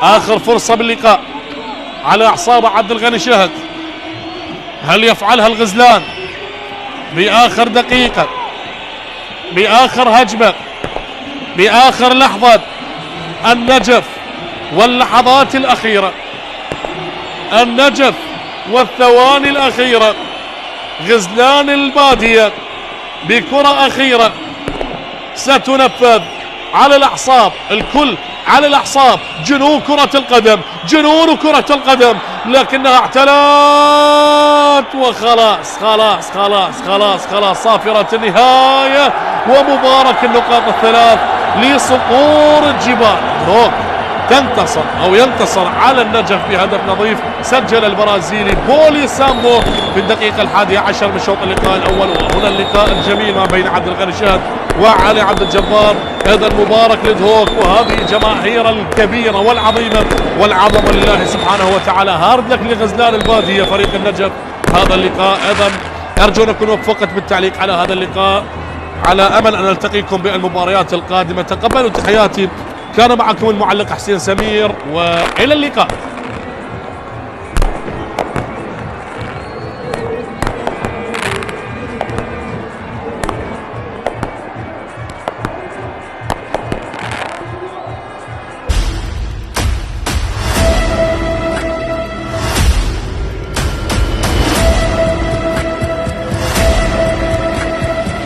آخر فرصة باللقاء على أعصاب عبد الغني شهد. هل يفعلها الغزلان بآخر دقيقة، بآخر هجمة، بآخر لحظة؟ النجف واللحظات الأخيرة، النجف والثواني الأخيرة. غزلان البادية بكرة أخيرة ستنفذ على الأعصاب، الكل على الأعصاب. جنون كرة القدم، جنون كرة القدم، لكنها اعتلت وخلاص خلاص خلاص خلاص خلاص. صافرة النهاية ومبارك النقاط الثلاث لصقور الجبال. هوك تنتصر أو ينتصر على النجف بهدف نظيف سجل البرازيلي بولي سامبو في الدقيقة 11 من شوط اللقاء الأول. وهنا اللقاء الجميل ما بين عبد الغني شهد وعلي عبد الجبار. إذا مبارك لدهوك وهذه الجماهير الكبيرة والعظيمة والعظمة لله سبحانه وتعالى. هارد لك لغزلان البادية فريق النجف هذا اللقاء. إذا أرجو أن أكون وفقت بالتعليق على هذا اللقاء، على أمل أن نلتقيكم بالمباريات القادمة. تقبلوا تحياتي، كان معكم المعلق حسين سمير، وإلى اللقاء.